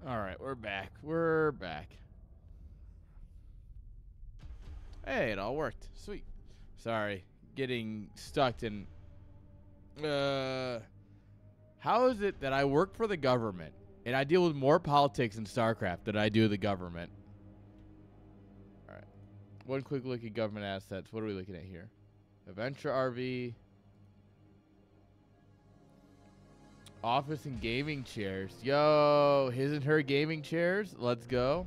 All right, we're back. We're back. Hey, it all worked. Sweet. Sorry, getting stuck in. How is it that I work for the government and I deal with more politics in Starcraft than I do the government? All right. One quick look at government assets. What are we looking at here? Adventure RV. Office and gaming chairs. Yo, his and her gaming chairs. Let's go.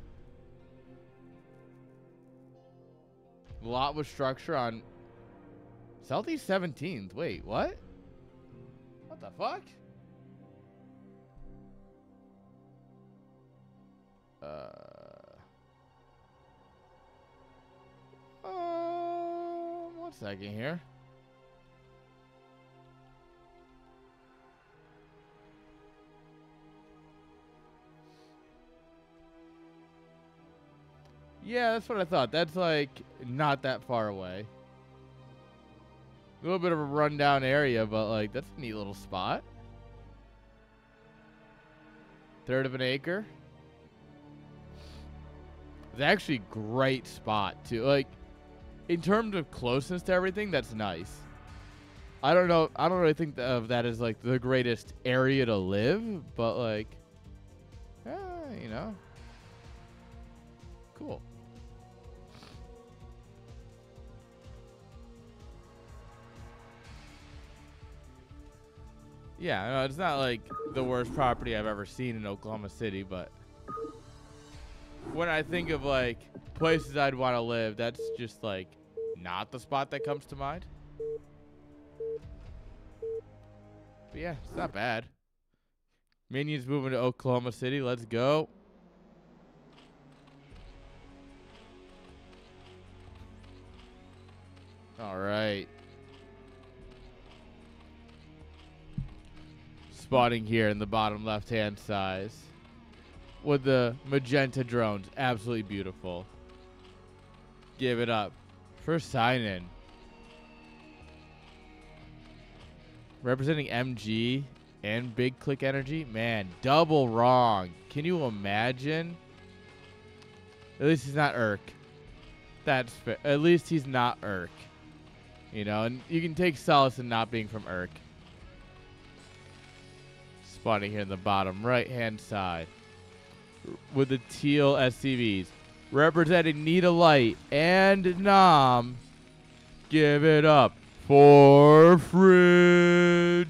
Lot with structure on Southeast 17th. Wait, what? What the fuck? One second here. Yeah, that's what I thought. That's like not that far away. A little bit of a rundown area, but like that's a neat little spot. Third of an acre. It's actually a great spot too. Like in terms of closeness to everything, that's nice. I don't know. I don't really think of that as like the greatest area to live, but like, you know, cool. Yeah, no, it's not like the worst property I've ever seen in Oklahoma City, but when I think of like places I'd want to live, that's just like not the spot that comes to mind. But yeah, it's not bad. Minions moving to Oklahoma City. Let's go. All right. Spotting here in the bottom left-hand side with the magenta drones. Absolutely beautiful. Give it up for Cynan. Representing MG and Big Click Energy. Man, double wrong. Can you imagine? At least he's not Urk. That's fair. At least he's not Urk. You know, and you can take solace in not being from Urk. Spawning here in the bottom right-hand side with the teal SCVs. Representing Nita Light and Nom. Give it up for FridgeRaider.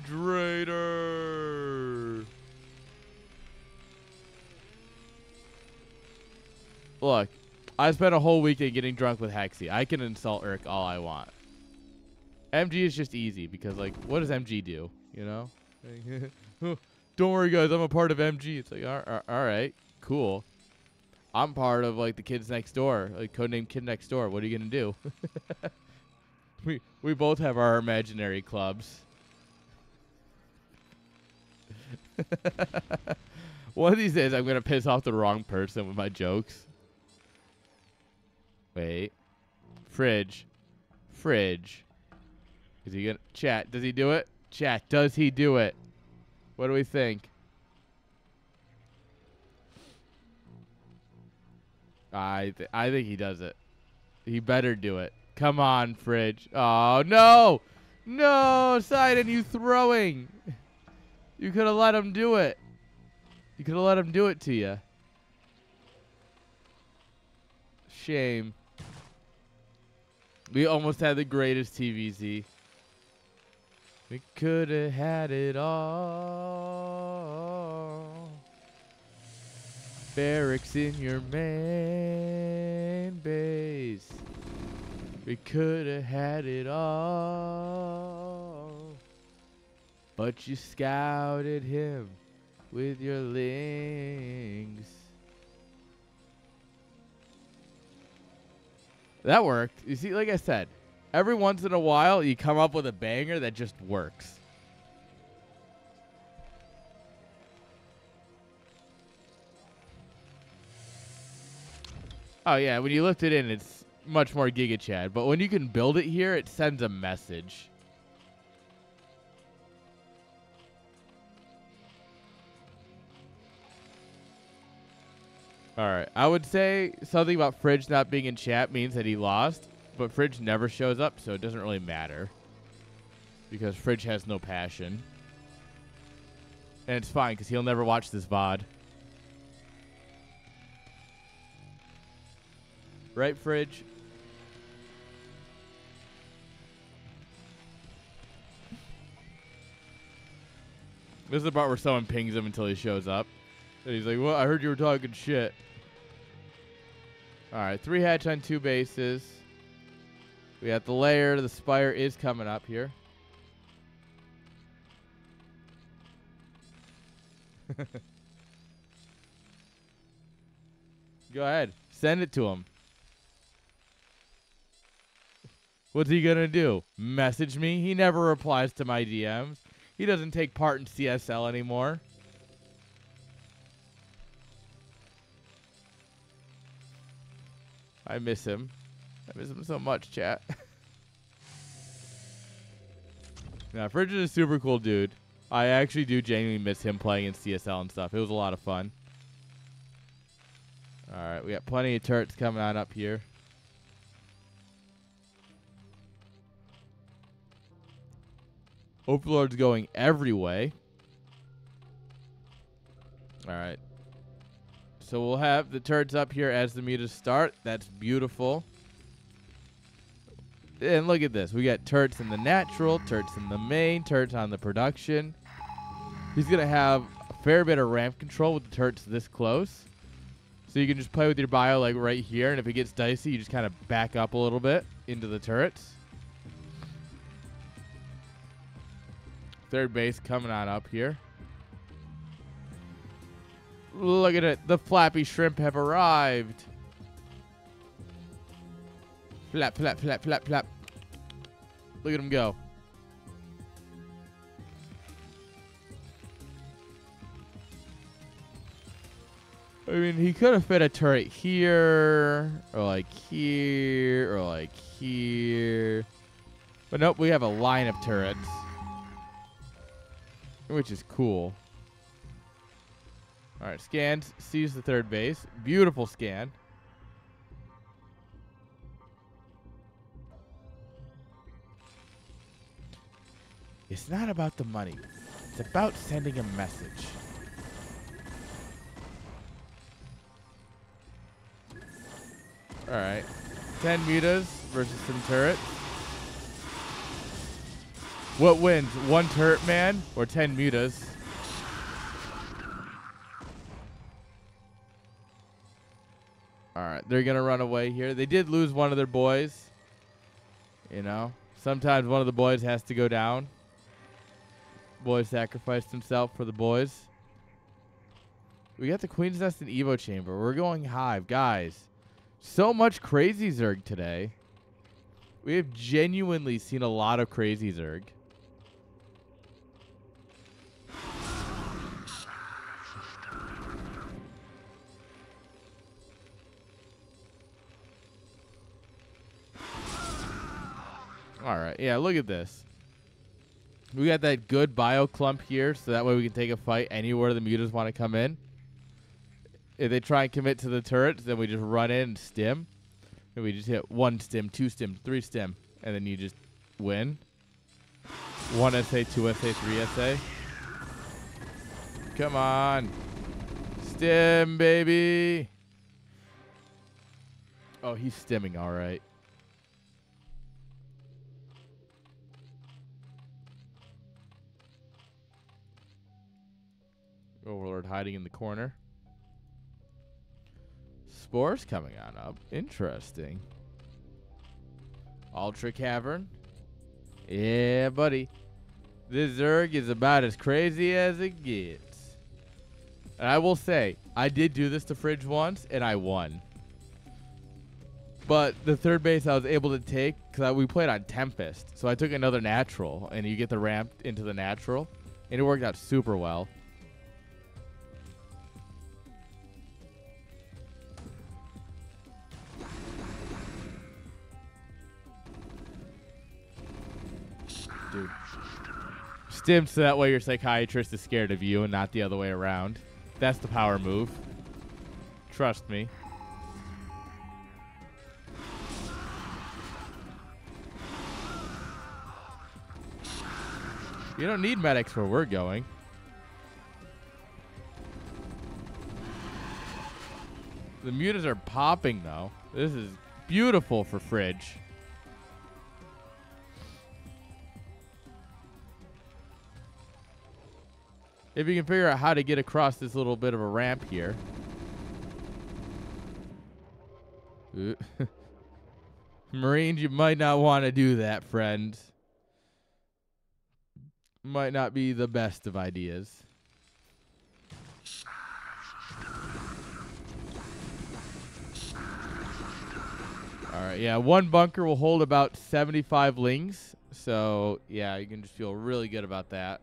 Look, I spent a whole weekend getting drunk with Hexy. I can insult Urk all I want. MG is just easy because, like, what does MG do? You know? Don't worry, guys. I'm a part of MG. It's like, all right, cool. I'm part of, like, the kids next door, like, codename Kid Next Door. What are you going to do? we both have our imaginary clubs. One of these days, I'm going to piss off the wrong person with my jokes. Wait. Fridge. Is he going to... Chat, does he do it? Chat, does he do it? What do we think? I think he does it. He better do it. Come on, Fridge. Oh, no! No, Cynan, you throwing. You could have let him do it. You could have let him do it to you. Shame. We almost had the greatest TVZ. We could have had it all. Barracks in your main base. We could have had it all. But you scouted him with your lings. That worked. You see, like I said, every once in a while, you come up with a banger that just works. Oh, yeah, when you lift it in, it's much more Giga Chad. But when you can build it here, it sends a message. All right. I would say something about Fridge not being in chat means that he lost, but Fridge never shows up, so it doesn't really matter. Because Fridge has no passion. And it's fine, because he'll never watch this VOD. Right, Fridge? This is the part where someone pings him until he shows up. And he's like, well, I heard you were talking shit. All right, 3 hatch on 2 bases. We got the layer. The spire is coming up here. Go ahead. Send it to him. What's he going to do? Message me? He never replies to my DMs. He doesn't take part in CSL anymore. I miss him. I miss him so much, chat. Now, Fridge is a super cool dude. I actually do genuinely miss him playing in CSL and stuff. It was a lot of fun. All right, we got plenty of turrets coming on up here. Overlord's going every way. All right. So we'll have the turrets up here as the mutas start. That's beautiful. And look at this. We got turrets in the natural, turrets in the main, turrets on the production. He's going to have a fair bit of ramp control with the turrets this close. So you can just play with your bio like right here. And if it gets dicey, you just kind of back up a little bit into the turrets. Third base coming on up here. Look at it. The flappy shrimp have arrived. Flap, flap, flap, flap, flap. Look at him go. I mean, he could have fit a turret here, or like here, or like here. But nope, we have a line of turrets. Which is cool. All right, scans, sees the third base. Beautiful scan. It's not about the money. It's about sending a message. All right, 10 mutas versus some turrets. What wins, 1 turret man or 10 mutas? All right, they're going to run away here. They did lose one of their boys. You know, sometimes one of the boys has to go down. Boy sacrificed himself for the boys. We got the Queen's Nest and Evo Chamber. We're going Hive. Guys, so much crazy Zerg today. We have genuinely seen a lot of crazy Zerg. All right, yeah, look at this. We got that good bio clump here, so that way we can take a fight anywhere the mutas want to come in. If they try and commit to the turrets, then we just run in and stim. And we just hit 1 stim, 2 stim, 3 stim, and then you just win. 1 SA, 2 SA, 3 SA. Come on. Stim, baby. Oh, he's stimming all right. Overlord hiding in the corner. Spores coming on up. Interesting. Ultra Cavern. Yeah, buddy. This Zerg is about as crazy as it gets. And I will say, I did do this to Fridge once, and I won. But the third base I was able to take, because we played on Tempest. So I took another natural, and you get the ramp into the natural. And it worked out super well. Dude. Stim so that way your psychiatrist is scared of you and not the other way around. That's the power move. Trust me. You don't need medics where we're going. The mutas are popping, though. This is beautiful for Fridge. If you can figure out how to get across this little bit of a ramp here. Marines, you might not want to do that, friend. Might not be the best of ideas. Alright, yeah, one bunker will hold about 75 lings. So, yeah, you can just feel really good about that.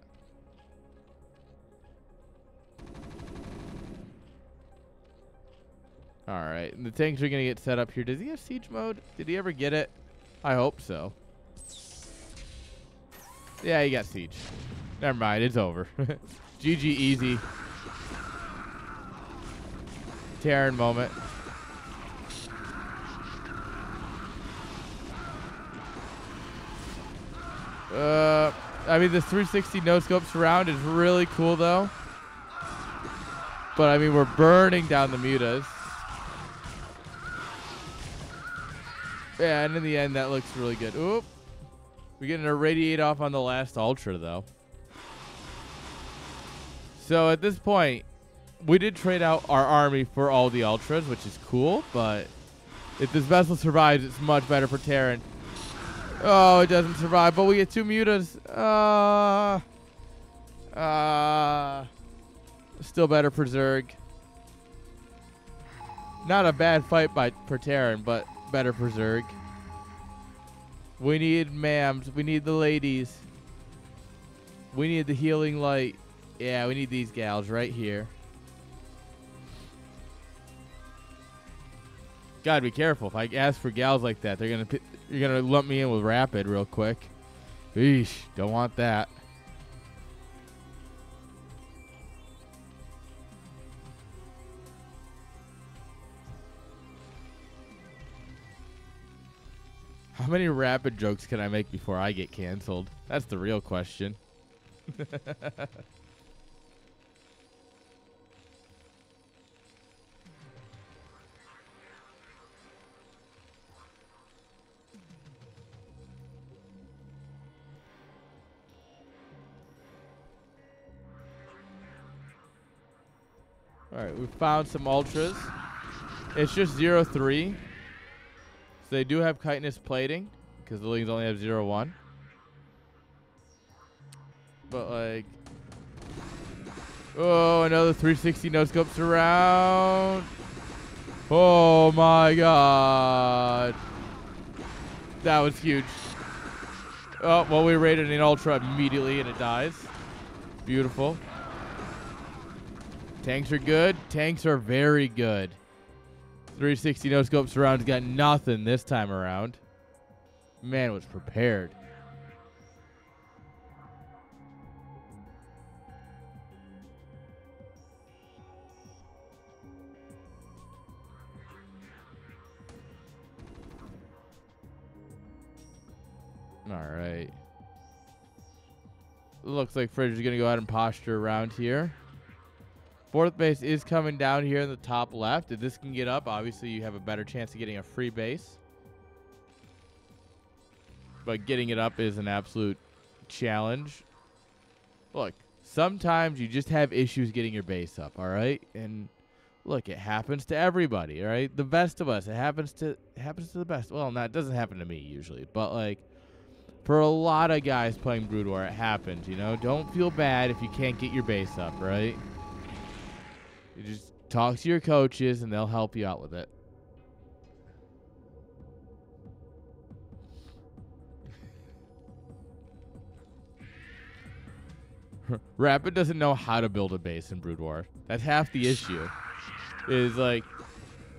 Alright, and the tanks are going to get set up here. Does he have siege mode? Did he ever get it? I hope so. Yeah, he got siege. Never mind, it's over. GG easy. Terran moment. I mean, this 360 no-scope surround is really cool, though. But, I mean, we're burning down the mutas. Yeah, and in the end, that looks really good. Oop. We're getting a radiate off on the last Ultra, though. So, at this point, we did trade out our army for all the Ultras, which is cool. But if this vessel survives, it's much better for Terran. Oh, it doesn't survive, but we get 2 mutas. Still better for Zerg. Not a bad fight for Terran, but better for Zerg. We need mams. We need the ladies. We need the healing light. Yeah, we need these gals right here. Gotta be careful. If I ask for gals like that, you're gonna lump me in with Rapid real quick. Eesh, don't want that. How many Rapid jokes can I make before I get canceled? That's the real question. Alright, we found some Ultras. It's just 0-3. So they do have chitinous plating, because the Lings only have 0-1. But, like... Oh, another 360 no-scope surround. Oh, my God. That was huge. Oh, well, we raided an Ultra immediately, and it dies. Beautiful. Tanks are good. Tanks are very good. 360 no-scope surround's got nothing this time around. Man was prepared. All right. Looks like Fridge is going to go ahead and posture around here. Fourth base is coming down here in the top left. If this can get up, obviously you have a better chance of getting a free base. But getting it up is an absolute challenge. Look, sometimes you just have issues getting your base up, all right? And look, it happens to everybody, all right? The best of us, it happens to the best. Well, no, it doesn't happen to me usually, but like for a lot of guys playing Brood War, it happens, you know? Don't feel bad if you can't get your base up, right? You just talk to your coaches, and they'll help you out with it. Rapid doesn't know how to build a base in Brood War. That's half the issue. Is like,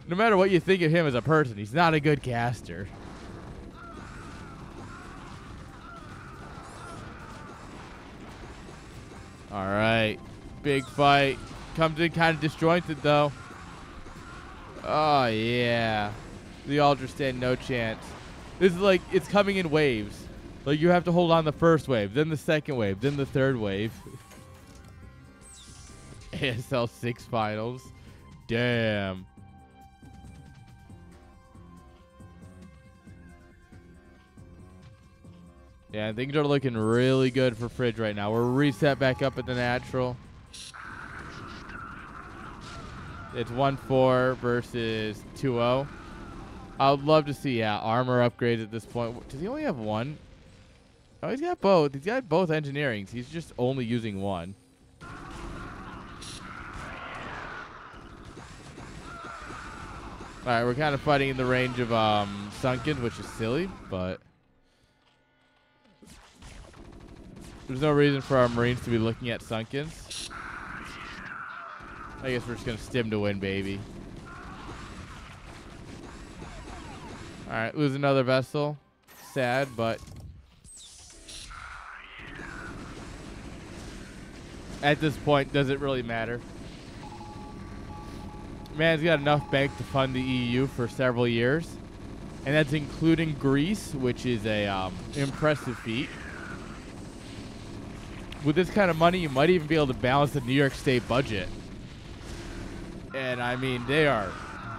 no matter what you think of him as a person, he's not a good caster. All right, big fight. Comes in kind of disjointed, though. Oh, yeah. The Ultra stand, no chance. This is like, it's coming in waves. Like, you have to hold on the first wave, then the second wave, then the third wave. ASL 6 finals. Damn. Yeah, things are looking really good for Fridge right now. We're reset back up at the natural. It's 1-4 versus 2-0. I would love to see, armor upgrades at this point. Does he only have one? Oh, he's got both. He's got both engineerings. He's just only using one. All right, we're kind of fighting in the range of Sunken, which is silly, but there's no reason for our Marines to be looking at Sunkens. I guess we're just going to stim to win, baby. All right, lose another vessel. Sad, but at this point, does it really matter? Man's got enough bank to fund the EU for several years. And that's including Greece, which is a impressive feat. With this kind of money, you might even be able to balance the New York State budget. And, I mean, they are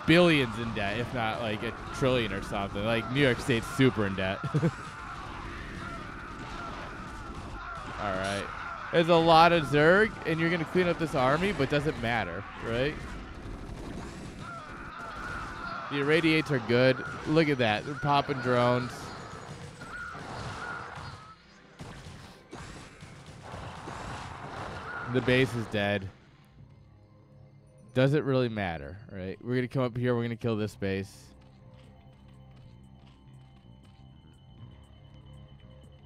billions in debt, if not, like, a trillion or something. Like, New York State's super in debt. All right. There's a lot of Zerg, and you're going to clean up this army, but doesn't matter, right? The irradiates are good. Look at that. They're popping drones. The base is dead. Does it really matter, right? We're going to come up here. We're going to kill this base.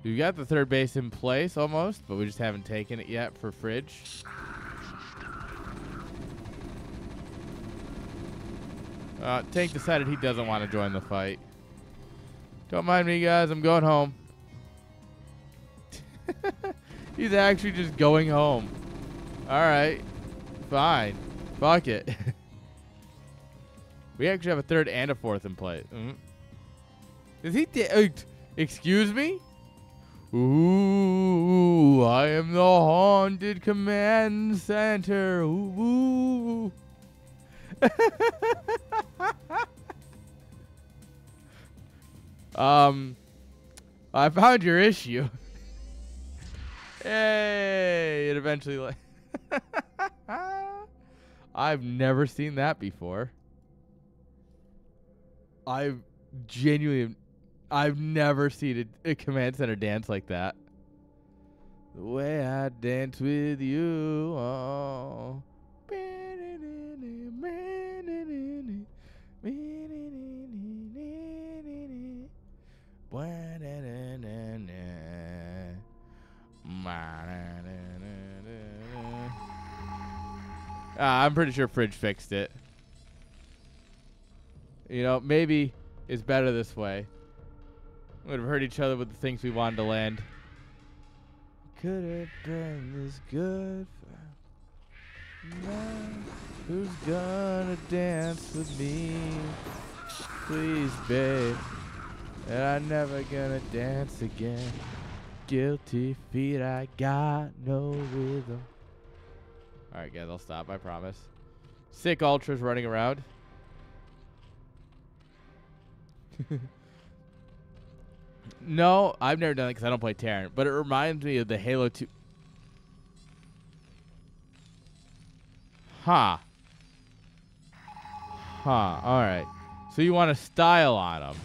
We've got the third base in place almost, but we just haven't taken it yet for Fridge. Tank decided he doesn't want to join the fight. Don't mind me, guys. I'm going home. He's actually just going home. All right. Fine. Fuck it. We actually have a third and a fourth in place. Is he excuse me? Ooh, I am the haunted command center. Ooh. I found your issue. Hey, it eventually like I've never seen that before. I've never seen a command center dance like that. The way I dance with you. Oh. I'm pretty sure Fridge fixed it. You know, maybe it's better this way. We would have hurt each other with the things we wanted to land. Could have been this good. Now, who's gonna dance with me? Please, babe. And I'm never gonna dance again. Guilty feet, I got no rhythm. Alright, guys, I'll stop, I promise. Sick ultras running around. No, I've never done it because I don't play Terran, but it reminds me of the Halo 2. Huh. Alright. So you want to style on them.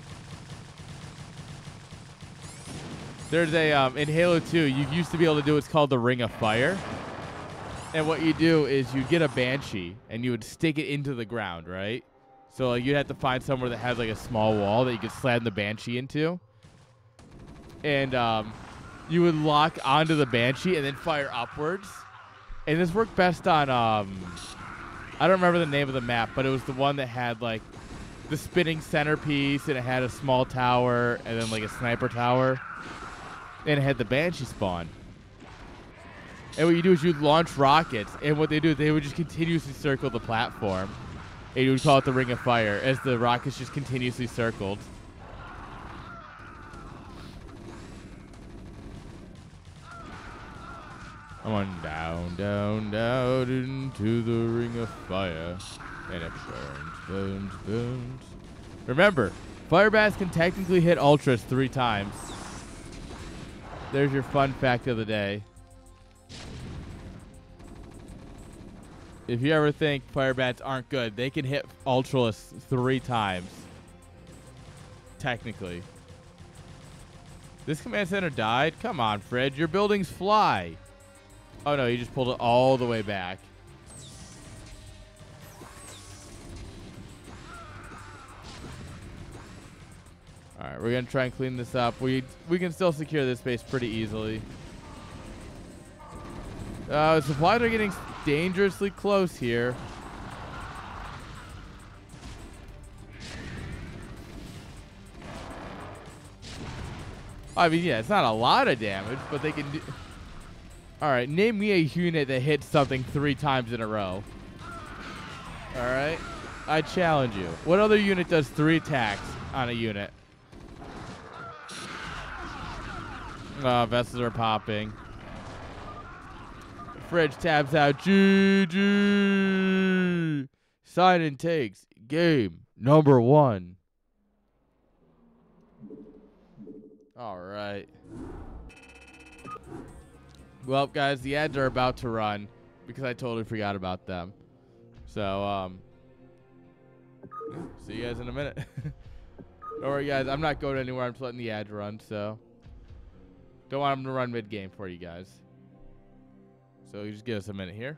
There's a, in Halo 2, you used to be able to do what's called the Ring of Fire. And what you do is you get a Banshee and you would stick it into the ground, right? So like, you'd have to find somewhere that has like a small wall that you could slam the Banshee into. And you would lock onto the Banshee and then fire upwards. And this worked best on, I don't remember the name of the map, but it was the one that had like the spinning centerpiece and it had a small tower and then like a sniper tower. And it had the Banshee spawn. And what you do is you launch rockets, and what they do, they would just continuously circle the platform. And you would call it the Ring of Fire as the rockets just continuously circled. I'm on down, down, down into the Ring of Fire. And it burns, burns, burns. Remember, fire bats can technically hit ultras 3 times. There's your fun fact of the day. If you ever think fire bats aren't good, they can hit ultras 3 times. Technically. This command center died? Come on, Fred. Your buildings fly. Oh, no. You just pulled it all the way back. All right. We're going to try and clean this up. We can still secure this base pretty easily. Supplies are getting dangerously close here. I mean, yeah, it's not a lot of damage, but they can do... All right, name me a unit that hits something 3 times in a row. All right? I challenge you. What other unit does 3 attacks on a unit? Vessels are popping. Fridge tabs out. GG. Cynan takes game number 1. All right. Well, guys, the ads are about to run because I totally forgot about them. So, see you guys in a minute. Don't worry, guys. I'm not going anywhere. I'm just letting the ads run, so don't want them to run mid-game for you guys. So you just give us a minute here.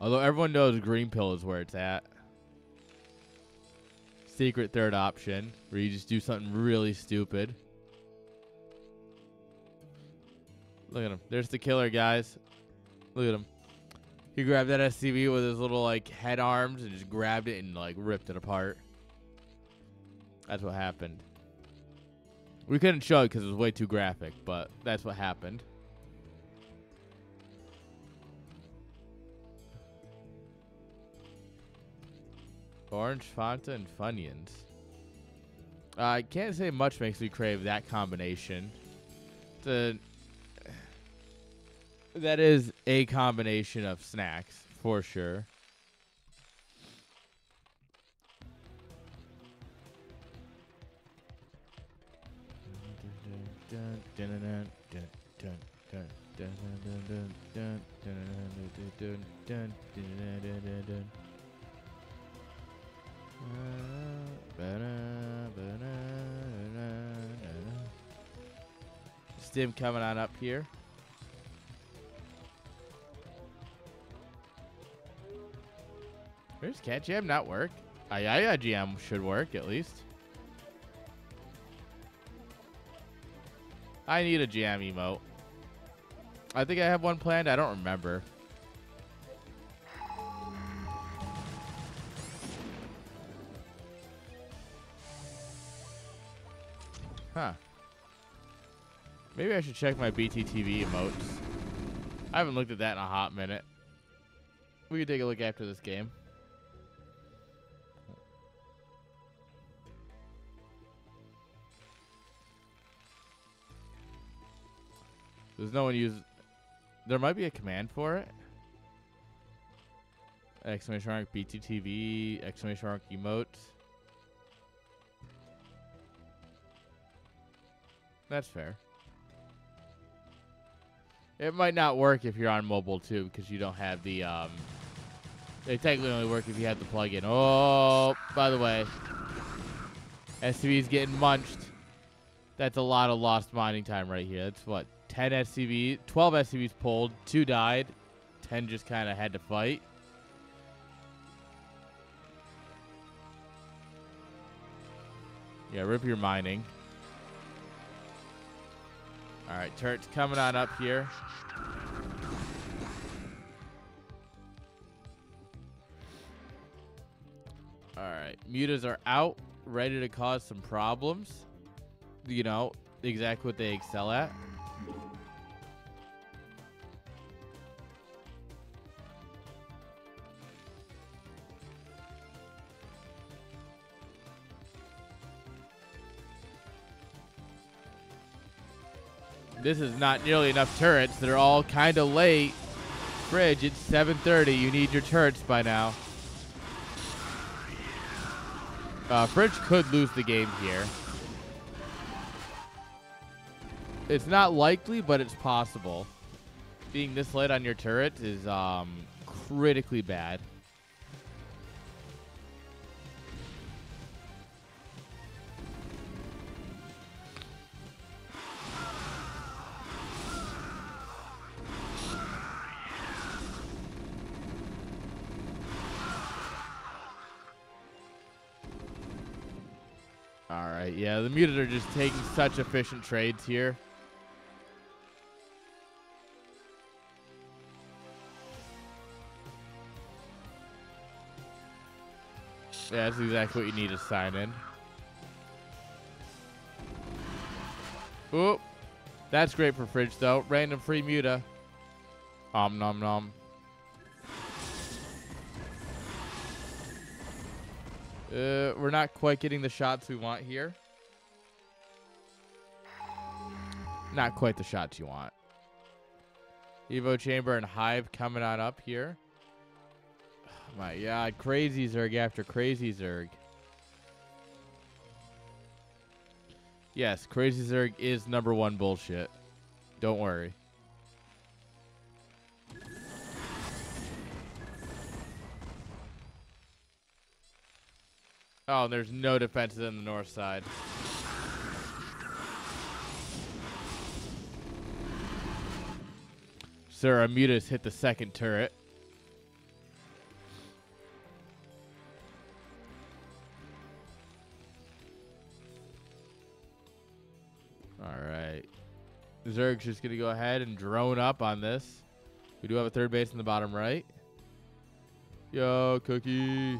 Although everyone knows green pill is where it's at. Secret third option, where you just do something really stupid. Look at him. There's the killer, guys. Look at him. He grabbed that SCV with his little, like, head arms and just grabbed it and, like, ripped it apart. That's what happened. We couldn't show it because it was way too graphic, but that's what happened. Orange Fanta and Funyuns. I can't say much makes me crave that combination. That is a combination of snacks, for sure. Stim coming on up here. Where's Cat Jam not work? Ayaya Jam should work at least. I need a jam emote. I think I have one planned. I don't remember. Huh. Maybe I should check my BTTV emotes. I haven't looked at that in a hot minute. We can take a look after this game. There's no one use. There might be a command for it. Exclamation mark BTTV, exclamation mark emotes. That's fair. It might not work if you're on mobile too, because you don't have the they technically only work if you have the plugin. Oh, by the way, SCV is getting munched. That's a lot of lost mining time right here. That's what, 10 SCV, 12 SCVs pulled, 2 died, 10 just kind of had to fight. Yeah, rip your mining. All right, turret's coming on up here. All right, mutas are out, ready to cause some problems. You know, exactly what they excel at. This is not nearly enough turrets. They're all kind of late. Fridge, it's 7:30. You need your turrets by now. Fridge could lose the game here. It's not likely, but it's possible. Being this late on your turret is critically bad. All right, yeah, the muted are just taking such efficient trades here. Yeah, that's exactly what you need to sign in. Oop. That's great for Fridge, though. Random free muta. Nom nom. We're not quite getting the shots we want here. Not quite the shots you want. Evo Chamber and Hive coming on up here. Oh my God, crazy Zerg after crazy Zerg. Yes, crazy Zerg is #1 bullshit. Don't worry. Oh, there's no defenses on the north side. Sir, Amutas hit the second turret. Zerg's just going to go ahead and drone up on this. We do have a third base in the bottom right. Yo, Cookie.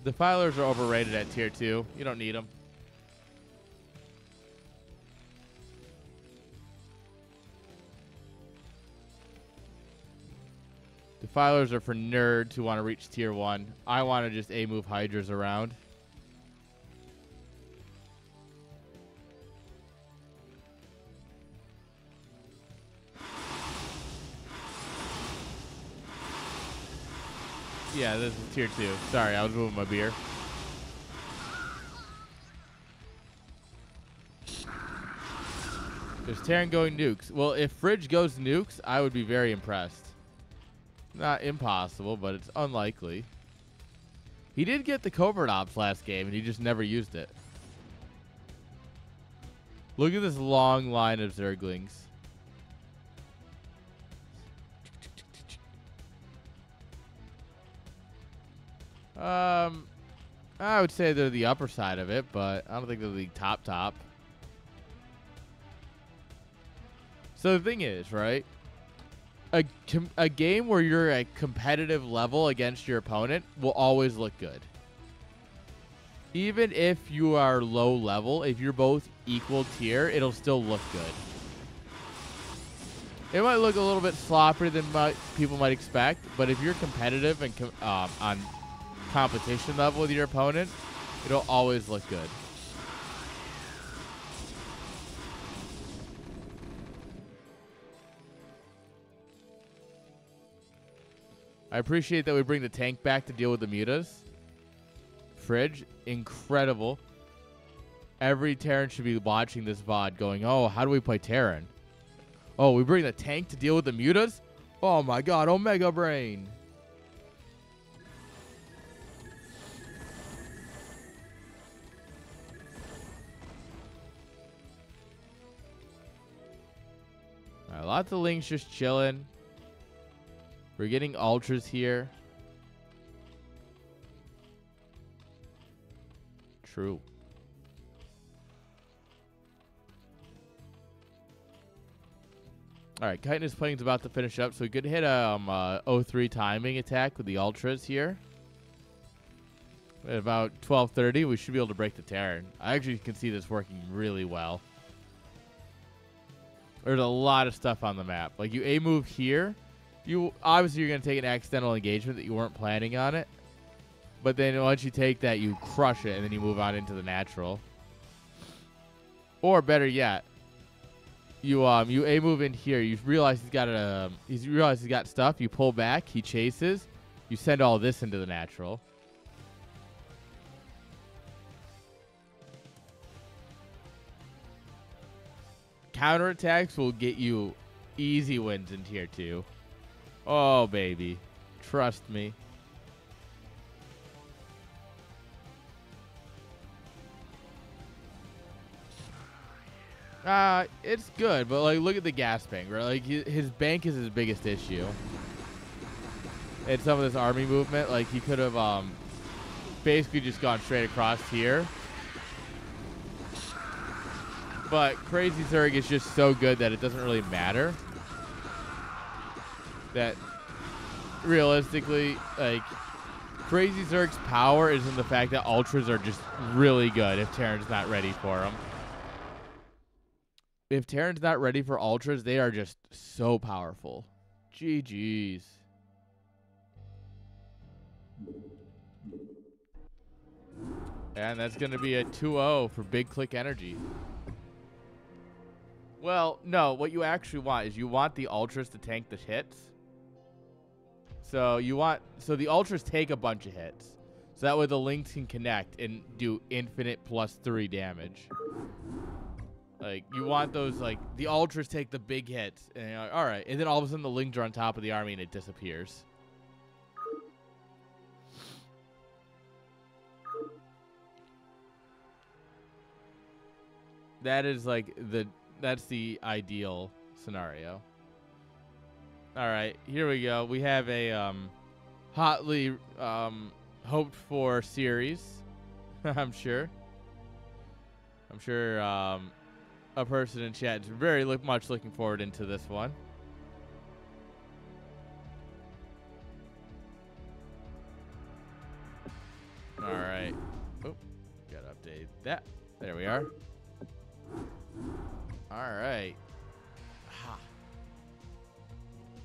Defilers are overrated at tier 2. You don't need them. Defilers are for nerds who want to reach tier 1. I want to just A-move Hydras around. Yeah, this is tier 2. Sorry, I was moving my beer. There's Terran going nukes. Well, if Fridge goes nukes, I would be very impressed. Not impossible, but it's unlikely. He did get the covert ops last game, and he just never used it. Look at this long line of Zerglings. I would say they're the upper side of it, but I don't think they're the top. So the thing is, right? A game where you're at competitive level against your opponent will always look good. Even if you are low level, if you're both equal tier, it'll still look good. It might look a little bit sloppier than people might expect, but if you're competitive and on competition level with your opponent, it'll always look good. I appreciate that we bring the tank back to deal with the mutas. Fridge, incredible. Every Terran should be watching this VOD going, oh, how do we play Terran? Oh, we bring the tank to deal with the mutas? Oh my god, Omega Brain. Alright, lots of links just chilling. We're getting ultras here. True. Alright, Chitinous Plane's about to finish up, so we could hit a 03 timing attack with the ultras here. At about 12:30, we should be able to break the Terran. I actually can see this working really well. There's a lot of stuff on the map. Like, you A-move here. Obviously, you're going to take an accidental engagement that you weren't planning on it. But then once you take that, you crush it, and then you move on into the natural. Or better yet, you A-move in here. You realize he's got stuff. You pull back. He chases. You send all this into the natural. Counterattacks will get you easy wins in tier 2. Oh, baby. Trust me. It's good, but like, look at the gas bank, right? Like, his bank is his biggest issue. And some of this army movement, like, he could have basically just gone straight across here. But Crazy Zerg is just so good that it doesn't really matter. That realistically, like, Crazy Zerg's power is in the fact that ultras are just really good if Terran's not ready for them. If Terran's not ready for ultras, they are just so powerful. GG's. And that's going to be a 2-0 for Big Click Energy. Well, no, what you actually want is you want the ultras to tank the hits. So the ultras take a bunch of hits. So that way the links can connect and do infinite +3 damage. Like, you want those, like, the ultras take the big hits. And you're like, all right. And then all of a sudden the links are on top of the army and it disappears. That is, like, that's the ideal scenario. All right, here we go. We have a hotly hoped for series. I'm sure. A person in chat is very much looking forward into this one. All right. Oh, gotta update that. There we are. All right.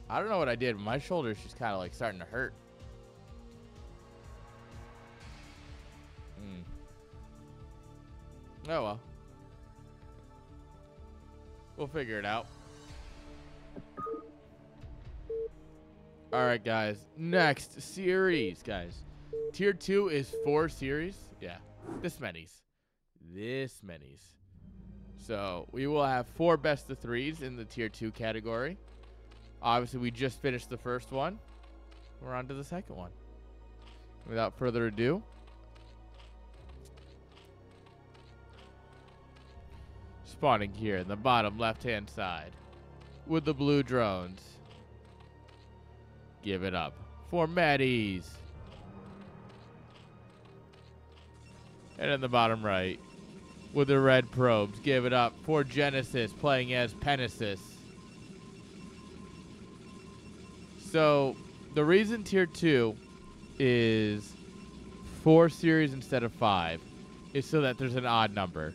I don't know what I did, but my shoulder's just kind of like starting to hurt. Oh well. We'll figure it out. All right, guys. Next series, guys. Tier 2 is 4 series. Yeah, this many's. So we will have 4 best of 3s in the Tier 2 category. Obviously, we just finished the first one. We're on to the second one. Without further ado, spawning here in the bottom left-hand side with the blue drones. Give it up for Mattyiz. And in the bottom right with the red probes, give it up for Genesis playing as Penesis. So the reason Tier 2 is 4 series instead of 5 is so that there's an odd number.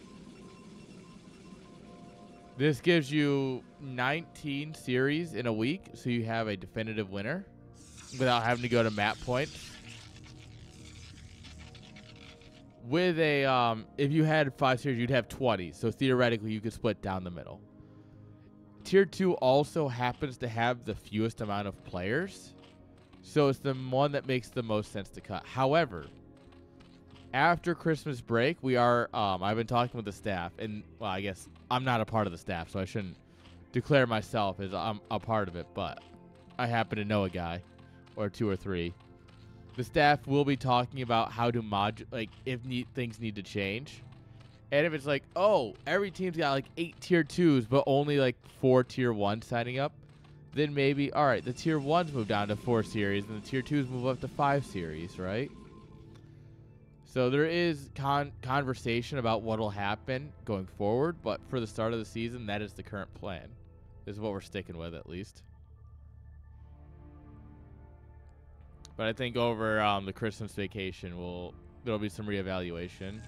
This gives you 19 series in a week, so you have a definitive winner without having to go to map points. With a, if you had 5 series, you'd have 20, so theoretically you could split down the middle. Tier 2 also happens to have the fewest amount of players, so it's the one that makes the most sense to cut. However, after Christmas break, we are, I've been talking with the staff, and, well, I guess I'm not a part of the staff, so I shouldn't declare myself as I'm a part of it, but I happen to know a guy, or 2 or 3. The staff will be talking about how to like, if things need to change. And if it's like, oh, every team's got like 8 Tier 2s, but only like 4 Tier 1s signing up, then maybe, all right, the Tier 1s move down to 4 series, and the Tier 2s move up to 5 series, right? So there is conversation about what will happen going forward, but for the start of the season, that is the current plan. This is what we're sticking with, at least. But I think over the Christmas vacation, there'll be some reevaluation.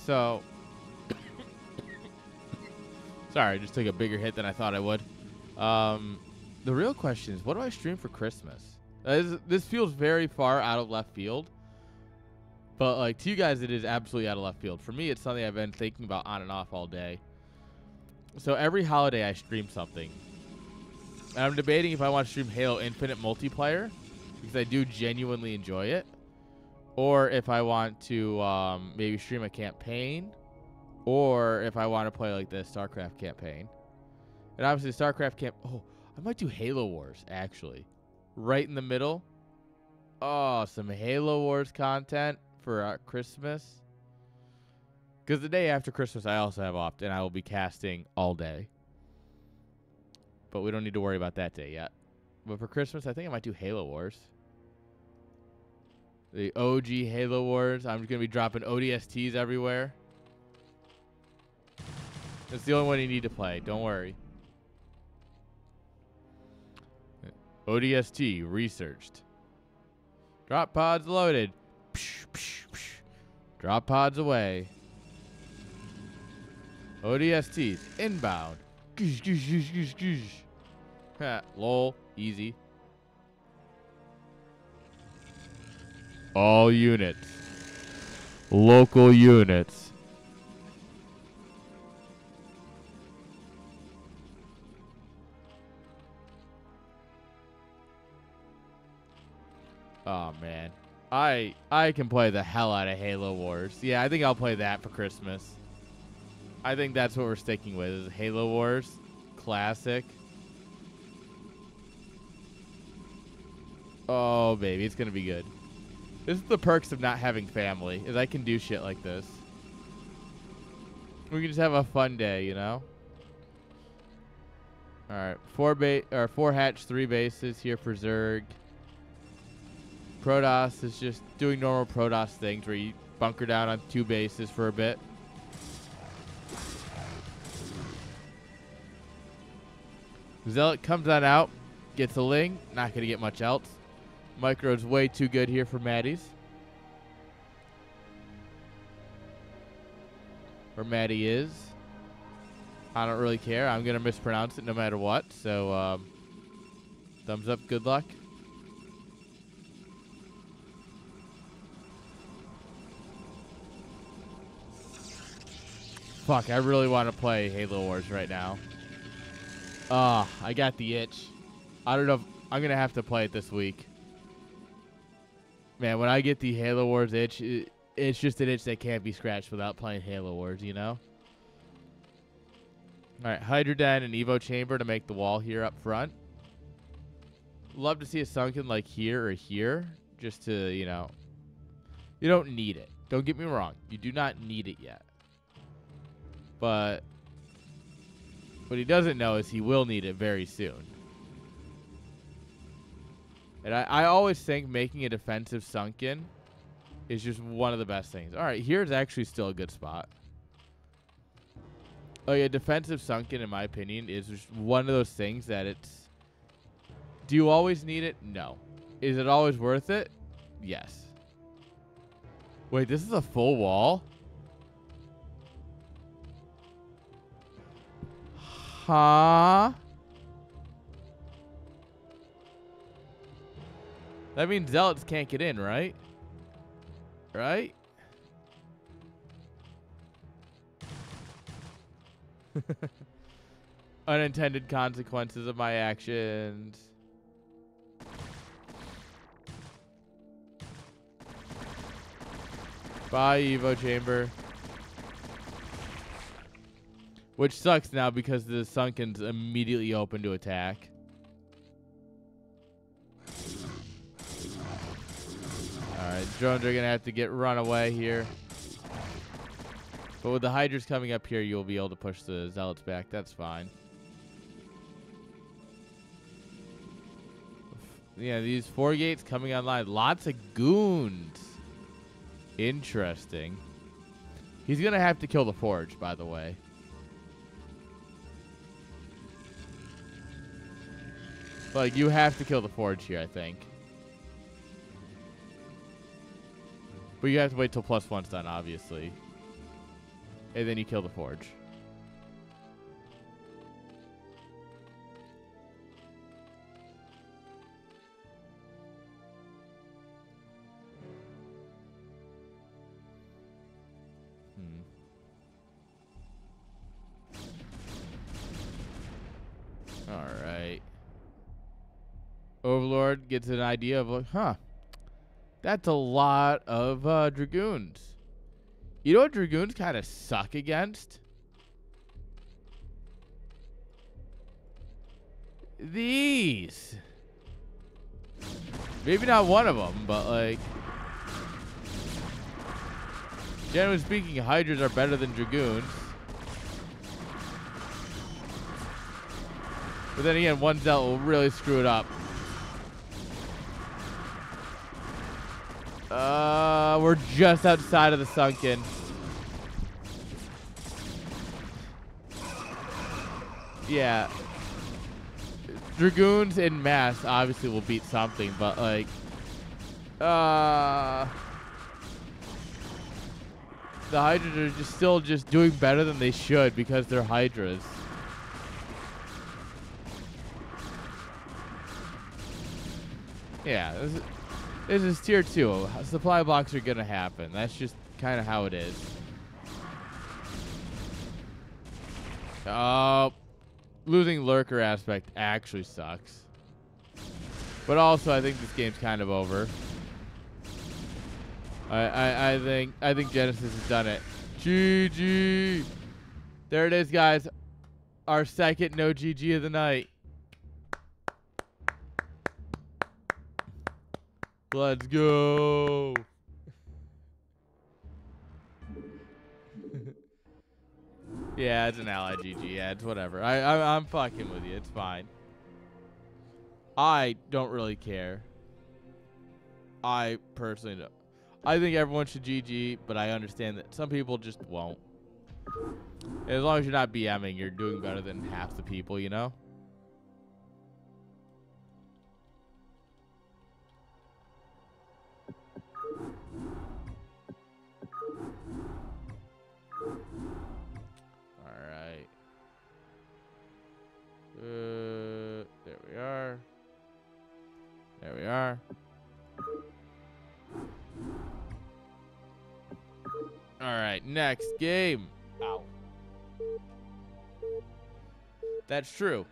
So, sorry, I just took a bigger hit than I thought I would. The real question is, what do I stream for Christmas? This feels very far out of left field. But, like, to you guys, it is absolutely out of left field. For me, it's something I've been thinking about on and off all day. So, every holiday, I stream something. And I'm debating if I want to stream Halo Infinite multiplayer, because I do genuinely enjoy it. Or if I want to maybe stream a campaign. Or if I want to play, like, the Starcraft campaign. And obviously, the Starcraft Oh, I might do Halo Wars, actually. Right in the middle. Oh, some Halo Wars content for Christmas. Because the day after Christmas, I also have off, and I will be casting all day. But we don't need to worry about that day yet. But for Christmas, I think I might do Halo Wars. The OG Halo Wars. I'm just going to be dropping ODSTs everywhere. It's the only one you need to play. Don't worry. ODST researched. Drop pods loaded. Psh, psh, psh. Drop pods away. ODSTs inbound. Goosh, goosh, goosh, goosh, goosh. Ha, lol. Easy. All units. Local units. Oh, man. I can play the hell out of Halo Wars. Yeah, I think I'll play that for Christmas. I think that's what we're sticking with, is Halo Wars. Classic. Oh, baby. It's going to be good. This is the perks of not having family, is I can do shit like this. We can just have a fun day, you know? All right. 4 hatch, 3 bases here for Zerg. Protoss is just doing normal Protoss things where you bunker down on 2 bases for a bit. Zealot comes on out, gets a Ling, not going to get much else. Micro's way too good here for Mattyiz. Or Mattyiz. I don't really care. I'm going to mispronounce it no matter what. So, thumbs up, good luck. Fuck, I really want to play Halo Wars right now. I got the itch. I don't know if I'm going to have to play it this week. Man, when I get the Halo Wars itch, it's just an itch that can't be scratched without playing Halo Wars, you know? Alright, Hydroden and Evo Chamber to make the wall here up front. Love to see a sunken like here or here, just to, you know. You don't need it. Don't get me wrong. You do not need it yet. But what he doesn't know is he will need it very soon. And I always think making a defensive sunken is just one of the best things. All right, here's actually still a good spot. Oh yeah, defensive sunken, in my opinion, is just one of those things that it's... Do you always need it? No. Is it always worth it? Yes. Wait, this is a full wall? Huh? That means Zealots can't get in, right? Right? Unintended consequences of my actions. Bye, Evo Chamber. Which sucks now because the Sunken's immediately open to attack. Alright, drones are going to have to get run away here. But with the Hydras coming up here, you'll be able to push the Zealots back. That's fine. Yeah, these 4 gates coming online. Lots of goons. Interesting. He's going to have to kill the Forge, by the way. Like, you have to kill the Forge here, I think. But you have to wait till +1's done, obviously. And then you kill the Forge. Alright. Overlord gets an idea of, like, huh. That's a lot of Dragoons. You know what Dragoons kind of suck against? These. Maybe not one of them, but like... Generally speaking, Hydras are better than Dragoons. But then again, one Zealot will really screw it up. We're just outside of the Sunken. Yeah. Dragoons in mass obviously will beat something, but like... the Hydras are just still doing better than they should because they're Hydras. Yeah, this is tier 2. Supply blocks are going to happen. That's just kind of how it is. Losing Lurker aspect actually sucks. But also, I think this game's kind of over. I think Genesis has done it. GG. There it is, guys. Our second no GG of the night. Let's go. Yeah, it's an ally GG. Yeah, it's whatever. I'm fucking with you. It's fine. I don't really care. I personally don't. I think everyone should GG, but I understand that some people just won't. As long as you're not BMing, you're doing better than half the people, you know? Alright. There we are. There we are. Alright, next game. Ow. That's true.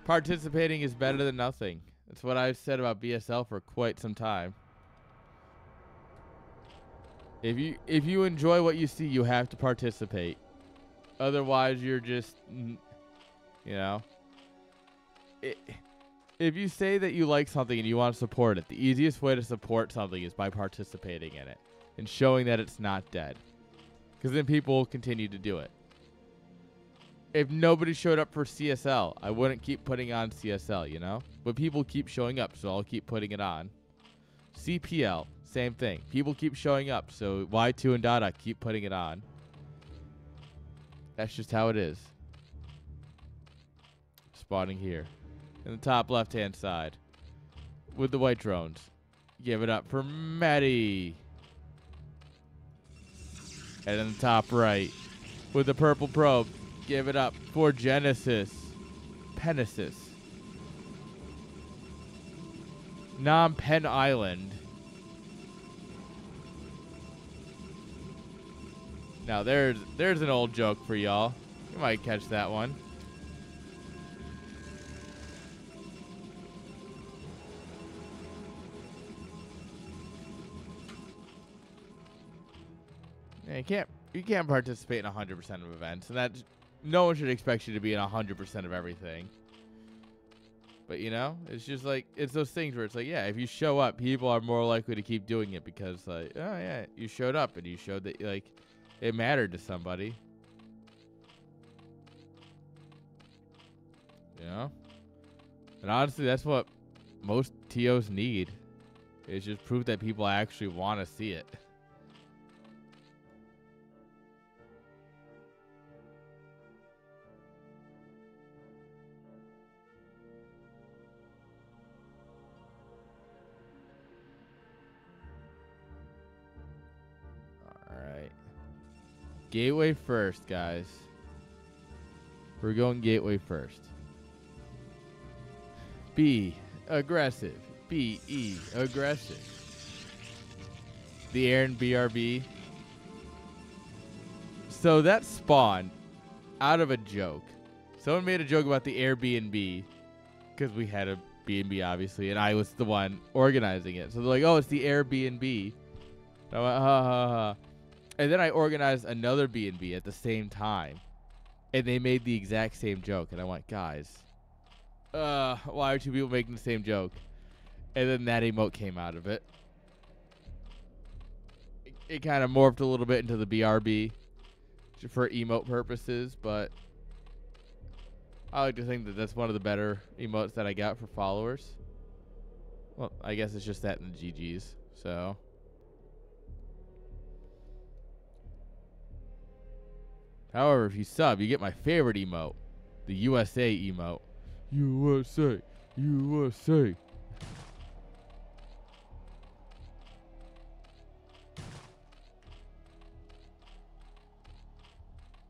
Participating is better than nothing. That's what I've said about BSL for quite some time. If you enjoy what you see, you have to participate. Otherwise, you're just, you know. If you say that you like something and you want to support it, the easiest way to support something is by participating in it and showing that it's not dead. Because then people will continue to do it. If nobody showed up for CSL, I wouldn't keep putting on CSL, you know? But people keep showing up, so I'll keep putting it on. CPL, same thing. People keep showing up, so Y2 and Dada keep putting it on. That's just how it is. Spawning here. In the top left-hand side. With the white drones. Give it up for Mattyiz. And in the top right, with the purple probe, give it up for Genesis. Penesis. Pen Island. Now there's an old joke for y'all. You might catch that one. Yeah, you can't participate in 100% of events, and that no one should expect you to be in 100% of everything. But you know, it's just like it's those things where it's like, yeah, if you show up, people are more likely to keep doing it because like, oh yeah, you showed up and you showed that like it mattered to somebody. You know? And honestly, that's what most TOs need. Is just proof that people actually want to see it. Gateway first, guys. We're going gateway first. B, aggressive. B-E, aggressive. The Airn BRB. So that spawned out of a joke. Someone made a joke about the Airbnb because we had a B&B, obviously, and I was the one organizing it. So they're like, oh, it's the Airbnb. And I went, ha, ha, ha. And then I organized another B&B at the same time. And they made the exact same joke. And I went, guys, why are two people making the same joke? And then that emote came out of it. It kind of morphed a little bit into the BRB for emote purposes. But I like to think that that's one of the better emotes that I got for followers. Well, I guess it's just that in the GGs. So... However, if you sub, you get my favorite emote, the USA emote. USA, USA.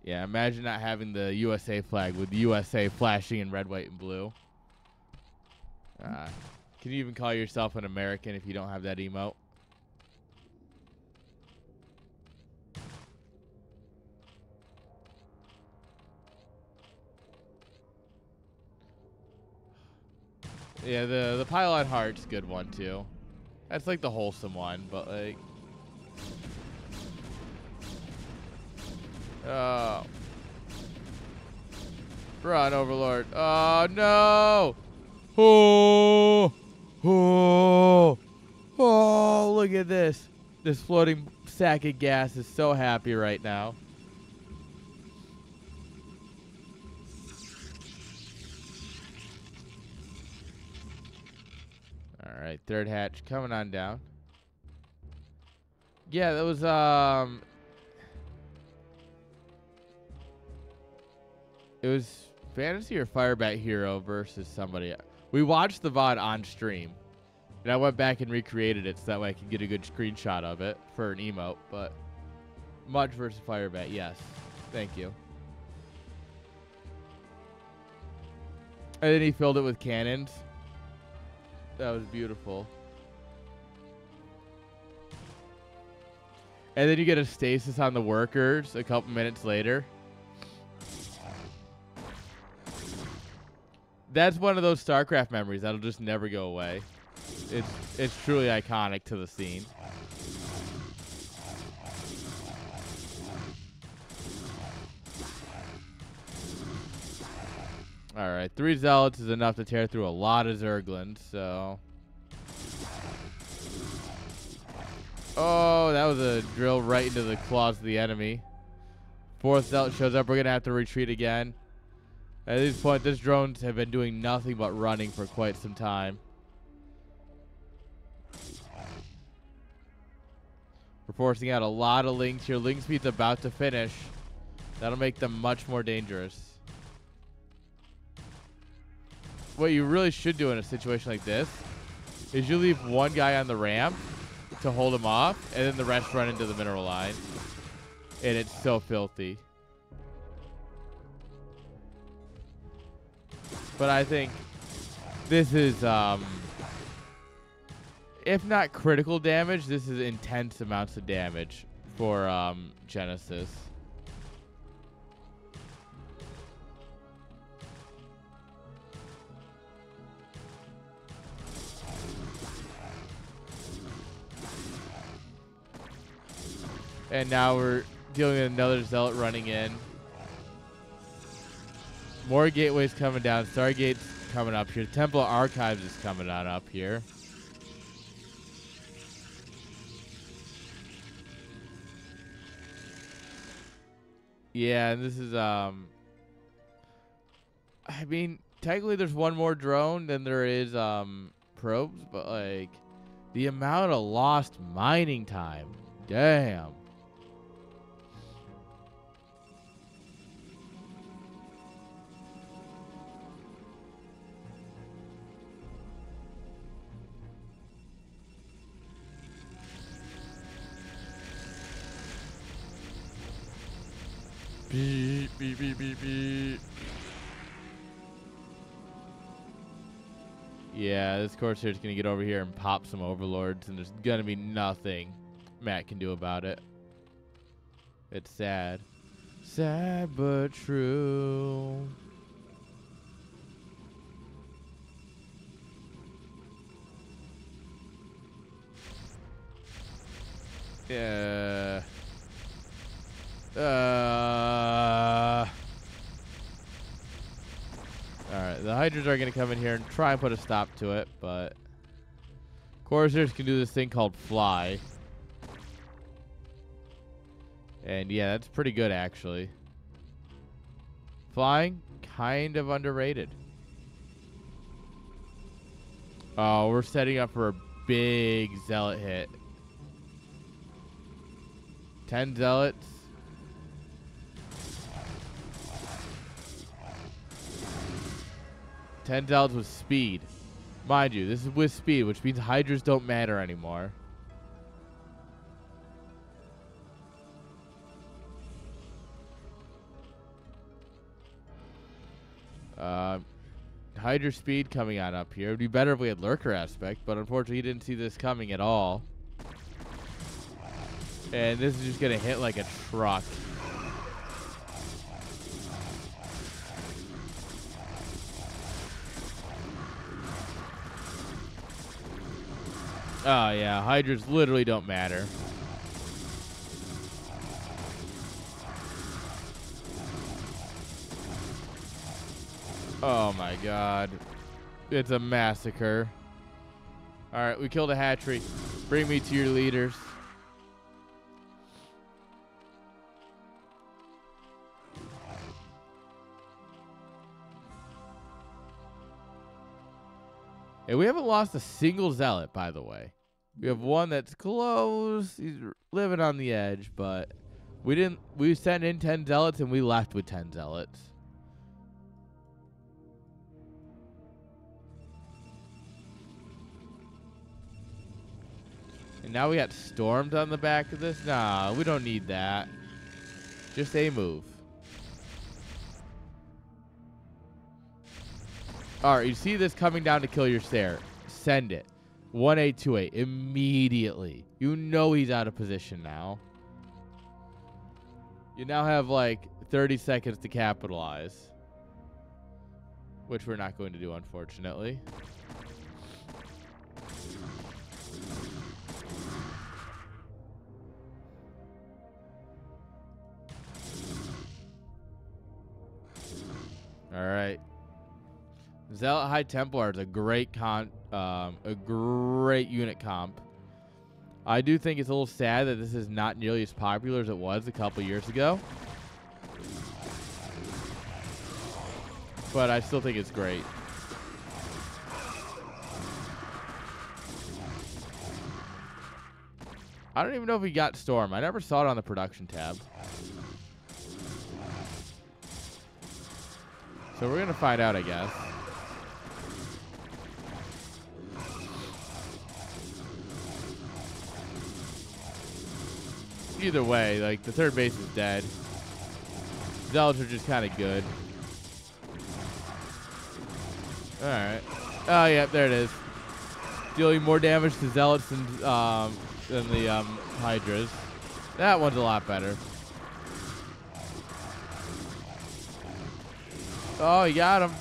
Yeah, imagine not having the USA flag with the USA flashing in red, white, and blue. Can you even call yourself an American if you don't have that emote? Yeah, the pylon heart's a good one too. That's like the wholesome one, but like, oh, run, Overlord! Oh no! Oh, oh, Oh, look at this. This floating sack of gas is so happy right now. All right, third hatch coming on down. Yeah, that was it was Fantasy or Firebat Hero versus somebody. We watched the VOD on stream, and I went back and recreated it so that way I could get a good screenshot of it for an emote. But Mudge versus Firebat, yes, thank you. And then he filled it with cannons. That was beautiful. And then you get a stasis on the workers a couple minutes later. That's one of those Starcraft memories that'll just never go away. It's truly iconic to the scene. All right, 3 zealots is enough to tear through a lot of Zerglings, so. Oh, that was a drill right into the claws of the enemy. 4th zealot shows up. We're going to have to retreat again. At this point, these drones have been doing nothing but running for quite some time. We're forcing out a lot of links here. Link speed's about to finish. That'll make them much more dangerous. What you really should do in a situation like this is you leave one guy on the ramp to hold him off, and then the rest run into the mineral line. And it's so filthy. But I think this is, if not critical damage, this is intense amounts of damage for Genesis. And now we're dealing with another zealot running in. More gateways coming down. Stargate's coming up here. Temple Archives is coming on up here. Yeah, and this is I mean, technically there's one more drone than there is probes, but like the amount of lost mining time. Damn. Beep, beep, beep, beep, beep. Yeah, this Corsair is going to get over here and pop some Overlords, and there's going to be nothing Matt can do about it. It's sad. Sad but true. Yeah. Alright, the Hydras are going to come in here and try and put a stop to it, but Corsairs can do this thing called fly. And yeah, that's pretty good actually. Flying, kind of underrated. Oh, we're setting up for a big zealot hit. 10 zealots. Ten zealots with speed. Mind you, this is with speed, which means Hydras don't matter anymore. Hydra speed coming on up here. It would be better if we had Lurker aspect, but unfortunately he didn't see this coming at all. And this is just going to hit like a truck. Oh, yeah. Hydras literally don't matter. Oh, my God. It's a massacre. All right, we killed a hatchery. Bring me to your leaders. And we haven't lost a single zealot, by the way. We have one that's close. He's living on the edge, but we sent in 10 zealots and we left with 10 zealots. And now we got stormed on the back of this? Nah, we don't need that. Just a move. Alright, you see this coming down to kill your stair. Send it. 1828 immediately. You know he's out of position now. You now have like 30 seconds to capitalize. Which we're not going to do, unfortunately. Alright. Zealot High Templar is a great unit comp. I do think it's a little sad that this is not nearly as popular as it was a couple years ago. But I still think it's great. I don't even know if he got Storm. I never saw it on the production tab. So we're going to find out, I guess. Either way, like, the third base is dead. Zealots are just kind of good. Alright. Oh, yeah, there it is. Dealing more damage to Zealots than the Hydras. That one's a lot better. Oh, he got him.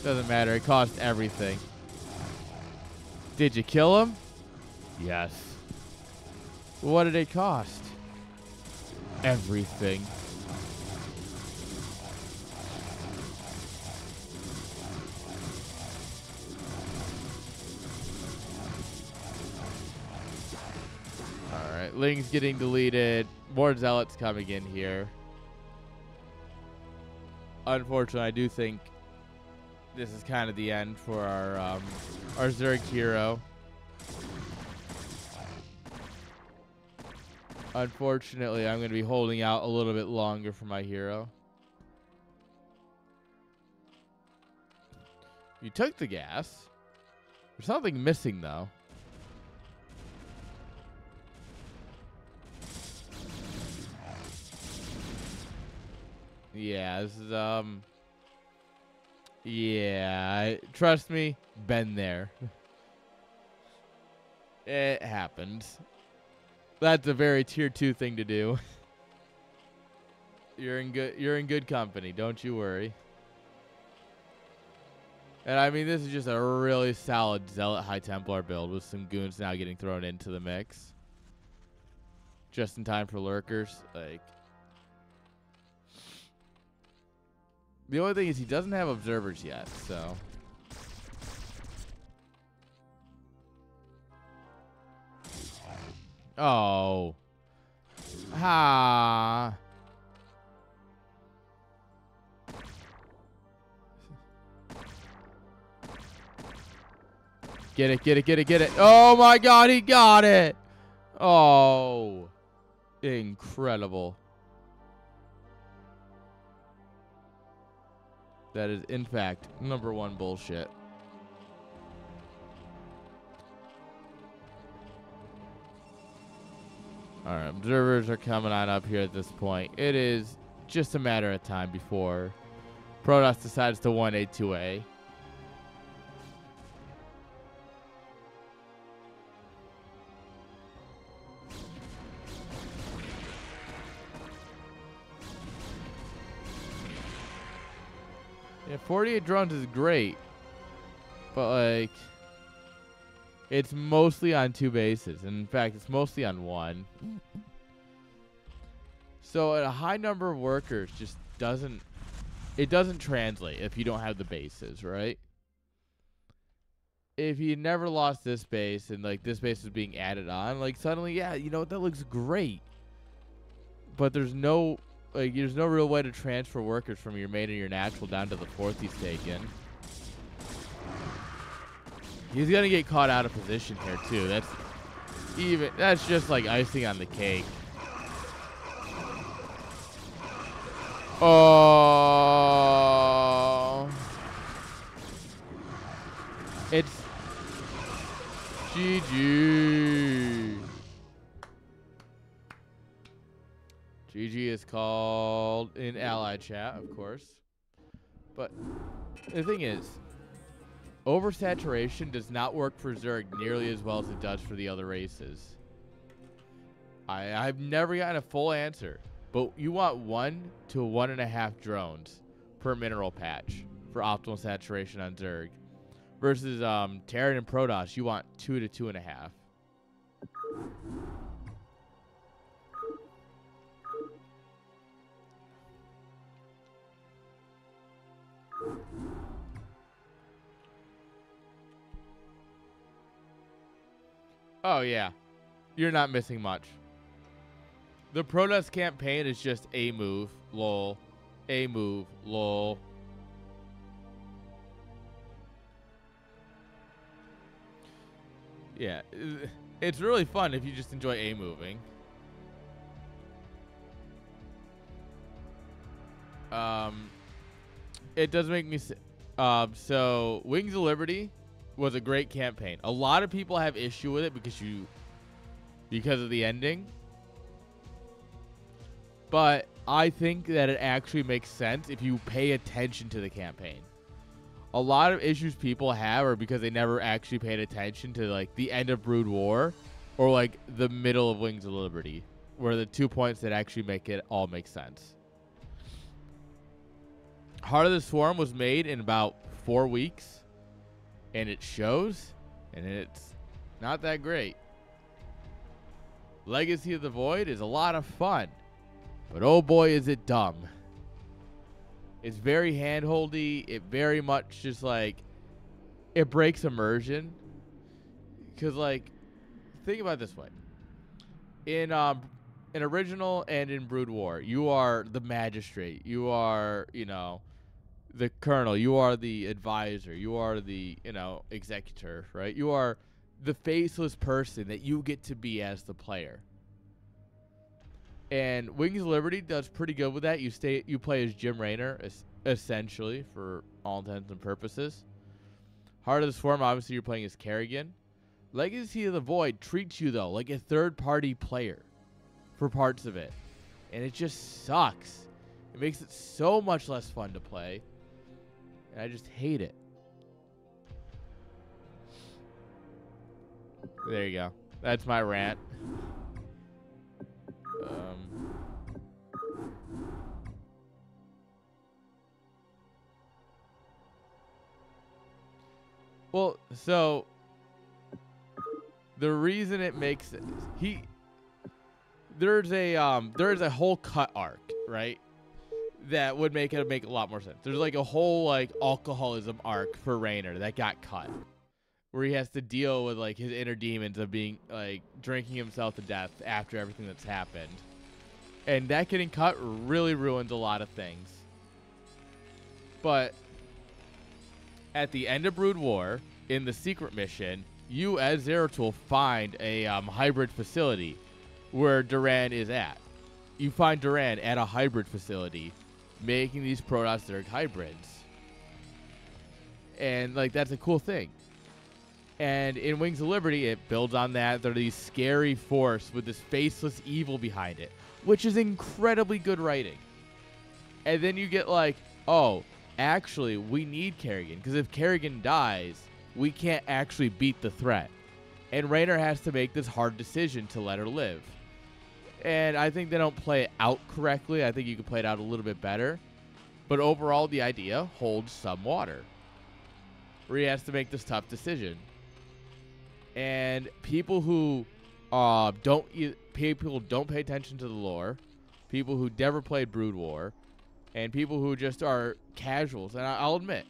Doesn't matter. It cost everything. Did you kill him? Yes. What did it cost? Everything. Alright, Ling's getting deleted. More Zealots coming in here. Unfortunately, I do think this is kind of the end for our Zerg hero. Unfortunately, I'm going to be holding out a little bit longer for my hero. You took the gas. There's something missing, though. Yeah, this is, yeah, trust me, been there. It happens. That's a very tier 2 thing to do. You're in good company, don't you worry. And I mean, this is just a really solid Zealot High Templar build with some goons now getting thrown into the mix. Just in time for lurkers. Like, the only thing is he doesn't have observers yet, so. Oh. Ha. Get it, get it, get it, get it. Oh my god, he got it. Oh. Incredible. That is, in fact, #1 bullshit. Alright, observers are coming on up here at this point. It is just a matter of time before Protoss decides to 1A2A. Yeah, 48 drones is great, but like, it's mostly on 2 bases. And in fact, it's mostly on 1. So a high number of workers just doesn't translate if you don't have the bases, right? if he never lost this base and like this base was being added on, like suddenly, yeah, you know what, that looks great. But there's no real way to transfer workers from your main and your natural down to the fourth he's taken. He's gonna get caught out of position here too. That's just like icing on the cake. Oh, it's GG. GG is called in ally chat, of course. But the thing is, oversaturation does not work for Zerg nearly as well as it does for the other races. I've never gotten a full answer, but you want 1 to 1.5 drones per mineral patch for optimal saturation on Zerg. Versus Terran and Protoss, you want 2 to 2.5. Oh yeah, you're not missing much. The Protoss campaign is just a move, lol, a move, lol. Yeah, it's really fun if you just enjoy a moving. It does make me so Wings of Liberty was a great campaign. A lot of people have issue with it because of the ending. But I think that it actually makes sense if you pay attention to the campaign. A lot of issues people have are because they never actually paid attention to like the end of Brood War or like the middle of Wings of Liberty, where the 2 points that actually make it all make sense. Heart of the Swarm was made in about 4 weeks, and it shows, and it's not that great. Legacy of the Void is a lot of fun, but oh boy is it dumb. It's very handholdy. It very much just like, it breaks immersion. Because like, think about it this way. In original and in Brood War, you are the magistrate. You are, you know, the colonel. You are the advisor. You are the, you know, executor, right? You are the faceless person that you get to be as the player. And Wings of Liberty does pretty good with that. You play as Jim Raynor, essentially, for all intents and purposes. Heart of the Swarm, obviously, you're playing as Kerrigan. Legacy of the Void treats you, though, like a third-party player for parts of it. And it just sucks. It makes it so much less fun to play. And I just hate it. There you go. That's my rant. Well, so the reason it makes it, there's a whole cut arc, right? That would make it make a lot more sense. There's like a whole like alcoholism arc for Raynor that got cut, where he has to deal with like his inner demons of being like drinking himself to death after everything that's happened. And that getting cut really ruins a lot of things. But at the end of Brood War, in the secret mission, you as Zeratul find a hybrid facility where Duran is at. You find Duran at a hybrid facility making these Protoss Zerg hybrids. And like, that's a cool thing. And in Wings of Liberty, it builds on that. They're these scary force with this faceless evil behind it, which is incredibly good writing. And then you get like, oh, actually, we need Kerrigan, because if Kerrigan dies, we can't actually beat the threat. And Raynor has to make this hard decision to let her live. And I think they don't play it out correctly. I think you could play it out a little bit better. But overall, the idea holds some water, where he has to make this tough decision. And people who don't pay attention to the lore, people who never played Brood War, and people who just are casuals, and I'll admit,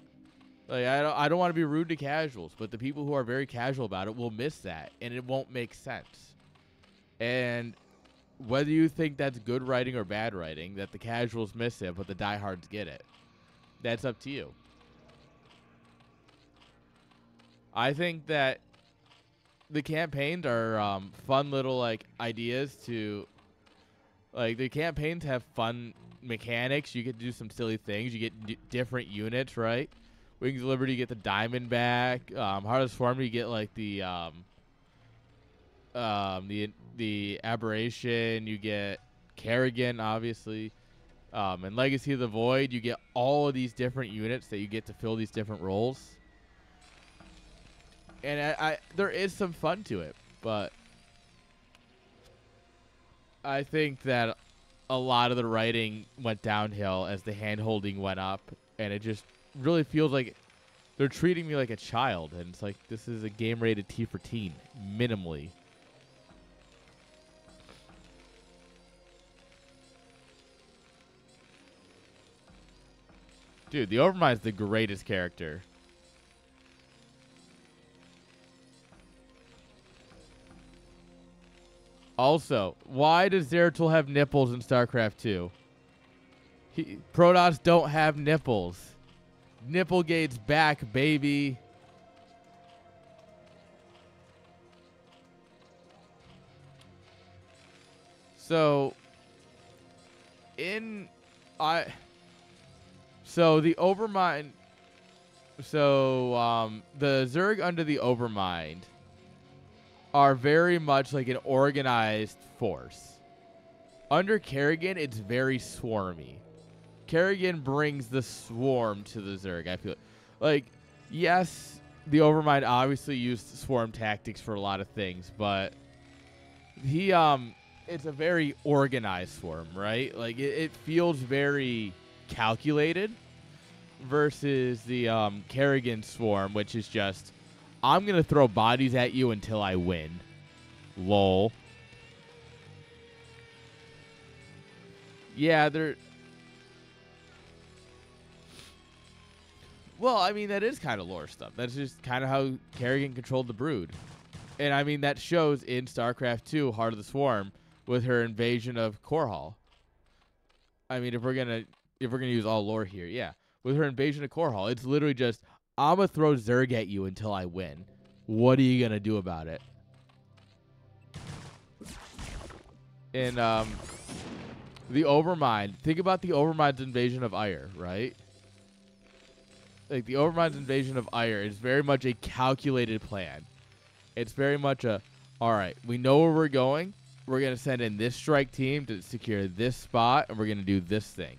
Like I don't want to be rude to casuals, but the people who are very casual about it will miss that, and it won't make sense. And whether you think that's good writing or bad writing, that the casuals miss it, but the diehards get it, that's up to you. I think that the campaigns are fun little like ideas to, like the campaigns have fun mechanics. You get to do some silly things. You get different units, right? Wings of Liberty, you get the diamond back. Heart of Swarm, you get like the aberration. You get Kerrigan, obviously. And Legacy of the Void, you get all of these different units that you get to fill these different roles. And I there is some fun to it, but I think that a lot of the writing went downhill as the hand-holding went up, and it just really feels like they're treating me like a child, and it's like this is a game rated T for teen, minimally. Dude, the Overmind's the greatest character. Also, why does Zeratul have nipples in StarCraft 2? Protoss don't have nipples. Nipplegate's back, baby. So, the Overmind. So, the Zerg under the Overmind are very much like an organized force. Under Kerrigan, it's very swarmy. Kerrigan brings the swarm to the Zerg, I feel like. Yes, the Overmind obviously used swarm tactics for a lot of things, but it's a very organized swarm, right? Like, it feels very calculated versus the Kerrigan swarm, which is just, I'm going to throw bodies at you until I win. Lol. Yeah, they're... Well, I mean, that is kind of lore stuff. That's just kind of how Kerrigan controlled the Brood. And, I mean, that shows in StarCraft 2, Heart of the Swarm, with her invasion of Core Hall. I mean, if we're gonna use all lore here, yeah. With her invasion of Core Hall, it's literally just, I'm going to throw Zerg at you until I win. What are you going to do about it? And the Overmind, think about the Overmind's invasion of Ire, right? Like, the Overmind's invasion of Ire is very much a calculated plan. It's very much a, all right, we know where we're going. We're going to send in this strike team to secure this spot, and we're going to do this thing.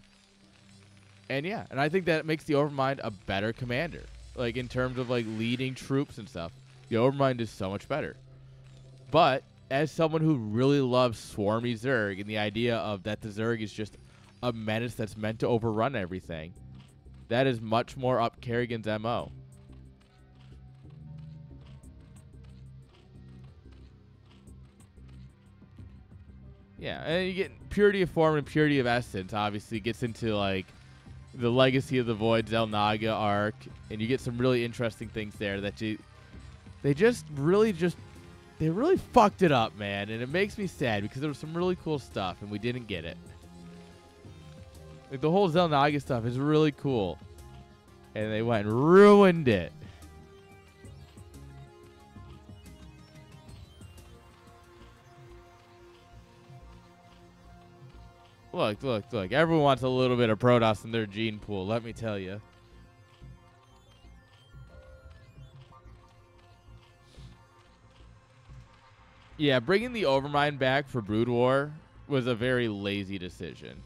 And, yeah, and I think that makes the Overmind a better commander. Like, in terms of, like, leading troops and stuff, the Overmind is so much better. But, as someone who really loves swarmy Zerg, and the idea of that the Zerg is just a menace that's meant to overrun everything, that is much more up Kerrigan's MO. Yeah, and you get Purity of Form and Purity of Essence, obviously, gets into, like, the Legacy of the Void Xel'Naga arc, and you get some really interesting things there that they really fucked it up, man, and it makes me sad because there was some really cool stuff and we didn't get it. Like, the whole Xel'Naga stuff is really cool, and they went and ruined it. Look. Everyone wants a little bit of Protoss in their gene pool, let me tell you. Yeah, bringing the Overmind back for Brood War was a very lazy decision.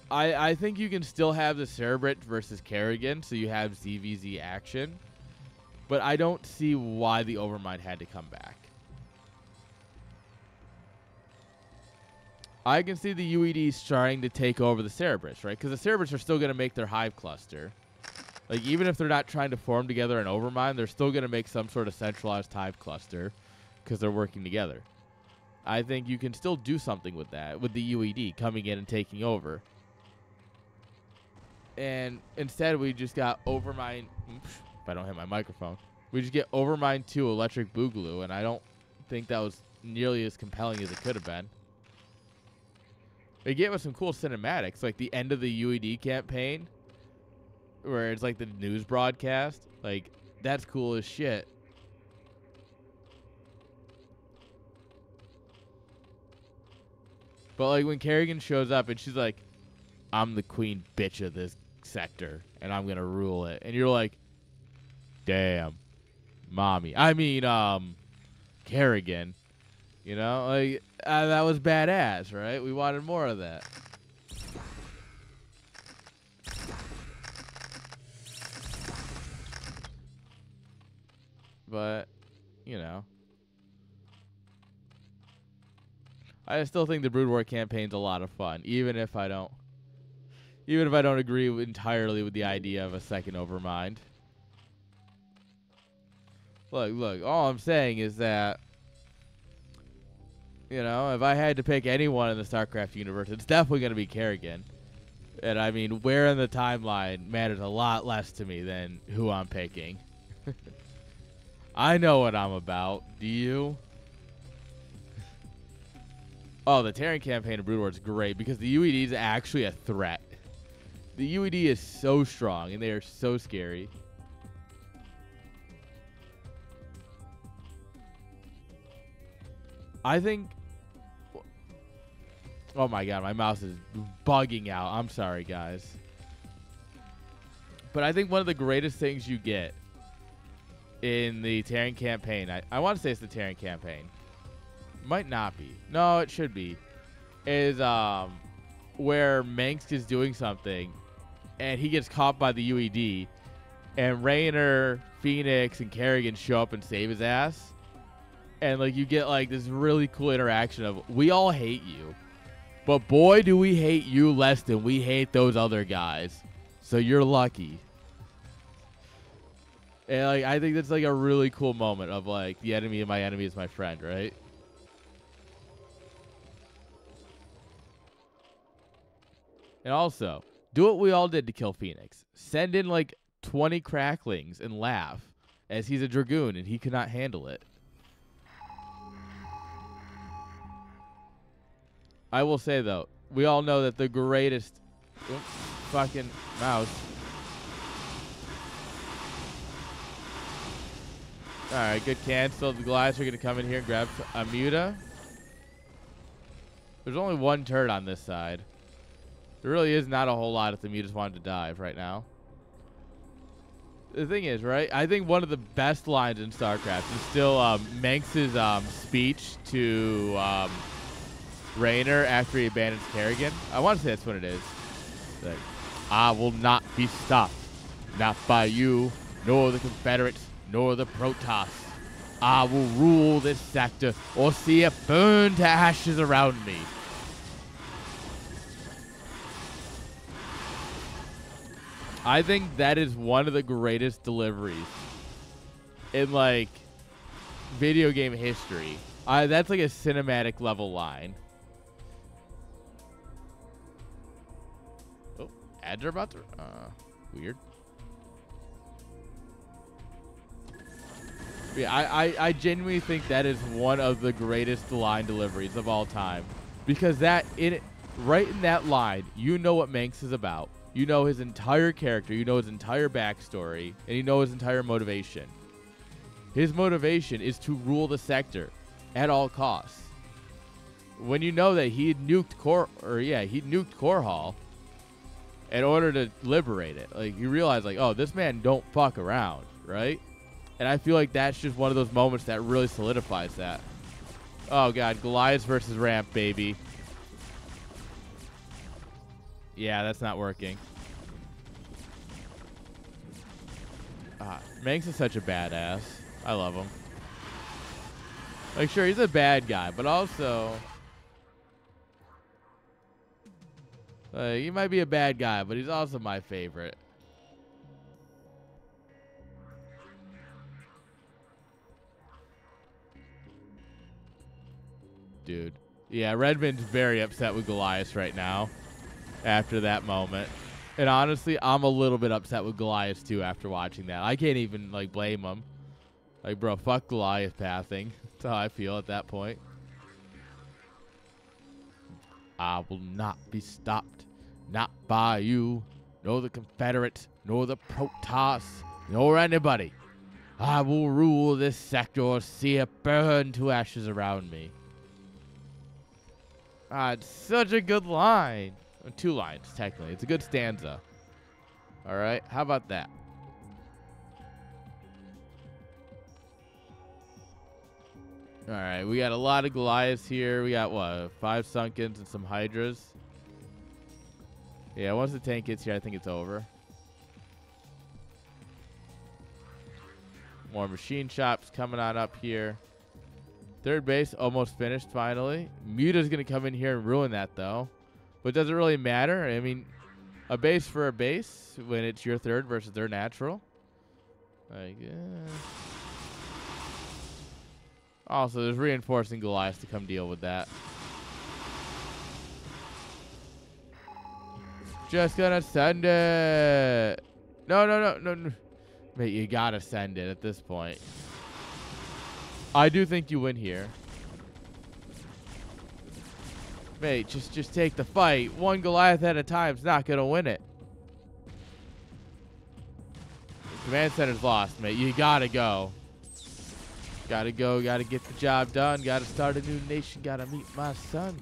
I think you can still have the Cerebrate versus Kerrigan, so you have ZVZ action. But I don't see why the Overmind had to come back. I can see the UEDs trying to take over the Cerebrates, right? Because the Cerebrates are still going to make their hive cluster. Like, even if they're not trying to form together an Overmind, they're still going to make some sort of centralized hive cluster because they're working together. I think you can still do something with that, with the UED coming in and taking over. And instead, we just got Overmind. Oops, if I don't hit my microphone. We just get Overmind 2 Electric Boogaloo, and I don't think that was nearly as compelling as it could have been. They gave us some cool cinematics, like the end of the UED campaign, where it's like the news broadcast. Like, that's cool as shit. But, like, when Kerrigan shows up and she's like, I'm the queen bitch of this sector, and I'm going to rule it. And you're like, damn, mommy. I mean, Kerrigan. You know? Like, that was badass, right? We wanted more of that. But, you know. I still think the Brood War campaign's a lot of fun, even if I don't agree entirely with the idea of a second Overmind. Look, all I'm saying is that, you know, if I had to pick anyone in the StarCraft universe, it's definitely going to be Kerrigan. And I mean, where in the timeline matters a lot less to me than who I'm picking. I know what I'm about. Do you? Oh, the Terran campaign of Brood War is great because the UED is actually a threat. The UED is so strong, and they are so scary. I think... Oh my god, my mouse is bugging out. I'm sorry, guys. But I think one of the greatest things you get in the Terran campaign... I want to say it's the Terran campaign. Might not be. No, it should be. Is where Manx is doing something and he gets caught by the UED and Raynor, Phoenix, and Kerrigan show up and save his ass. And like you get like this really cool interaction of we all hate you. But boy do we hate you less than we hate those other guys. So you're lucky. And like I think that's like a really cool moment of like the enemy of my enemy is my friend, right? And also, do what we all did to kill Phoenix. Send in like 20 cracklings and laugh as he's a Dragoon and he cannot handle it. I will say, though, we all know that the greatest... Oops, fucking mouse. Alright, good cancel. The Goliaths are going to come in here and grab a Muta. There's only one turret on this side. There really is not a whole lot if the Mutas wanted to dive right now. The thing is, right, I think one of the best lines in StarCraft is still Manx's speech to Raynor after he abandons Kerrigan. I want to say that's what it is. Like, I will not be stopped. Not by you, nor the Confederates, nor the Protoss. I will rule this sector or see it burn to ashes around me. I think that is one of the greatest deliveries in, like, video game history. That's like a cinematic level line. Oh, ads are about to... weird. Yeah, I genuinely think that is one of the greatest line deliveries of all time. Because right in that line, you know what Manx is about. You know his entire character, you know his entire backstory, and you know his entire motivation. His motivation is to rule the sector at all costs. When you know that he nuked Core Hall in order to liberate it, like you realize, like, oh, this man don't fuck around, right? And I feel like that's just one of those moments that really solidifies that. Oh god, Goliath versus Ramp, baby. Yeah, that's not working. Manx is such a badass. I love him. Like, sure, he's a bad guy, but also... he might be a bad guy, but he's also my favorite. Dude. Yeah, Redmund's very upset with Goliath right now. After that moment. And honestly, I'm a little bit upset with Goliath too after watching that. I can't even like blame him. Like, bro, fuck Goliath pathing. That's how I feel at that point. I will not be stopped, not by you, nor the Confederates, nor the Protoss, nor anybody. I will rule this sector, see it burn to ashes around me. Ah, it's such a good line. 2 lines, technically. It's a good stanza. All right, how about that? All right, we got a lot of Goliaths here. We got, what, 5 Sunkens and some Hydras. Yeah, once the tank gets here, I think it's over. More machine shops coming on up here. Third base almost finished finally. Muta's going to come in here and ruin that, though. But does it really matter? I mean, a base for a base when it's your third versus their natural. I guess. Also, there's reinforcing Goliath to come deal with that. Just gonna send it. No. Mate, you gotta send it at this point. I do think you win here. Mate, just take the fight. One Goliath at a time's not gonna win it. Command center's lost, mate. You gotta go. Gotta go, gotta get the job done. Gotta start a new nation. Gotta meet my son.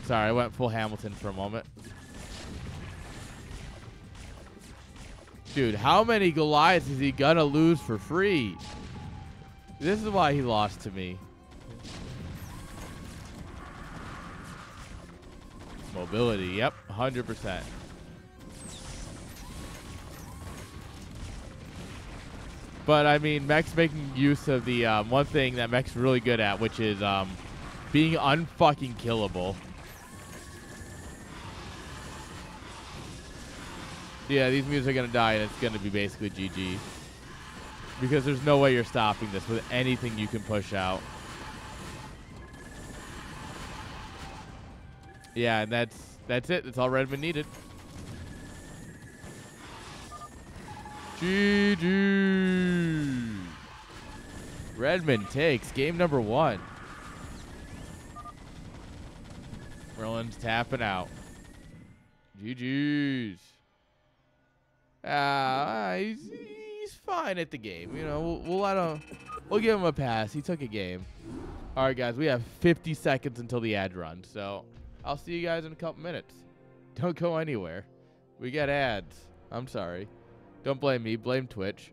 Sorry, I went full Hamilton for a moment. Dude, how many Goliaths is he gonna lose for free? This is why he lost to me. Mobility, yep, 100%. But, I mean, Mech's making use of the one thing that Mech's really good at, which is being unfucking killable. Yeah, these mutants are going to die, and it's going to be basically GG. Because there's no way you're stopping this with anything you can push out. Yeah, and that's it. That's all Redmund needed. GG. Redmund takes game number 1. Merlin's tapping out. GG's. He's fine at the game. You know, we'll let him. We'll give him a pass. He took a game. All right, guys. We have 50 seconds until the ad run, so I'll see you guys in a couple minutes. Don't go anywhere. We got ads. I'm sorry. Don't blame me. Blame Twitch.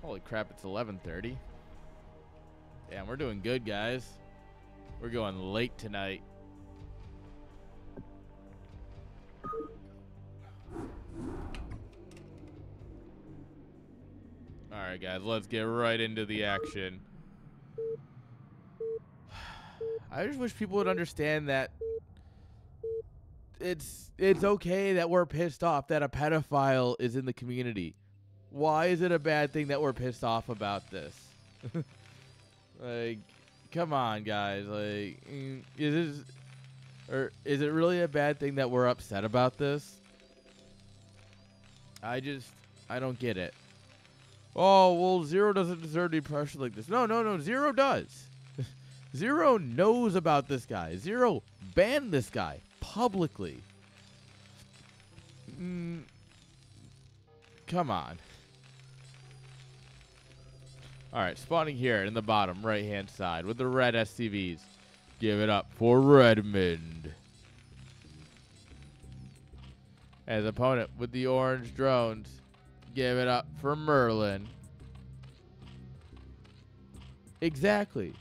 Holy crap, it's 11:30. Damn, we're doing good, guys. We're going late tonight. Alright, guys, let's get right into the action. I just wish people would understand that it's okay that we're pissed off that a pedophile is in the community. Why is it a bad thing that we're pissed off about this? Like, come on, guys. Like, is it really a bad thing that we're upset about this? I don't get it. Oh, well, Zero doesn't deserve to be pressured like this. No, Zero does. Zero knows about this guy. Zero banned this guy publicly. Come on. All right, spawning here in the bottom right-hand side with the red SCVs. Give it up for Redmund. As opponent with the orange drones. Give it up for Merlin. Exactly.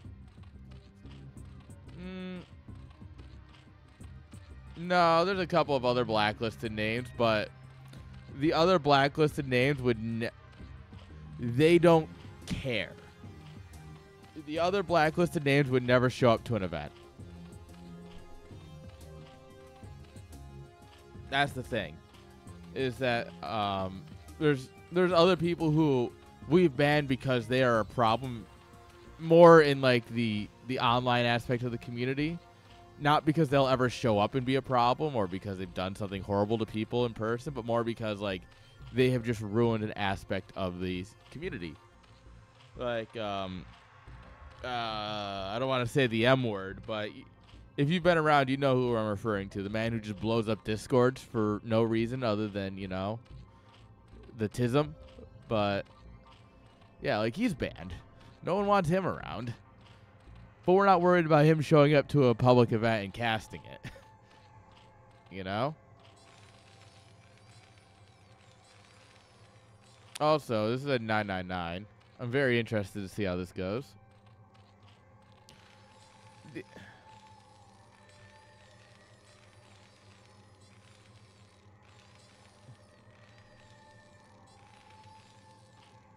No, there's a couple of other blacklisted names, but the other blacklisted names would they don't care. The other blacklisted names would never show up to an event. That's the thing. Is that there's other people who we've banned because they are a problem more in like the online aspect of the community. Not because they'll ever show up and be a problem or because they've done something horrible to people in person, but more because like they have just ruined an aspect of the community. Like, I don't want to say the M word, but if you've been around, you know who I'm referring to. The man who just blows up Discords for no reason other than, you know, the tism. But, yeah, like, he's banned. No one wants him around. But we're not worried about him showing up to a public event and casting it. You know? Also, this is a 999. I'm very interested to see how this goes.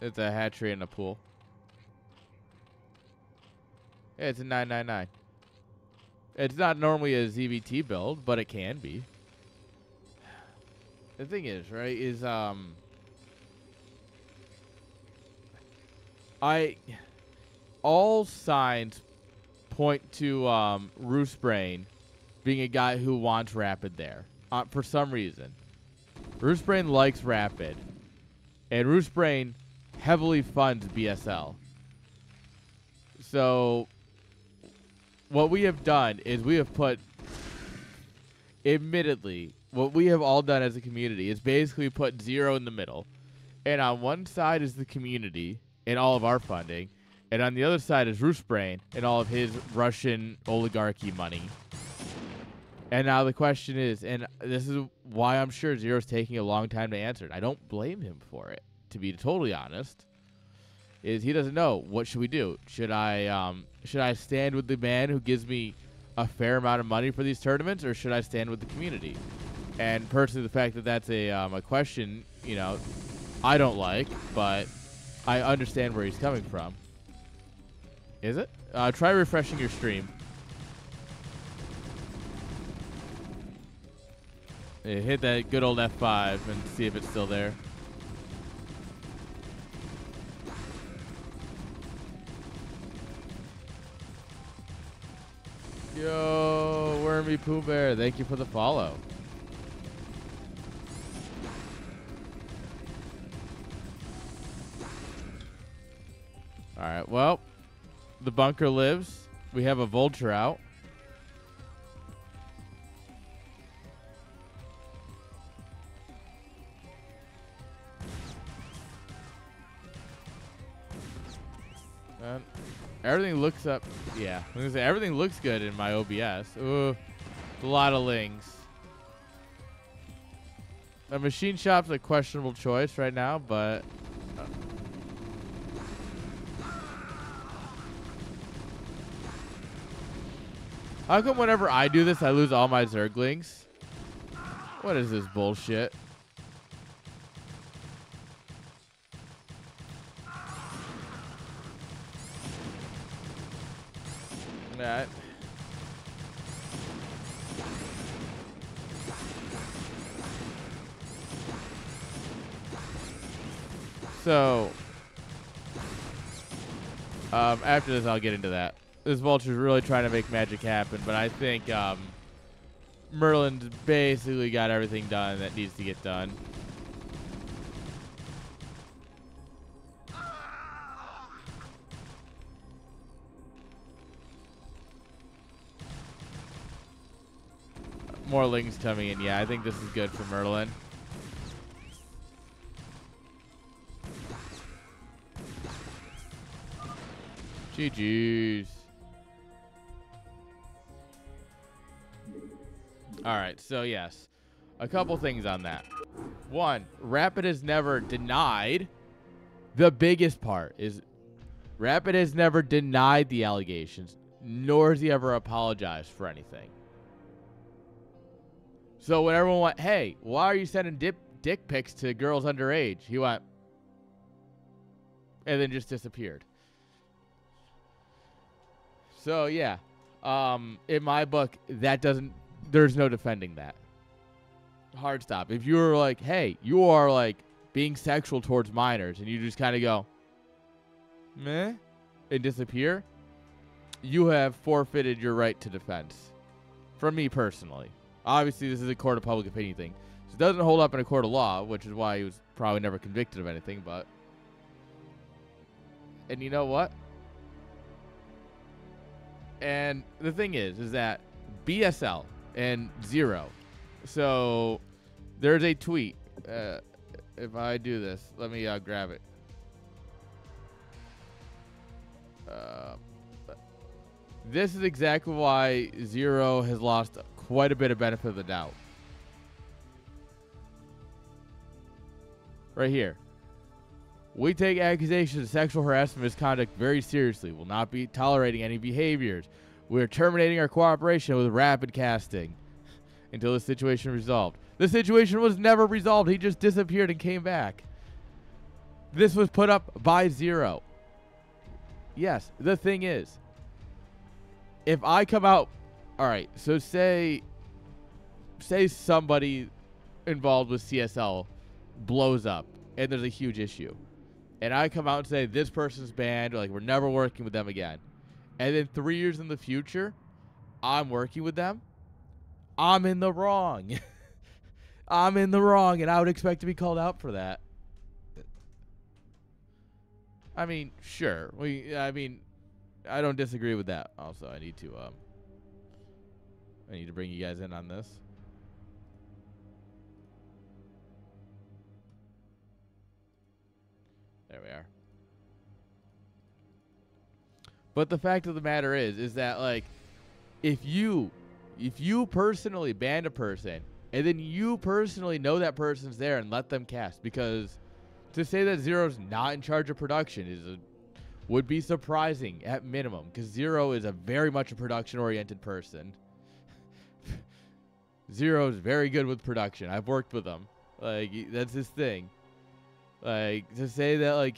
It's a hatchery in a pool. Yeah, it's a 999. It's not normally a ZVT build, but it can be. The thing is, right, is all signs point to Roosebrain being a guy who wants Rapid there for some reason. Roosebrain likes Rapid, and Roosebrain heavily funds BSL. So what we have done is we have put, admittedly, what we have all done as a community is basically put Zero in the middle. And on one side is the community and all of our funding. And on the other side is Roosebrain and all of his Russian oligarchy money. And now the question is, and this is why I'm sure Zero's taking a long time to answer it. I don't blame him for it, to be totally honest. Is he doesn't know, what should we do? Should I stand with the man who gives me a fair amount of money for these tournaments, or should I stand with the community? And personally, the fact that that's a question, you know, I don't like, but I understand where he's coming from. Is it? Try refreshing your stream. Hit that good old F5 and see if it's still there. Yo, Wormy Pooh Bear, thank you for the follow. Alright, well, the bunker lives. We have a vulture out. And everything looks up. Yeah, I was gonna say, everything looks good in my OBS. Ooh, a lot of lings. A machine shop's a questionable choice right now, but How come whenever I do this, I lose all my Zerglings? What is this bullshit? That. So, after this, I'll get into that. This Vulture's really trying to make magic happen, but I think Merlin's basically got everything done that needs to get done. More lings coming in. Yeah, I think this is good for Merlin. GG's. All right, so yes, a couple things on that. One, Rapid has never denied. The biggest part is Rapid has never denied the allegations, nor has he ever apologized for anything. So when everyone went, hey, why are you sending dick pics to girls underage? He went, and then just disappeared. So yeah, in my book, that doesn't, there's no defending that. Hard stop. If you were like, hey, you are like being sexual towards minors, and you just kind of go, meh, and disappear, you have forfeited your right to defense. For me personally. Obviously, this is a court of public opinion thing. So it doesn't hold up in a court of law, which is why he was probably never convicted of anything, but. And you know what? And the thing is that BSL and Zero. So there's a tweet. If I do this, let me grab it. This is exactly why Zero has lost quite a bit of benefit of the doubt. Right here. We take accusations of sexual harassment and misconduct very seriously. Will not be tolerating any behaviors. We are terminating our cooperation with Rapid Casting until the situation is resolved. The situation was never resolved. He just disappeared and came back. This was put up by Zero. Yes, the thing is, if I come out, all right, so say somebody involved with CSL blows up and there's a huge issue. And I come out and say, this person's banned, or like, we're never working with them again. And then 3 years in the future, I'm working with them. I'm in the wrong. I'm in the wrong, and I would expect to be called out for that. I mean, sure. I don't disagree with that. Also, I need to bring you guys in on this. There we are. But the fact of the matter is that, like, if you personally banned a person and then you personally know that person's there and let them cast, because to say that Zero's not in charge of production would be surprising at minimum, because Zero is a very much a production-oriented person. Zero is very good with production. I've worked with him. Like, that's his thing. Like, to say that, like,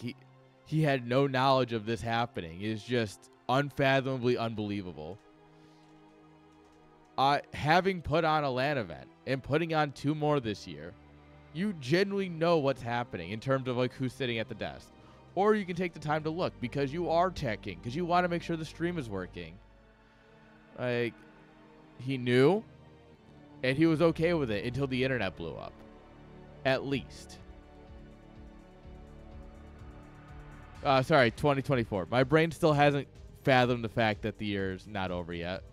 he had no knowledge of this happening is just unfathomably unbelievable. Having put on a LAN event and putting on 2 more this year, you genuinely know what's happening in terms of, like, who's sitting at the desk. Or you can take the time to look because you are checking, because you want to make sure the stream is working. Like, he knew, and he was okay with it until the internet blew up. At least. Sorry, 2024. My brain still hasn't fathomed the fact that the year's not over yet.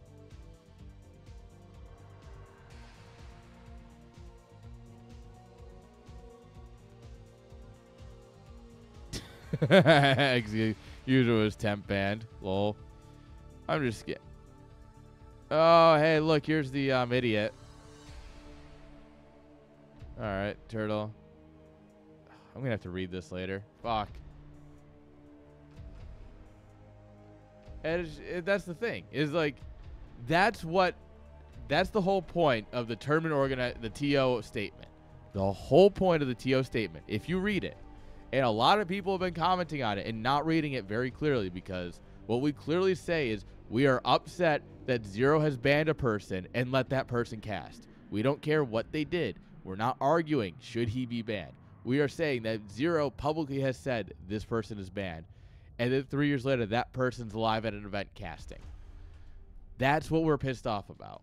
Usual was temp banned. Lol. I'm just kidding. Oh, hey, look, here's the idiot. Alright, turtle. I'm gonna have to read this later. Fuck. And that's the thing. Is like, That's the whole point of the the TO statement. The whole point of the TO statement, if you read it, and a lot of people have been commenting on it and not reading it very clearly, because what we clearly say is we are upset that Zero has banned a person and let that person cast. We don't care what they did. We're not arguing should he be banned. We are saying that Zero publicly has said this person is banned, and then 3 years later that person's live at an event casting. That's what we're pissed off about.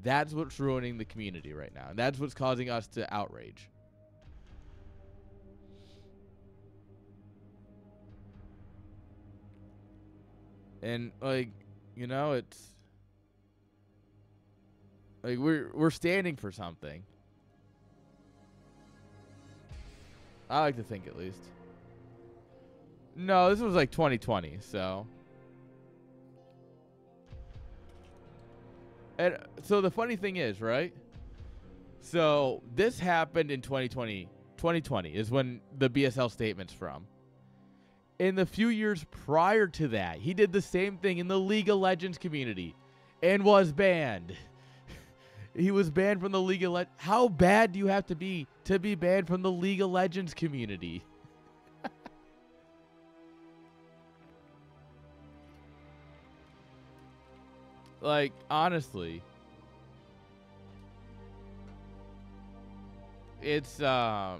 That's what's ruining the community right now. And that's what's causing us to outrage. And like, you know, it's like we're standing for something. I like to think, at least. No, this was like 2020, so. And so the funny thing is, right? So this happened in 2020. 2020 is when the BSL statement's from. In the few years prior to that, he did the same thing in the League of Legends community and was banned. He was banned from the League of Legends. How bad do you have to be banned from the League of Legends community? Like, honestly, it's, yeah,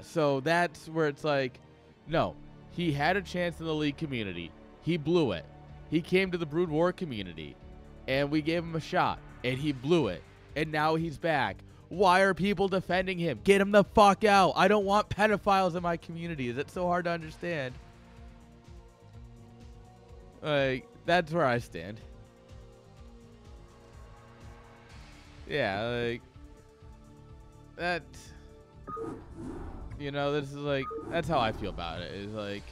so that's where it's like, no, he had a chance in the League community. He blew it. He came to the Brood War community, and we gave him a shot, and he blew it, and now he's back. Why are people defending him? Get him the fuck out. I don't want pedophiles in my community. Is it so hard to understand? Like, that's where I stand. Yeah, like, that, you know, this is like, that's how I feel about it. Is like,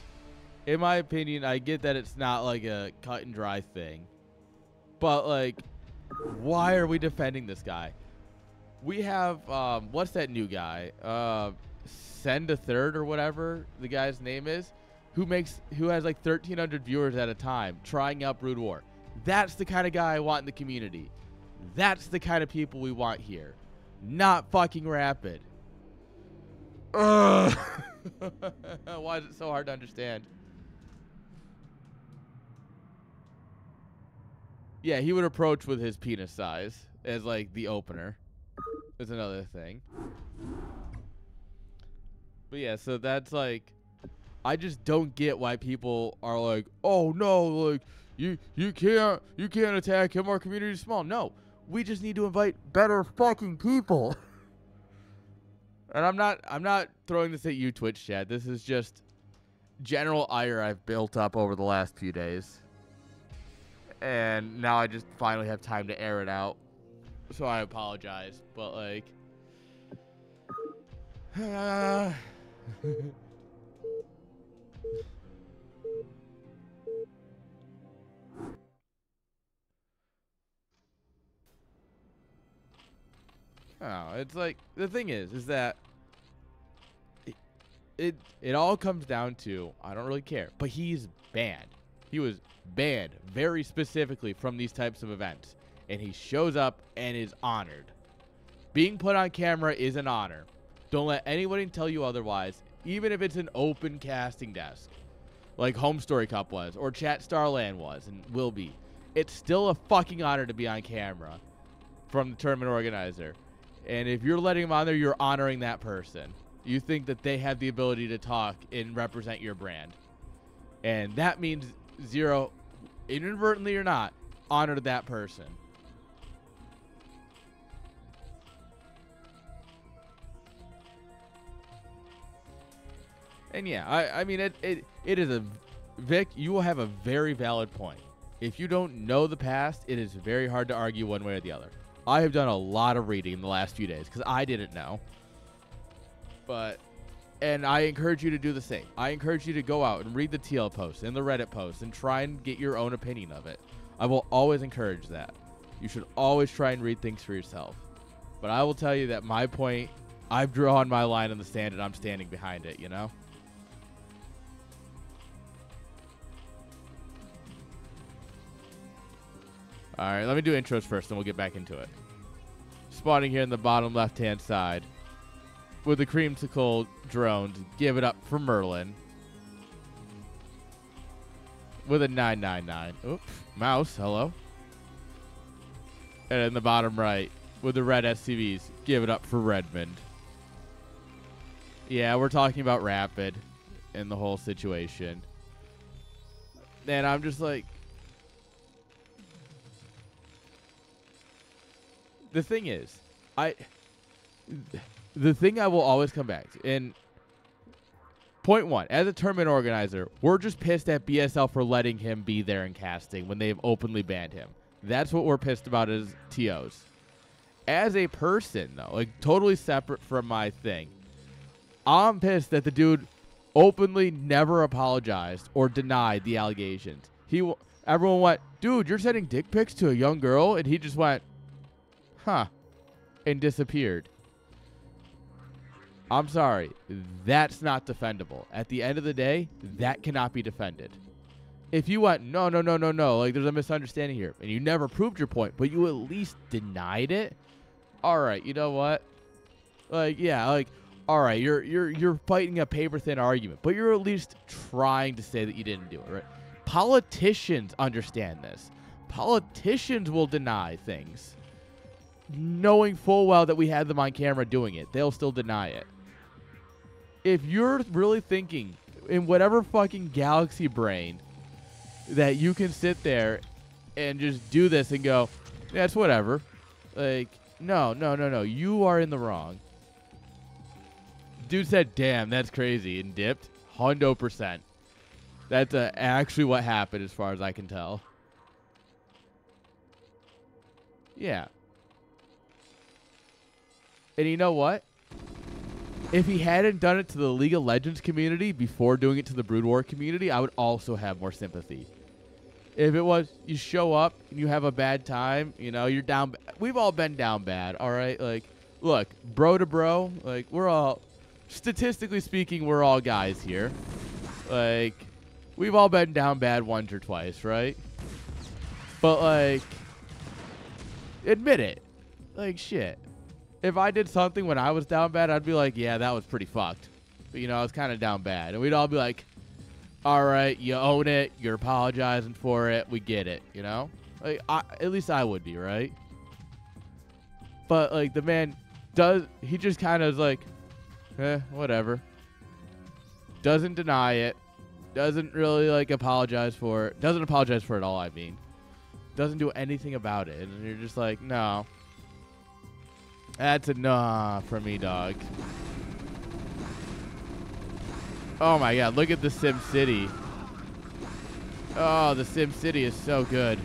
in my opinion, I get that it's not like a cut and dry thing, but like, why are we defending this guy? We have, what's that new guy? Send a Third or whatever the guy's name is, who has like 1,300 viewers at a time trying out Brood War. That's the kind of guy I want in the community. That's the kind of people we want here. Not fucking Rapid. Ugh. Why is it so hard to understand? Yeah, he would approach with his penis size as like the opener. That's another thing. But yeah, so that's like, I just don't get why people are like, oh no, like you can't attack him. Our community is small. No, we just need to invite better fucking people. And I'm not throwing this at you, Twitch chat. This is just general ire I've built up over the last few days. And now I just finally have time to air it out. So I apologize, but like oh, it's like, the thing is that it all comes down to, I don't really care, but he's banned. He was banned very specifically from these types of events, and he shows up and is honored. Being put on camera is an honor. Don't let anybody tell you otherwise, even if it's an open casting desk, like Home Story Cup was, or Chat Starland was, and will be. It's still a fucking honor to be on camera from the tournament organizer. And if you're letting him on there, you're honoring that person. You think that they have the ability to talk and represent your brand. And that means Zero, inadvertently or not, honored that person. And yeah, I mean, it is a, Vic, you will have a very valid point. If you don't know the past, it is very hard to argue one way or the other. I have done a lot of reading in the last few days because I didn't know. And I encourage you to do the same. I encourage you to go out and read the TL posts and the Reddit posts and try and get your own opinion of it. I will always encourage that. You should always try and read things for yourself. But I will tell you that my point, I've drawn my line in the sand and I'm standing behind it, you know? All right, let me do intros first, then we'll get back into it. Spawning here in the bottom left-hand side with the creamsicle drones. Give it up for Merlin with a 999. Oops, mouse, hello. And in the bottom right with the red SCVs. Give it up for Redmund. Yeah, we're talking about Rapid and the whole situation. And I'm just like, the thing is, the thing I will always come back to, and point one, as a tournament organizer, we're just pissed at BSL for letting him be there in casting when they've openly banned him. That's what we're pissed about as TOs. As a person, though, like totally separate from my thing, I'm pissed that the dude openly never apologized or denied the allegations. Everyone went, dude, you're sending dick pics to a young girl? And he just went, huh, and disappeared. I'm sorry. That's not defendable. At the end of the day, that cannot be defended. If you went, no, like there's a misunderstanding here, and you never proved your point, but you at least denied it, all right, you know what? Like, yeah, like, all right, you're fighting a paper-thin argument, but you're at least trying to say that you didn't do it, right? Politicians understand this. Politicians will deny things, knowing full well that we had them on camera doing it. They'll still deny it. If you're really thinking in whatever fucking galaxy brain that you can sit there and just do this and go, yeah, it's whatever. Like, no. You are in the wrong. Dude said, damn, that's crazy, and dipped. 100%. That's actually what happened as far as I can tell. Yeah. And you know what? If he hadn't done it to the League of Legends community before doing it to the Brood War community, I would also have more sympathy. If it was, you show up and you have a bad time, you know, you're down. We've all been down bad, all right? Like, look, bro to bro, like, we're all, statistically speaking, we're all guys here. Like, we've all been down bad once or twice, right? But, like, admit it. Like, shit. If I did something when I was down bad, I'd be like, yeah, that was pretty fucked. But, you know, I was kind of down bad. And we'd all be like, all right, you own it. You're apologizing for it. We get it, you know? Like, at least I would be, right? But, like, the man does, he just kind of is like, whatever. Doesn't deny it. Doesn't really, like, apologize for it. Doesn't apologize for it all, I mean. Doesn't do anything about it. And you're just like, no. That's a nah for me, dog. Oh my god, look at the Sim City. Oh, the Sim City is so good.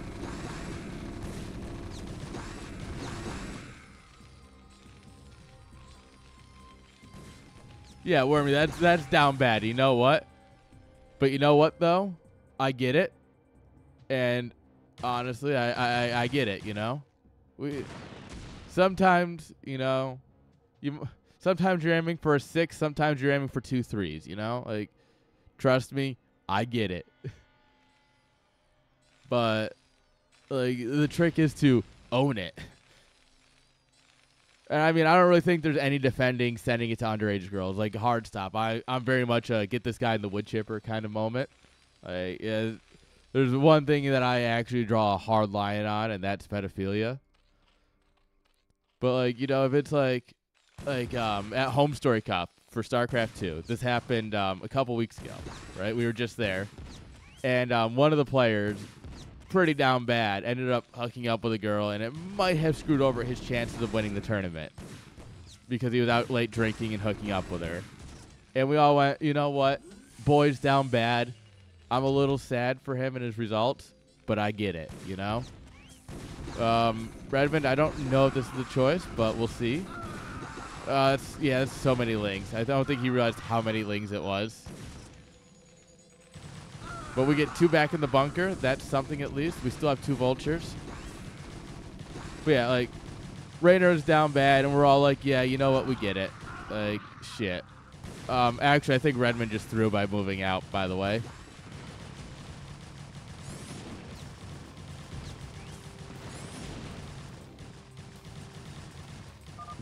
Yeah, Wormy, that's down bad. You know what? But you know what though? I get it. And honestly, I get it, you know? Sometimes, you know, sometimes you're aiming for a 6, sometimes you're aiming for 2 3s, you know? Like, trust me, I get it. But, like, the trick is to own it. And, I mean, I don't really think there's any defending sending it to underage girls. Like, hard stop. I'm very much a get this guy in the wood chipper kind of moment. Like, yeah, there's one thing that I actually draw a hard line on, and that's pedophilia. But, like, you know, if it's like at Home Story Cup for StarCraft 2, this happened a couple weeks ago, right? We were just there. And one of the players, pretty down bad, ended up hooking up with a girl, and it might have screwed over his chances of winning the tournament because he was out late drinking and hooking up with her. And we all went, you know what? Boy's down bad. I'm a little sad for him and his results, but I get it, you know? Redmund, I don't know if this is the choice, but we'll see. It's so many lings. I don't think he realized how many lings it was. But we get 2 back in the bunker. That's something at least. We still have 2 vultures. But yeah, like, Rainer's down bad, and we're all like, yeah, you know what? We get it. Like, shit. Actually, I think Redmund just threw by moving out, by the way.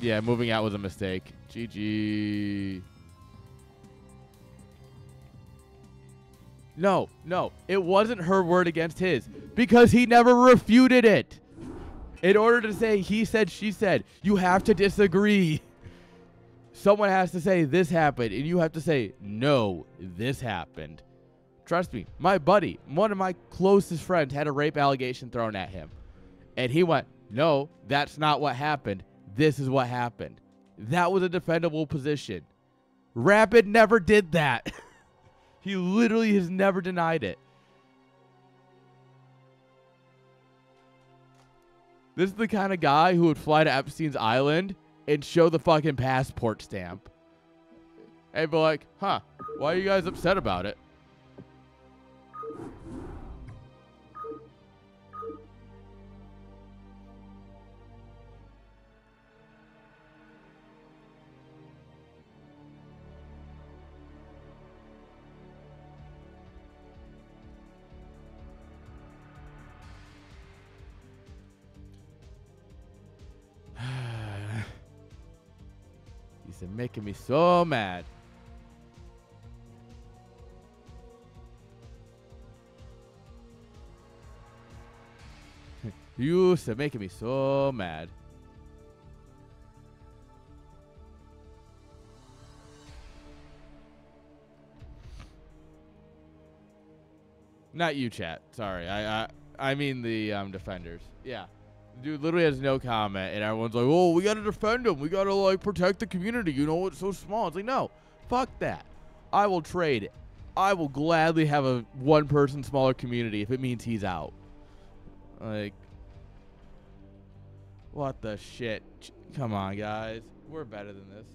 Yeah, moving out was a mistake. GG. No, it wasn't her word against his because he never refuted it. In order to say he said, she said, you have to disagree. Someone has to say this happened, and you have to say, no, this happened. Trust me, my buddy, one of my closest friends, had a rape allegation thrown at him. And he went, no, that's not what happened. This is what happened. That was a defendable position. Rapid never did that. He literally has never denied it. This is the kind of guy who would fly to Epstein's Island and show the fucking passport stamp. And be like, huh, why are you guys upset about it? He's making me so mad. You are making me so mad. Not you, chat. Sorry. I mean the defenders. Yeah. Dude literally has no comment, and everyone's like, oh, we got to defend him. We got to, like, protect the community. You know, it's so small. It's like, no, fuck that. I will trade. I will gladly have a one-person smaller community if it means he's out. Like, what the shit? Come on, guys. We're better than this.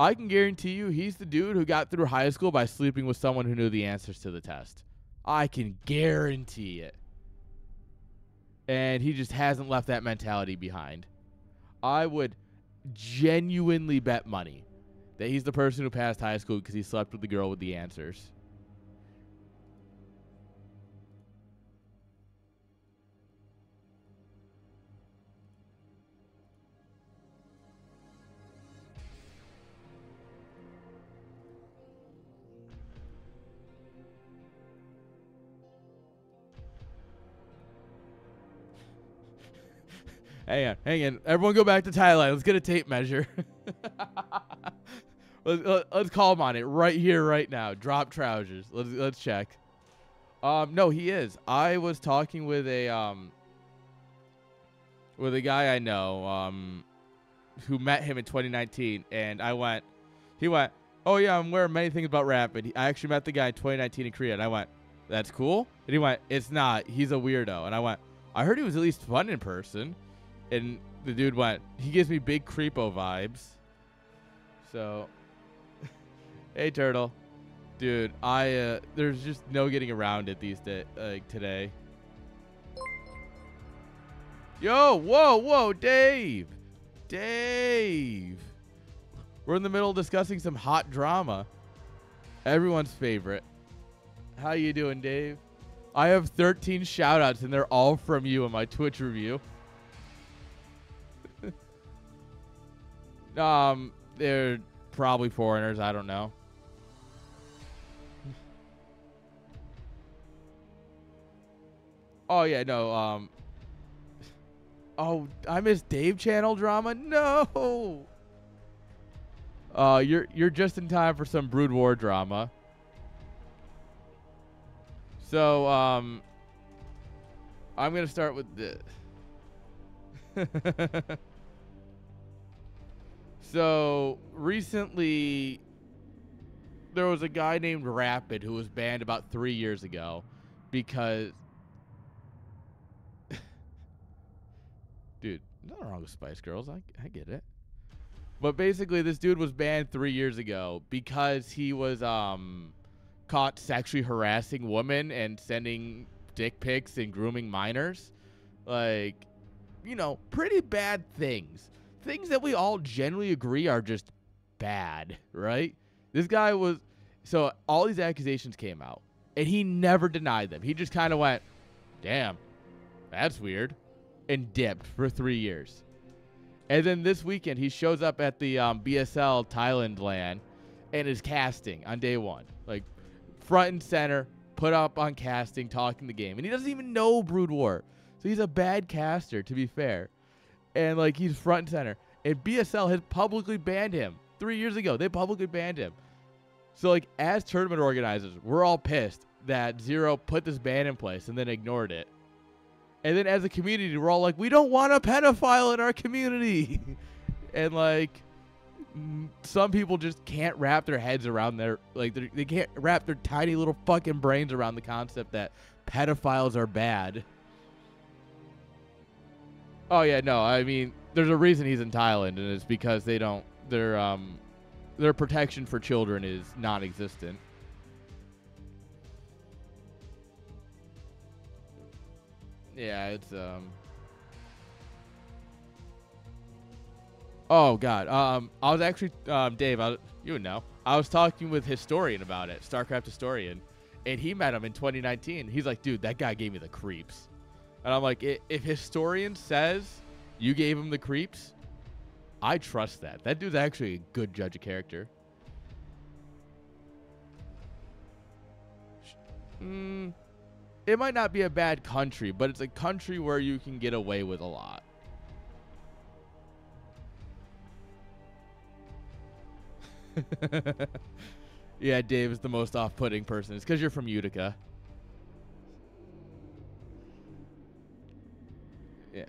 I can guarantee you he's the dude who got through high school by sleeping with someone who knew the answers to the test. I can guarantee it. And he just hasn't left that mentality behind. I would genuinely bet money that he's the person who passed high school because he slept with the girl with the answers. Hang on. Everyone go back to Thailand. Let's get a tape measure. let's call him on it right here, right now. Drop trousers. Let's check. No, he is. I was talking with a guy I know who met him in 2019, and he went, oh yeah, I'm aware of many things about Rapid. I actually met the guy in 2019 in Korea, and I went, that's cool? And he went, it's not. He's a weirdo. And I went, I heard he was at least fun in person. And the dude went, he gives me big creepo vibes. So, hey, Turtle. Dude, there's just no getting around it these days, today. Yo, whoa, Dave. Dave. We're in the middle of discussing some hot drama. Everyone's favorite. How you doing, Dave? I have 13 shout-outs, and they're all from you in my Twitch review. They're probably foreigners. I don't know. Oh yeah, no. Oh, I missed Dave channel drama. No. You're just in time for some Brood War drama. So I'm gonna start with this. So, recently, there was a guy named Rapid who was banned about 3 years ago because... Dude, nothing wrong with Spice Girls. I get it. But basically, this dude was banned 3 years ago because he was caught sexually harassing women and sending dick pics and grooming minors. Like, you know, pretty bad things. Things that we all generally agree are just bad, right? This guy was... So, all these accusations came out, and he never denied them. He just kind of went, damn, That's weird. And dipped for 3 years. And then this weekend, he shows up at the BSL Thailand LAN and is casting on day 1. Like, front and center, put up on casting, talking the game. And he doesn't even know Brood War. So he's a bad caster, to be fair. And, like, he's front and center. And BSL has publicly banned him. 3 years ago, they publicly banned him. So, like, as tournament organizers, we're all pissed that Zero put this ban in place and then ignored it. And then as a community, we're all like, we don't want a pedophile in our community. And, like, some people just can't wrap their heads around their, like, they can't wrap their tiny little fucking brains around the concept that pedophiles are bad. Oh, yeah, no, I mean, there's a reason he's in Thailand, and it's because they don't, their protection for children is non-existent. Yeah, it's oh god. I was actually Dave, you would know. I was talking with Historian about it, Starcraft Historian, and he met him in 2019. He's like, dude, that guy gave me the creeps. And I'm like, if Historian says you gave him the creeps, I trust that. That dude's actually a good judge of character. It might not be a bad country, but it's a country where you can get away with a lot. Yeah, Dave is the most off-putting person. It's because you're from Utica. Yeah.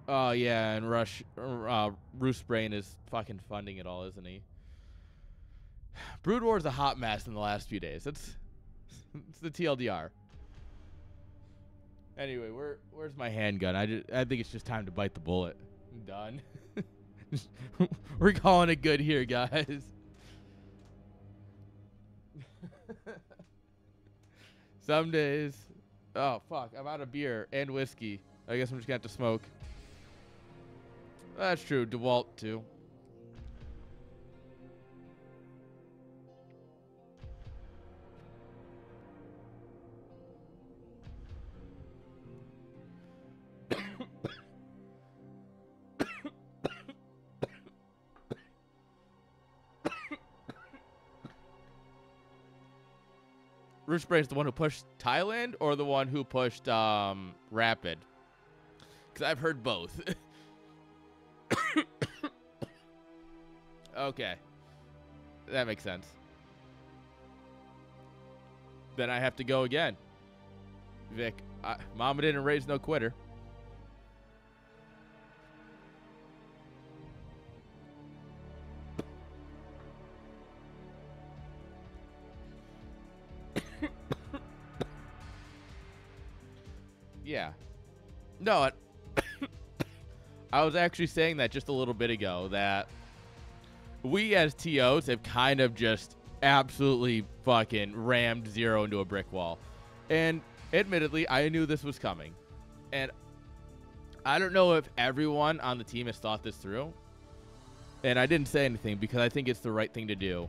Oh, yeah, and Bruce Brain is fucking funding it all, isn't he? Brood War is a hot mess in the last few days. It's the TLDR. Anyway, where's my handgun? I think it's just time to bite the bullet. I'm done. We're calling it good here, guys. Some days. Oh, fuck. I'm out of beer and whiskey. I guess I'm just going to have to smoke. That's true. DeWalt, too. Roosh Brain's the one who pushed Thailand or the one who pushed Rapid? Because I've heard both. Okay. That makes sense. Then I have to go again. Vic, Mama didn't raise no quitter. Yeah. No, I was actually saying that just a little bit ago, that we as TOs have kind of just absolutely fucking rammed Zero into a brick wall. And admittedly, I knew this was coming. And I don't know if everyone on the team has thought this through. And I didn't say anything because I think it's the right thing to do.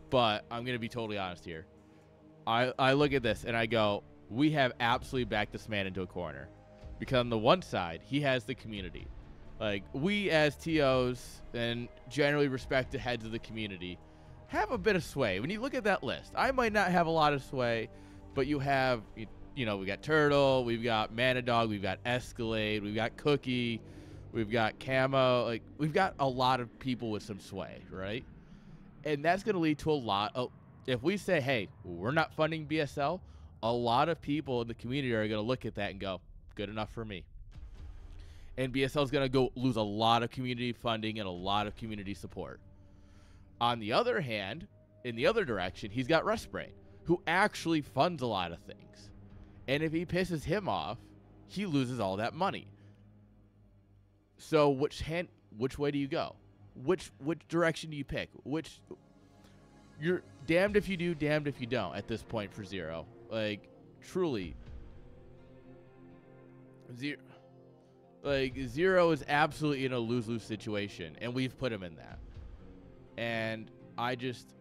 But I'm going to be totally honest here. I look at this and I go, we have absolutely backed this man into a corner. Because on the one side, he has the community. Like, we as TOs and generally respected heads of the community have a bit of sway. When you look at that list, I might not have a lot of sway, but you have, you know, we got Turtle, we've got Manadog, we've got Escalade, we've got Cookie, we've got Camo. Like, we've got a lot of people with some sway, right? And that's going to lead to a lot of, if we say, hey, we're not funding BSL, a lot of people in the community are going to look at that and go, good enough for me. And BSL is going to go lose a lot of community funding and a lot of community support. On the other hand, in the other direction, he's got Rustbrain, who actually funds a lot of things. And if he pisses him off, he loses all that money. So which way do you go? Which direction do you pick? You're damned if you do, damned if you don't at this point for Zero. Like, truly. Zero is absolutely in a lose-lose situation, and we've put him in that. And I just,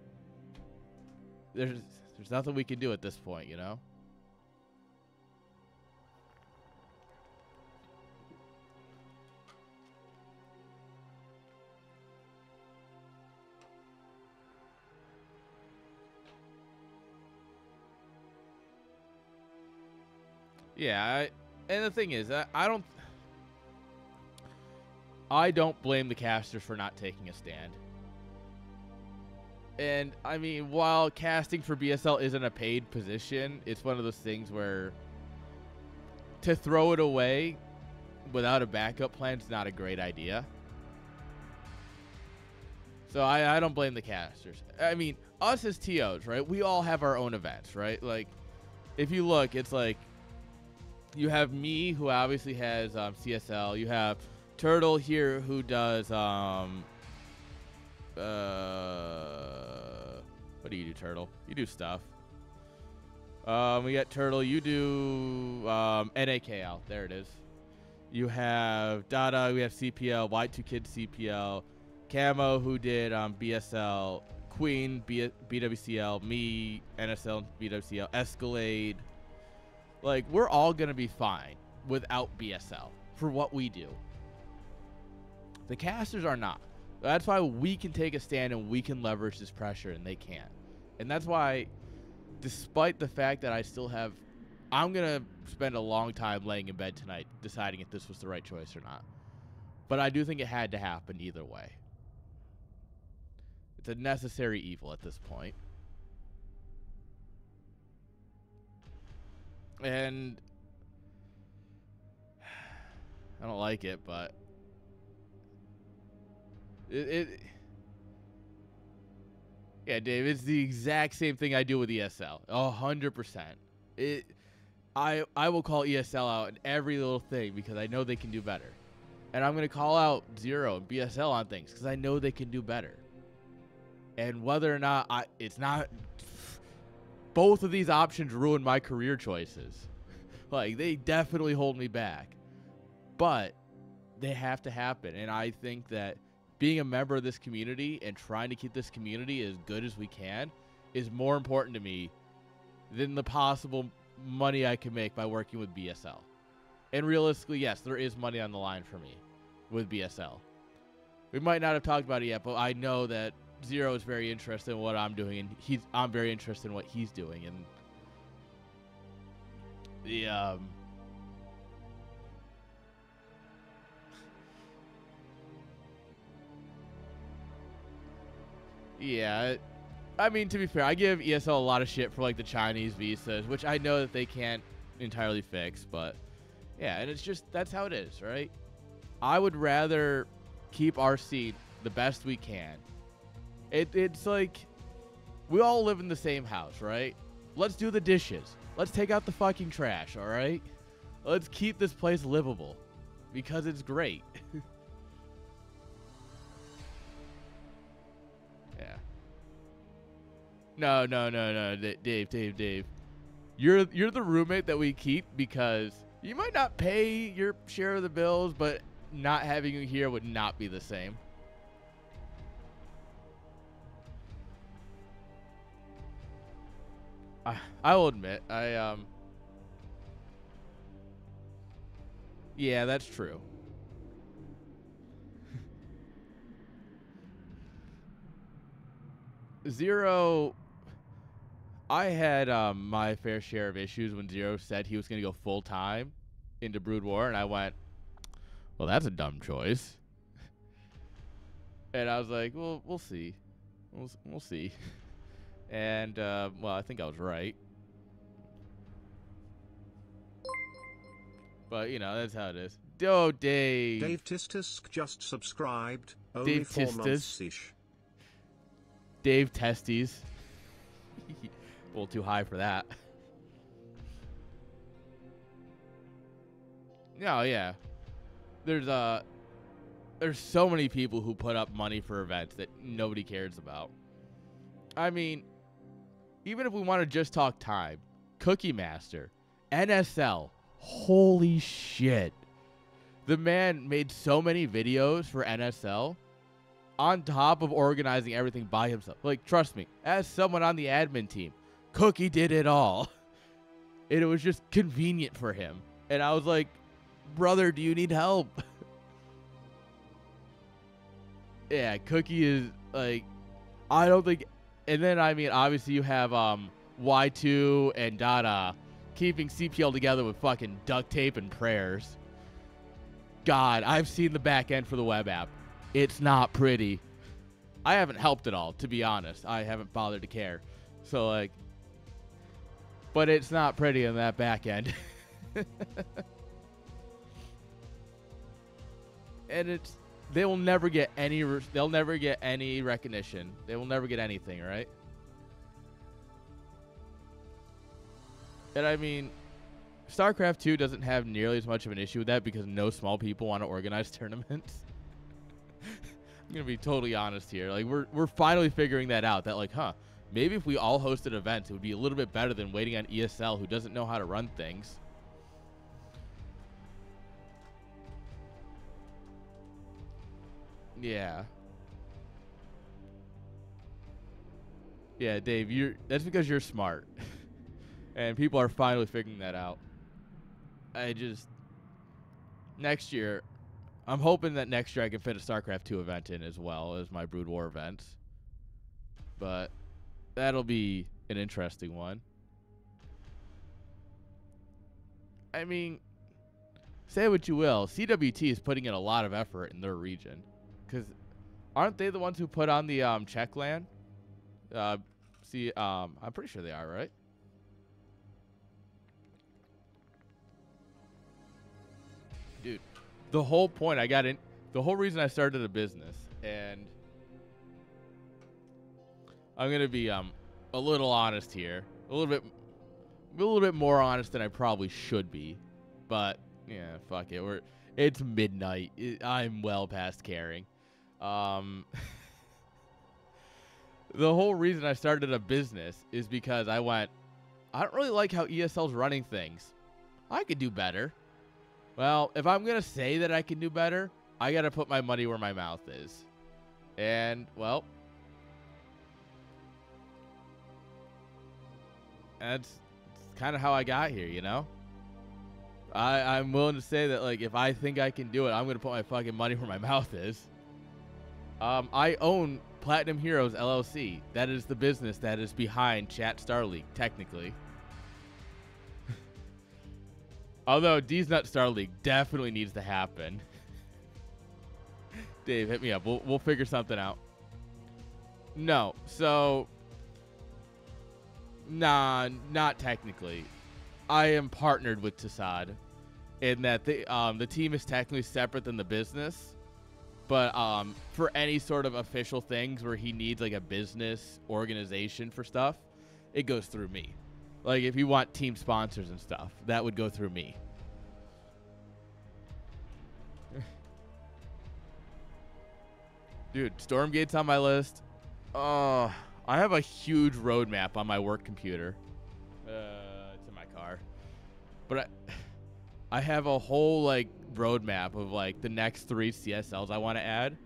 there's There's nothing we can do at this point, you know? Yeah, and the thing is, I don't blame the casters for not taking a stand. And, I mean, while casting for BSL isn't a paid position, it's one of those things where to throw it away without a backup plan is not a great idea. So I don't blame the casters. I mean, us as TOs, right, we all have our own events, right? Like, if you look, it's like you have me, who obviously has CSL. You have Turtle here, who does what do you do, Turtle? You do stuff. We got Turtle. You do NAKL. There it is. You have Dada. We have CPL. Y2 Kid CPL. Camo, who did BSL. Queen, BWCL. Me, NSL, BWCL. Escalade. Like, we're all going to be fine without BSL for what we do. The casters are not. That's why we can take a stand and we can leverage this pressure, and they can't. And that's why, despite the fact that I still have... I'm going to spend a long time laying in bed tonight deciding if this was the right choice or not. But I do think it had to happen either way. It's a necessary evil at this point. And I don't like it, but yeah, Dave, it's the exact same thing I do with ESL. 100%. I will call ESL out in every little thing because I know they can do better. And I'm going to call out Zero and BSL on things because I know they can do better. And whether or not it's not... Both of these options ruin my career choices. Like, they definitely hold me back. But they have to happen. And I think that being a member of this community and trying to keep this community as good as we can is more important to me than the possible money I can make by working with BSL. And realistically, yes, there is money on the line for me with BSL. We might not have talked about it yet, but I know that Zero is very interested in what I'm doing, and I'm very interested in what he's doing. And the yeah, I mean, to be fair, I give ESL a lot of shit for like the Chinese visas, which I know that they can't entirely fix, but yeah, and it's just that's how it is, right? I would rather keep our seat the best we can. It's like we all live in the same house, right? Let's do the dishes. Let's take out the fucking trash, all right? Let's keep this place livable because it's great. Yeah. No, Dave. You're the roommate that we keep because you might not pay your share of the bills, but not having you here would not be the same. I will admit, yeah, that's true. Zero, I had my fair share of issues when Zero said he was going to go full-time into Brood War, and I went, well, that's a dumb choice. And I was like, well, we'll see. We'll see. And, well, I think I was right. But, you know, that's how it is. Oh, Dave. Dave Tistisk just subscribed. Only Dave 4 months-ish. Dave Testes. A little too high for that. No, yeah. There's so many people who put up money for events that nobody cares about. I mean, even if we want to just talk time, Cookie Master, NSL, holy shit. The man made so many videos for NSL on top of organizing everything by himself. Like, trust me, as someone on the admin team, Cookie did it all. And it was just convenient for him. And I was like, brother, do you need help? Yeah, Cookie is like, I don't think. And then, I mean, obviously you have Y2 and Dada keeping CPL together with fucking duct tape and prayers. God, I've seen the back end for the web app. It's not pretty. I haven't helped at all, to be honest. I haven't bothered to care. So, like, but it's not pretty in that back end. And it's, they will never get any, they'll never get any recognition. They will never get anything, right? And I mean, StarCraft 2 doesn't have nearly as much of an issue with that because no small people want to organize tournaments. I'm going to be totally honest here. Like, we're finally figuring that out, that, like, maybe if we all hosted events, it would be a little bit better than waiting on ESL, who doesn't know how to run things. Yeah. Yeah, Dave, that's because you're smart. And people are finally figuring that out. Next year, I'm hoping that next year I can fit a StarCraft 2 event in as well as my Brood War events. But that'll be an interesting one. I mean, say what you will, CWT is putting in a lot of effort in their region. Because aren't they the ones who put on the Czech LAN? I'm pretty sure they are, right? Dude, the whole point the whole reason I started a business, and I'm gonna be a little honest here, a little bit more honest than I probably should be, but yeah, fuck it. It's midnight. I'm well past caring. The whole reason I started a business is because I don't really like how ESL's running things. I could do better. Well, if I'm going to say that I can do better, I got to put my money where my mouth is. And, well, that's kind of how I got here, you know? I'm willing to say that, like, if I think I can do it, I'm going to put my fucking money where my mouth is. I own Platinum Heroes LLC. That is the business that is behind Chat Star League, technically. Although D's Nut Star League definitely needs to happen. Dave, hit me up. We'll figure something out. No, so nah, not technically. I am partnered with Tassad in that the team is technically separate than the business. But for any sort of official things where he needs like a business organization for stuff, it goes through me. Like if you want team sponsors and stuff, that would go through me. Dude, Stormgate's on my list. I have a huge roadmap on my work computer. It's in my car. But I have a whole like roadmap of like the next 3 CSLs I want to add.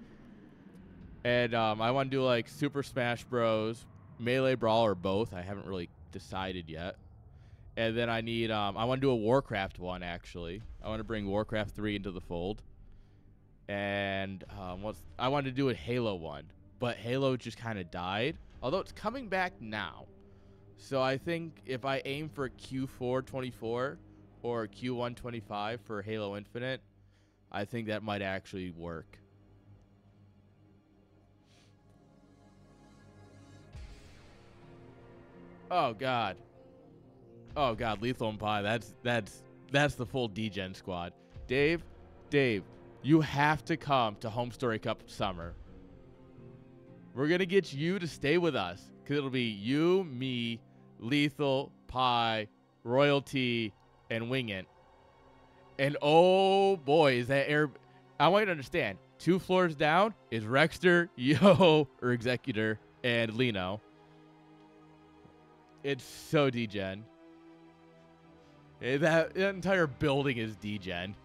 And I want to do like Super Smash Bros, Melee Brawl, or both. I haven't really decided yet. And then I need I want to do a Warcraft one actually. I want to bring Warcraft 3 into the fold. And I wanted to do a Halo one, but Halo just kind of died. Although it's coming back now. So I think if I aim for Q4 24 or Q1 25 for Halo Infinite, I think that might actually work. Oh god. Oh god, Lethal and Pie. That's the full D-Gen squad. Dave, you have to come to Home Story Cup Summer. We're going to get you to stay with us. Because it'll be you, me, Lethal, Pie, Royalty, and Wingant. And oh boy, is that air... I want you to understand. 2 floors down is Rexter, Yo, or Executor, and Lino. It's so D-Gen. That entire building is D-Gen.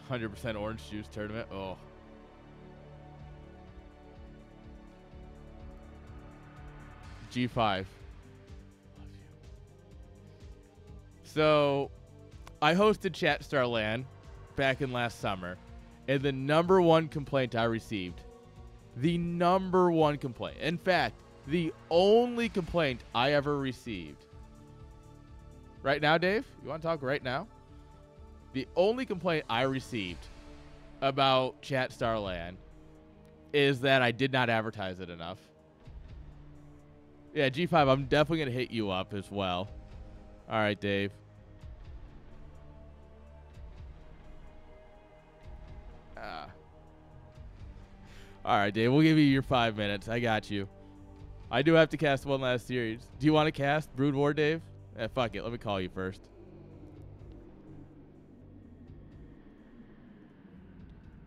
100% orange juice tournament. Oh. G5. So, I hosted Chat Star LAN back in last summer, and the #1 complaint I received, the #1 complaint, in fact, the only complaint I ever received. Right now, Dave? You want to talk right now? The only complaint I received about Chat Star LAN is that I did not advertise it enough. Yeah, G5, I'm definitely going to hit you up as well. All right, Dave. All right, Dave, we'll give you your 5 minutes. I got you. I do have to cast one last series. Do you want to cast Brood War, Dave? Fuck it. Let me call you first.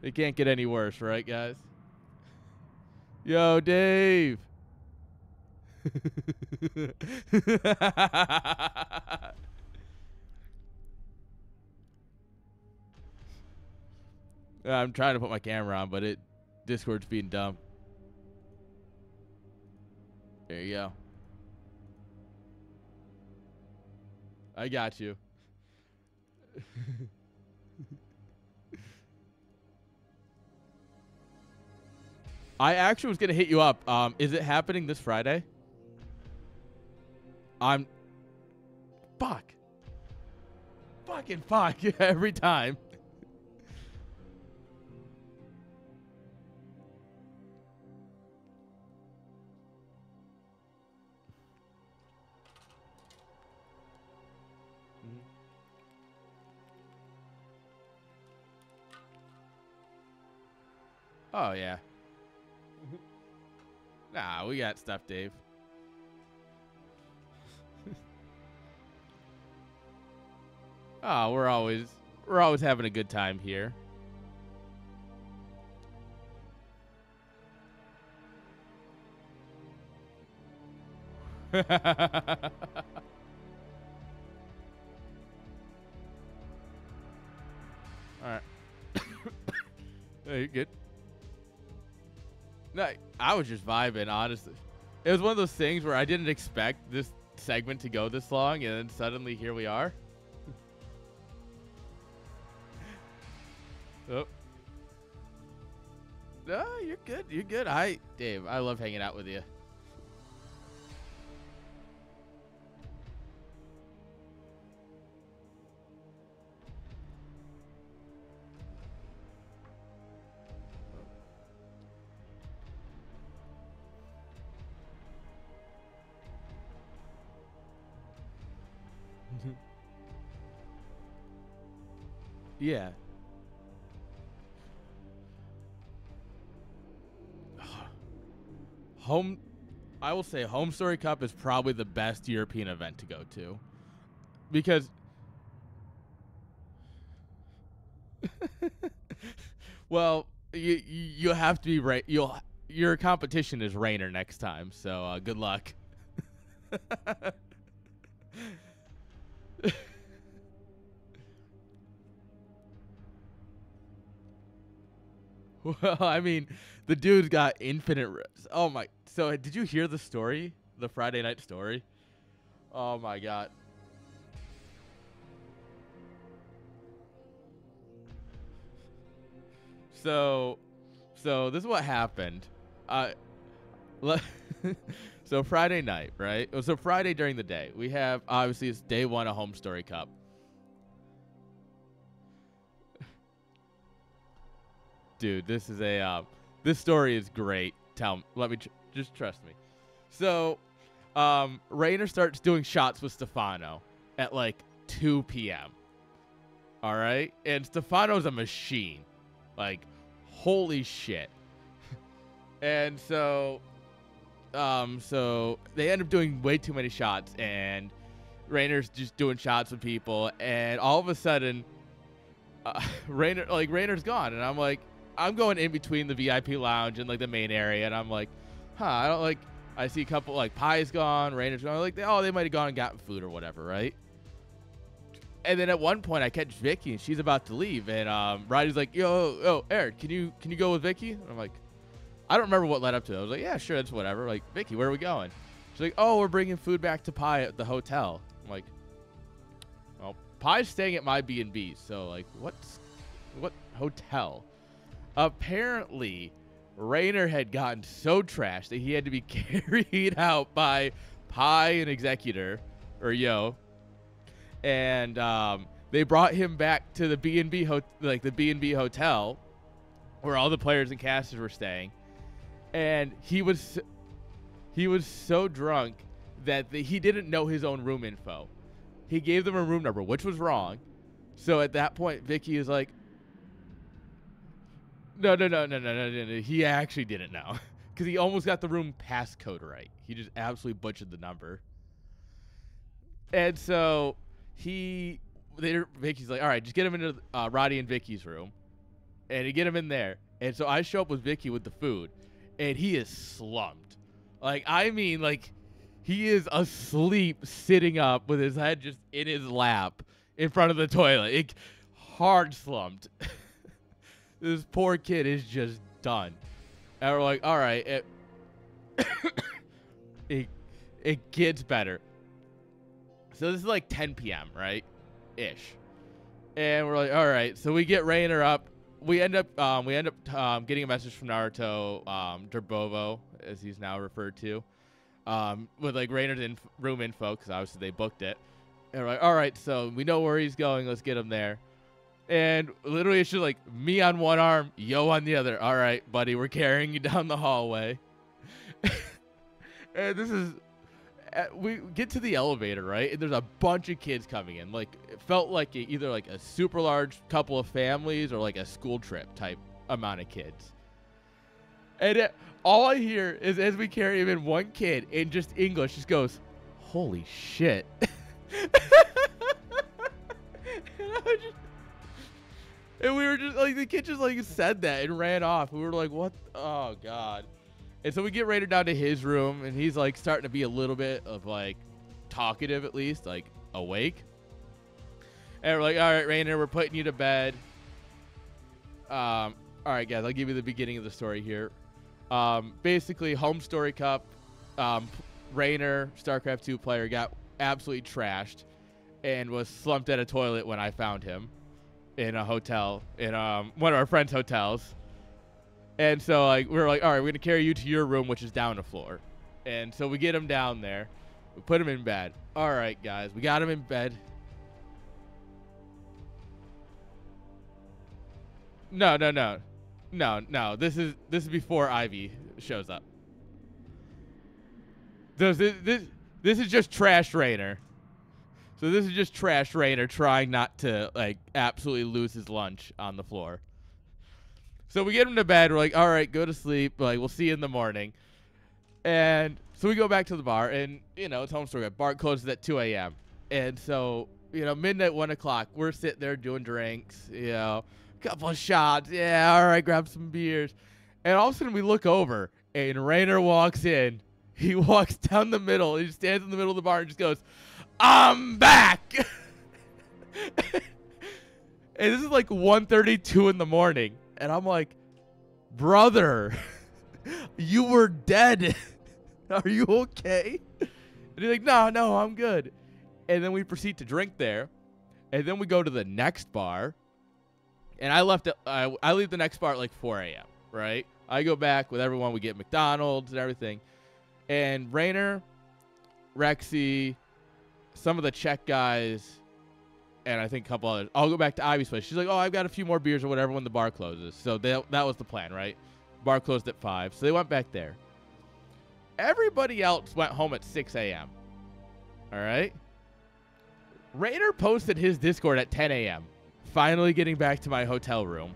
It can't get any worse, right, guys? Yo, Dave. I'm trying to put my camera on, but Discord's being dumb. There you go. I got you. I actually was going to hit you up. Is it happening this Friday? Fuck. Fucking fuck. Every time. Oh, yeah. Nah, we got stuff, Dave. Oh, we're always having a good time here. All right. Hey, you're good. No, I was just vibing, honestly. It was one of those things where I didn't expect this segment to go this long, and then suddenly here we are. Oh. No, you're good. You're good. Dave, I love hanging out with you. Yeah. I will say Home Story Cup is probably the best European event to go to. Because well, you have to be right. Your competition is Rainer next time, so good luck. Well, I mean, the dude's got infinite rips. Oh my! So did you hear the story? The Friday night story? Oh my god! So this is what happened. So Friday night, right? So Friday during the day, we have obviously it's day 1 of Home Story Cup. Dude, this is this story is great. Let me just trust me. So, Rainer starts doing shots with Stefano at like 2 p.m. All right, and Stefano's a machine, like holy shit. And so they end up doing way too many shots, and Rainer's just doing shots with people, and all of a sudden, Rainer's gone, and I'm like. I'm going in between the VIP lounge and like the main area, and I'm like, I see a couple like Pie's gone, Rainer's gone, like they might have gone and gotten food or whatever, right? And then at one point I catch Vicky and she's about to leave, and Roddy's like, yo, Airn, can you go with Vicky? And I'm like, I don't remember what led up to it. I was like, yeah, sure, that's whatever. Like, Vicky, where are we going? She's like, oh, we're bringing food back to Pi at the hotel. I'm like, well, Pi's staying at my B&B, so like, what hotel? Apparently, Rainer had gotten so trashed that he had to be carried out by Pi and Executor, or Yo, and they brought him back to the B&B the B&B hotel where all the players and casters were staying, and he was so drunk that he didn't know his own room info. He gave them a room number, which was wrong. So at that point, Vicky is like, no. He actually didn't know because he almost got the room passcode right. He just absolutely butchered the number. And so Vicky's like, all right, just get him into Roddy and Vicky's room. And he get him in there. And so I show up with Vicky with the food. And he is slumped. Like, I mean, like, he is asleep sitting up with his head just in his lap in front of the toilet. Hard slumped. This poor kid is just done. And we're like, all right, it gets better. So this is like 10 p.m., right? Ish. And we're like, all right. So we get Rainer up. We end up getting a message from Naruto, Derbovo, as he's now referred to, with like Rainer's room info, because obviously they booked it. And we're like, all right, so we know where he's going. Let's get him there. And literally it's just like me on one arm, Yo on the other. All right, buddy, we're carrying you down the hallway. And this is... we get to the elevator, right? And there's a bunch of kids coming in. Like, it felt like either like a super large couple of families or like a school trip type amount of kids. And all I hear is, as we carry him in, one kid in just English just goes, holy shit. And we were just like, the kid just like said that and ran off. We were like, what? Oh, God. And so we get Rainer down to his room, and he's like starting to be a little bit of like talkative, at least, like awake. And we're like, all right, Rainer, we're putting you to bed. All right, guys, I'll give you the beginning of the story here. Basically, Home Story Cup, Rainer, Starcraft 2 player, got absolutely trashed and was slumped at a toilet when I found him in a hotel, in one of our friends' hotels. And so like we were like, all right, we're going to carry you to your room, which is down the floor. And so we get him down there. We put him in bed. All right, guys, we got him in bed. No. This is before Ivy shows up. This is just trash Rainer. So this is just trash Rainer trying not to like absolutely lose his lunch on the floor. So we get him to bed. We're like, all right, go to sleep. Like, we'll see you in the morning. And so we go back to the bar, and it's Home Story. Bar closes at 2 a.m. And so midnight, 1 o'clock, we're sitting there doing drinks. Couple of shots. Yeah, all right, grab some beers. And all of a sudden we look over, and Rainer walks in. He walks down the middle. He stands in the middle of the bar and just goes, I'm back. And this is like 1:32 in the morning. And I'm like, brother, you were dead. Are you okay? And he's like, no, I'm good. And then we proceed to drink there. And then we go to the next bar. And I leave the next bar at like 4 a.m., right? I go back with everyone. We get McDonald's and everything. And Rainer, Rexy, some of the Czech guys, and I think a couple others. I'll go back to Ivy's place. She's like, oh, I've got a few more beers or whatever when the bar closes. So that was the plan, right? Bar closed at 5. So they went back there. Everybody else went home at 6 a.m. All right? Rainer posted his Discord at 10 a.m. Finally getting back to my hotel room.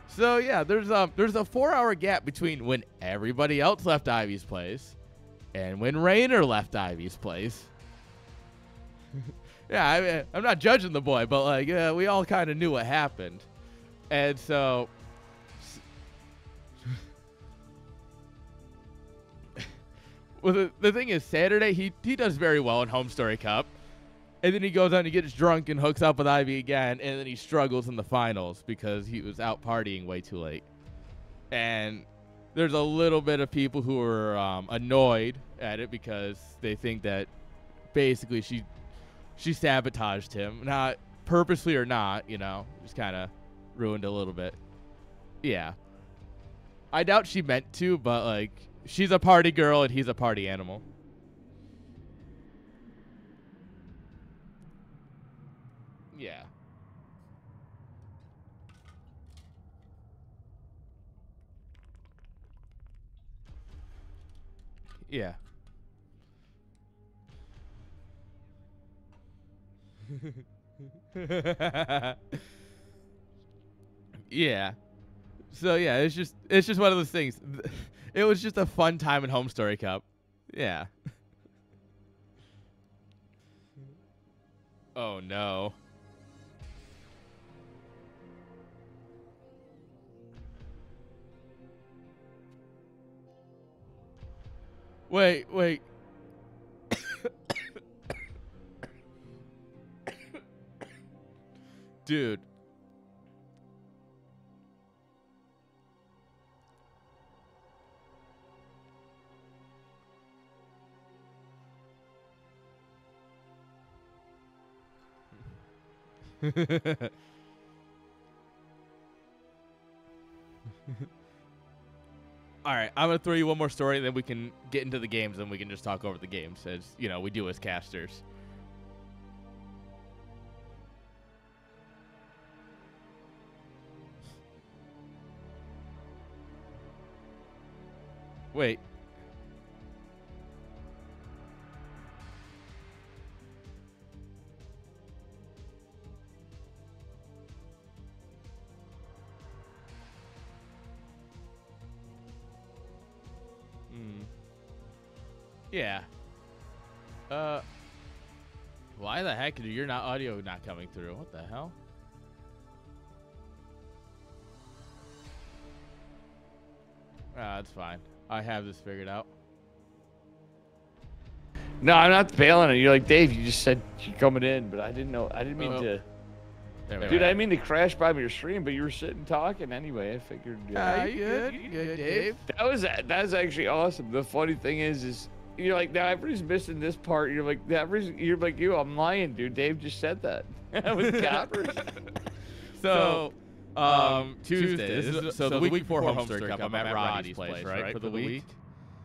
So, yeah, there's a 4-hour gap between when everybody else left Ivy's place and when Rainer left Ivy's place. Yeah, I'm not judging the boy, but like we all kind of knew what happened. And so Well, the thing is, Saturday he does very well in Home Story Cup, and then he goes out and he gets drunk and hooks up with Ivy again, and then he struggles in the finals because he was out partying way too late. And there's a little bit of people who are annoyed at it because they think that basically she sabotaged him, not purposely or not, you know, just kind of ruined a little bit. Yeah, I doubt she meant to, but like. She's a party girl and he's a party animal. Yeah. Yeah. Yeah. So yeah, it's just one of those things. It was just a fun time in Home Story Cup. Yeah. Oh no. Wait. Dude. All right, I'm gonna throw you one more story, and then we can get into the games, and we can just talk over the games, as you know we do as casters. Wait. Yeah. Why the heck are your audio not coming through? What the hell? That's fine. I have this figured out. No, I'm not bailing it. You're like, Dave, you just said you're coming in, but I didn't know. I didn't mean to. Dude, I didn't mean to crash by your stream, but you were sitting talking anyway. I figured. You good? You good, Dave? That was actually awesome. The funny thing is you're like, now everybody's missing this part. You're like, you're like, I'm lying, dude. Dave just said that. With Coppers. So, Tuesday. So the week before Home Story Cup, I'm at Roddy's place, right, for the week.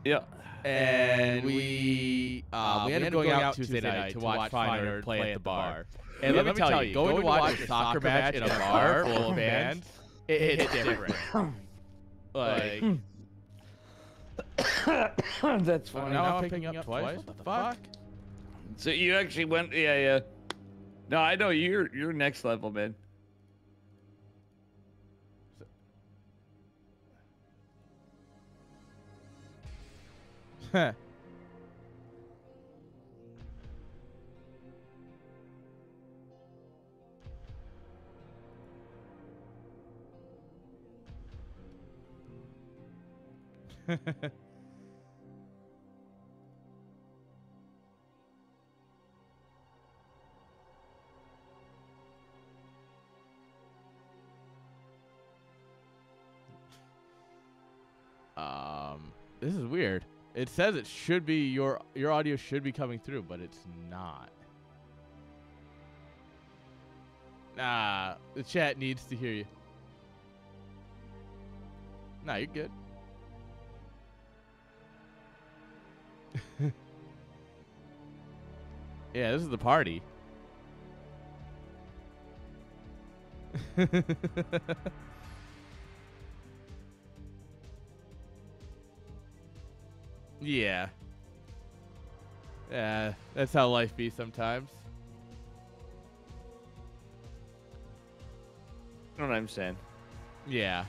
Yeah. And we ended up going out Tuesday night to watch Cynan play at the bar. And let me tell you, going to watch a soccer match in a bar full of fans, it's different. Like, that's funny. Now I'm picking up twice. What the fuck? So you actually went, yeah. No, I know you're next level, man. Huh. This is weird. It says it should be your audio should be coming through, but it's not. Nah, the chat needs to hear you. Nah, you're good. Yeah, this is the party. Yeah. Yeah, that's how life be sometimes. You know what I'm saying? Yeah.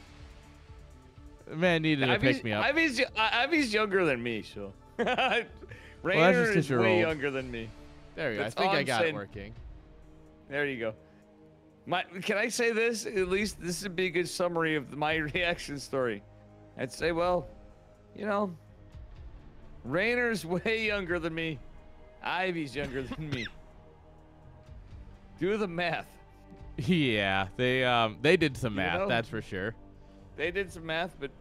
The man needed to pick me up. Ivy's younger than me, so. Raider is way younger than me. There we go. I think I got it working. There you go. Can I say this? At least this would be a good summary of my reaction story. I'd say, well, you know, Rainer's way younger than me. Ivy's younger than me. Do the math. Yeah, they did some math, know? that's for sure. They did some math, but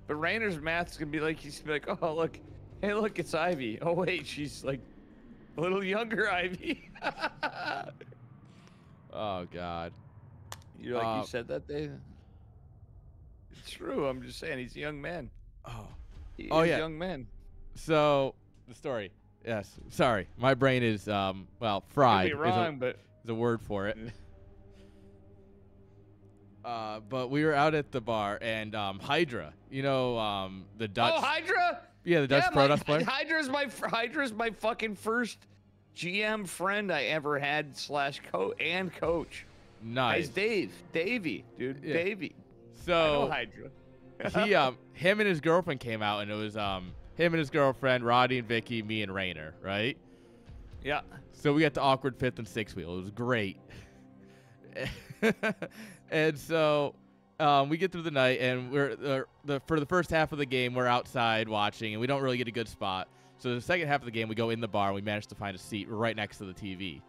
Rainer's math's gonna be like, he's gonna be like, oh look, hey look, it's Ivy. Oh wait, she's like a little younger Ivy. Oh God. You're like, you said that, Dave? It's true. I'm just saying, he's a young man. Oh. He's Oh a yeah. young man. So the story. Yes. Sorry, my brain is well fried. I could be wrong, but is a word for it. But we were out at the bar, and Hydra, you know, the Dutch. Oh, Hydra! Yeah, the Dutch Pro Dust player. Hydra's my fucking first GM friend I ever had / coach. Nice. He's Davey, dude, Yeah. Davey. So I know Hydra. Him and his girlfriend came out, and it was him and his girlfriend, Roddy and Vicky, me and Rainer, right? Yeah. So we got the awkward 5th and 6th wheel. It was great. And so we get through the night, and we're for the first half of the game, we're outside watching, and we don't really get a good spot. So the second half of the game, we go in the bar, and we manage to find a seat right next to the TV.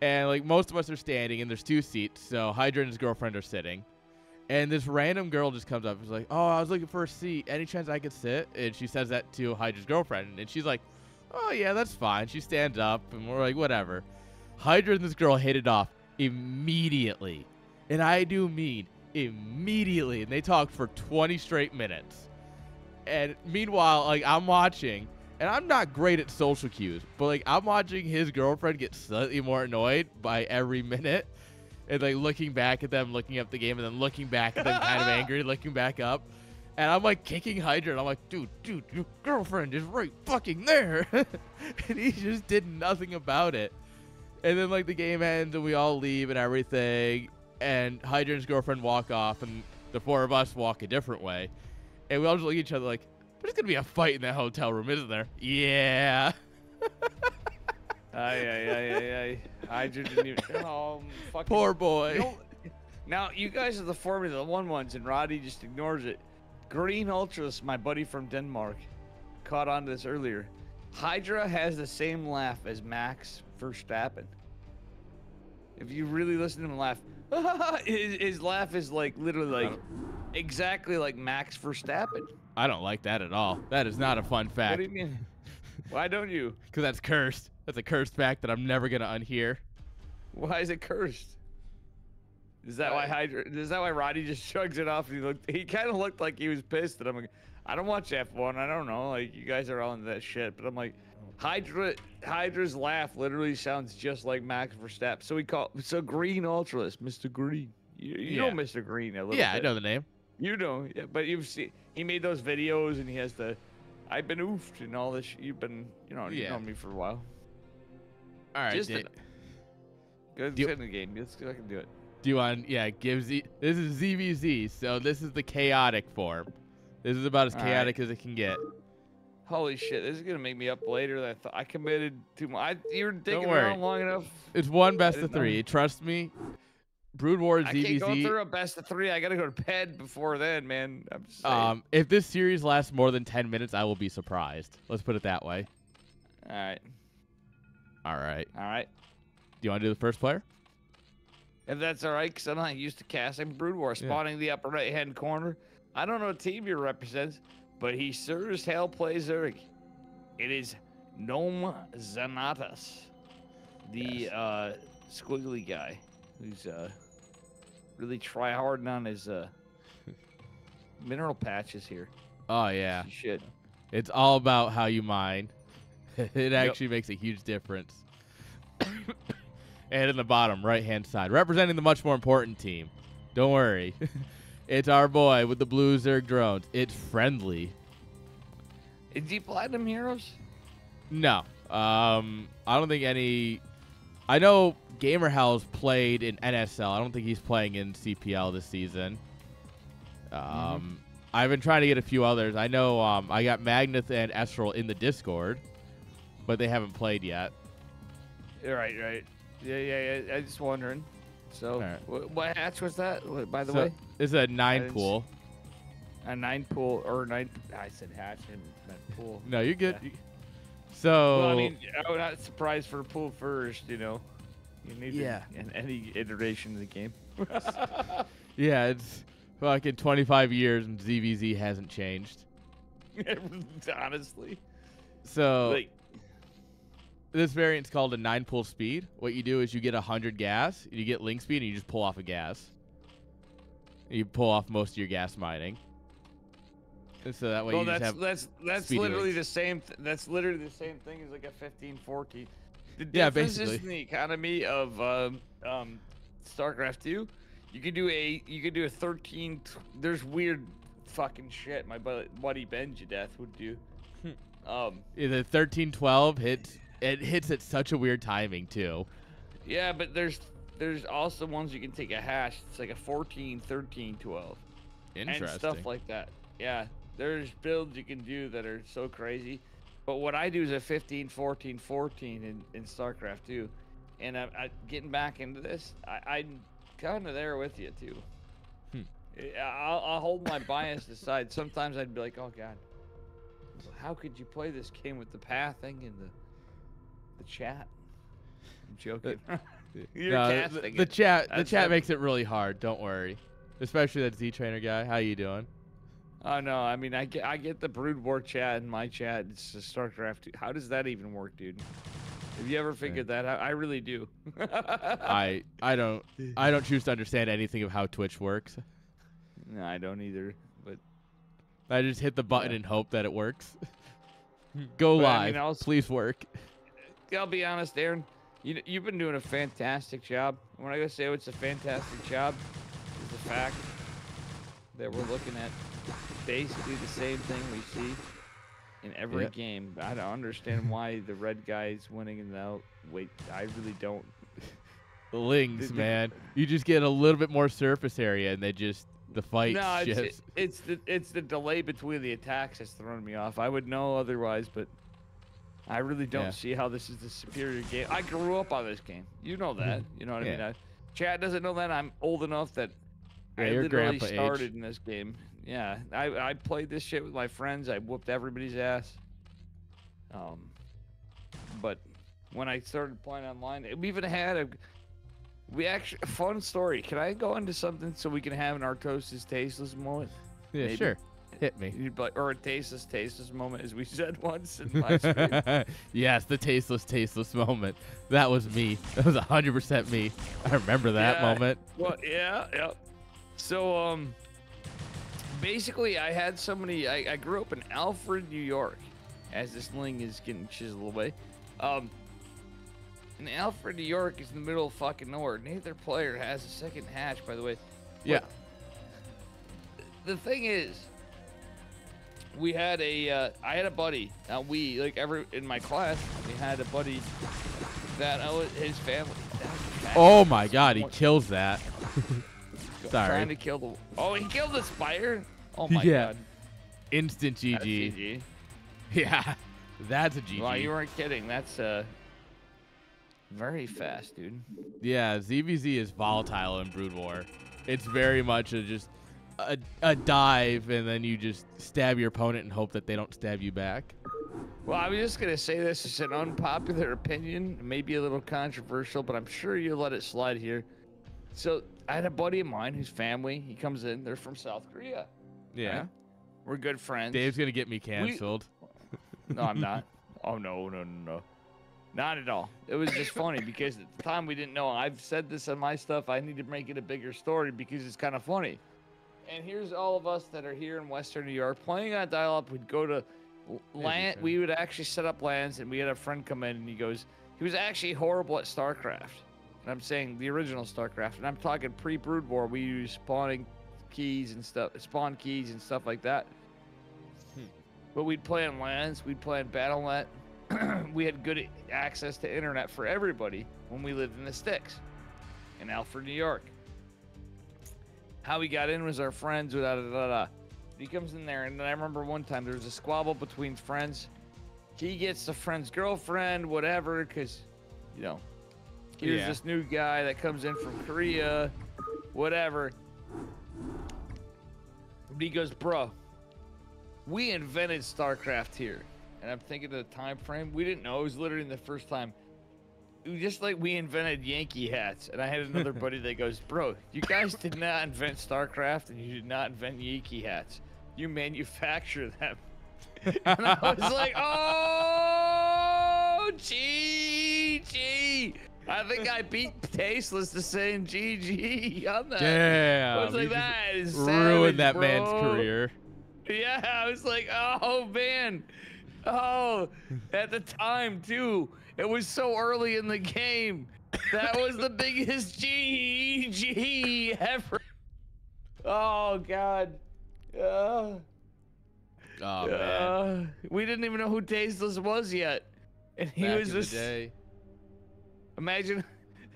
And like most of us are standing, and there's 2 seats, so Hydra and his girlfriend are sitting. And this random girl just comes up and is like, oh, I was looking for a seat. Any chance I could sit? And she says that to Hydra's girlfriend. And she's like, oh, yeah, that's fine. She stands up, and we're like, whatever. Hydra and this girl hit it off immediately. And I do mean immediately. And they talked for 20 straight minutes. And meanwhile, like, I'm watching, and I'm not great at social cues, but, like, I'm watching his girlfriend get slightly more annoyed by every minute. And, like, looking back at them, looking up the game, and then looking back at them kind of angry, looking back up. And I'm, like, kicking Hydra, and I'm like, dude, your girlfriend is right fucking there. And he just did nothing about it. And then, like, the game ends, and we all leave and everything. And Hydra and his girlfriend walk off, and the 4 of us walk a different way. And we all just look at each other like, there's going to be a fight in that hotel room, isn't there? Yeah. Aye. Hydra didn't even. Oh, fucking. Poor boy. You know, now, you guys are the Formula 1 ones, and Roddy just ignores it. Green Ultras, my buddy from Denmark, caught on to this earlier. Hydra has the same laugh as Max Verstappen. If you really listen to him laugh, his laugh is like literally like exactly like Max Verstappen. I don't like that at all. That is not a fun fact. What do you mean? Why don't you? Because that's cursed. That's a cursed fact that I'm never going to unhear. Why is it cursed? Is that why Hydra? Is that why Roddy just shrugs it off? And he kind of looked like he was pissed. And I'm like, I don't watch F1. I don't know. Like, you guys are all into that shit. But I'm like, Hydra's laugh literally sounds just like Max Verstappen. So Green Ultras, Mr. Green. You know Mr. Green a little bit. I know the name. You know, yeah, but you've seen he made those videos, and he has the I've been oofed and all this. You've been, you know me for a while. All right, Just go sit in the game. Let's see if I can do it. Do you want? Yeah, this is ZVZ, so this is the chaotic form. This is about as chaotic as it can get. Holy shit, this is gonna make me up later. That I committed too much. You were digging Don't worry. around long enough. It's one best of 3. Trust me. Brood War ZVZ. I can't go through a best of 3. I gotta go to bed before then, man. I'm just saying. If this series lasts more than 10 minutes, I will be surprised. Let's put it that way. All right. All right. All right. Do you want to do the first player? If that's all right, because I'm not used to casting Brood War. Spawning the upper right-hand corner. I don't know what team he represents, but he sure as hell plays Zurich. It is Gnome Zanatas, the squiggly guy who's really try-harding on his mineral patches here. Oh, yeah. Shit. It's all about how you mine. It actually makes a huge difference. And in the bottom right-hand side, representing the much more important team. Don't worry. It's our boy with the blue Zerg drones. It's friendly. Is he Platinum Heroes? No. I don't think any... I know Gamer Hell's played in NSL. I don't think he's playing in CPL this season. I've been trying to get a few others. I know I got Magnus and Esrel in the Discord, but they haven't played yet. Right. Yeah. I just wondering. So, what hatch was that, by the way? It's a 9 pool. A 9 pool or 9. I said hatch and meant pool. No, you're good. Yeah. So. Well, I mean, I'm not surprised for pool first. You know, you need in any iteration of the game. Yeah, it's fucking 25 years and ZVZ hasn't changed. Honestly. So. Like, this variant's called a 9 pull speed. What you do is you get 100 gas, you get link speed, and you just pull off a gas. You pull off most of your gas mining. And so that way well, you just have that's literally the same. That's literally the same thing as like a 15-14. The difference is in the economy of StarCraft 2. You could do a 13. There's weird fucking shit my buddy Benjadeath would do. The 13-12 hits. It hits at such a weird timing too. Yeah, but there's also ones you can take a hash. It's like a 14, 13, 12. Interesting. And stuff like that. Yeah, there's builds you can do that are so crazy. But what I do is a 15, 14, 14 in StarCraft 2. And I'm getting back into this. I'm kind of there with you too. I'll hold my bias aside. Sometimes I'd be like, oh god, how could you play this game with the pathing and the chat? I'm joking. The chat makes it really hard. Don't worry, especially that Z Trainer guy. How you doing? Oh no, I mean I get the Brood War chat and my chat. It's just StarCraft 2. How does that even work, dude? Have you ever figured that out? I really do. I don't choose to understand anything of how Twitch works. No, I don't either. But I just hit the button and hope that it works. Go live, I mean, please work. I'll be honest, Aaron. You've been doing a fantastic job. When I go say it's a fantastic job, is the fact that we're looking at basically the same thing we see in every game. I don't understand why the red guy's winning and now wait. I really don't. The Lings, man. You just get a little bit more surface area, and the fight shifts. It's the delay between the attacks that's throwing me off. I would know otherwise, but I really don't see how this is the superior game. I grew up on this game. You know that. You know what I mean? Chad doesn't know that. I'm old enough that I literally started in this game. Yeah, I played this shit with my friends. I whooped everybody's ass. But when I started playing online, we even had a fun story. Can I go into something so we can have an Artosis tasteless moment? Yeah, Maybe? Sure. Hit me. Or a tasteless moment, as we said once in my stream. Yes, the tasteless moment. That was me. That was 100% me. I remember that moment. Well, yeah. So, basically, I had somebody. I grew up in Alfred, New York, as this Ling is getting chiseled away. And Alfred, New York is in the middle of fucking nowhere. Neither player has a second hatch, by the way. Yeah. The thing is, we had I had a buddy. In my class, we had a buddy that his family. Oh my god, he kills that. Sorry. Trying to kill the. Oh, he killed the spider. Oh my god. Instant GG. That's GG. Yeah, that's a GG. Well, you weren't kidding. That's very fast, dude. Yeah, ZVZ is volatile in Brood War. It's very much just a dive, and then you just stab your opponent and hope that they don't stab you back. Well, I was just going to say this is an unpopular opinion, maybe a little controversial, but I'm sure you'll let it slide here. So I had a buddy of mine whose family, he comes in, they're from South Korea. Yeah. Right? We're good friends. Dave's going to get me canceled. No, I'm not. Oh, no. Not at all. It was just funny because at the time we didn't know. I've said this on my stuff. I need to make it a bigger story because it's kind of funny. And here's all of us that are here in Western New York playing on dial-up. We'd go to land. We would actually set up lands, and we had a friend come in, and he was actually horrible at StarCraft. And I'm saying the original StarCraft, and I'm talking pre-Brood War. We use spawn keys and stuff like that. But we'd play on lands. We'd play on Battle.net. We had good access to internet for everybody when we lived in the sticks in Alfred, New York. How we got in was our friends. He comes in there, and I remember one time there was a squabble between friends. He gets the friend's girlfriend, whatever, because, here's this new guy that comes in from Korea, whatever. But he goes, bro, we invented Starcraft here. And I'm thinking of the time frame. We didn't know. It was literally the first time. It was just like we invented Yankee hats. And I had another buddy that goes, bro, you guys did not invent Starcraft and you did not invent Yankee hats. You manufacture them. And I was like, oh, GG. I think I beat Tasteless to saying GG on that. Damn. I was like, that is ruined savage, that bro. man's career. Yeah, I was like, oh, man. Oh, at the time, too. It was so early in the game. That was the biggest GG ever. Oh, God. Oh, man. We didn't even know who Tasteless was yet. And he Back was in just... the day. Imagine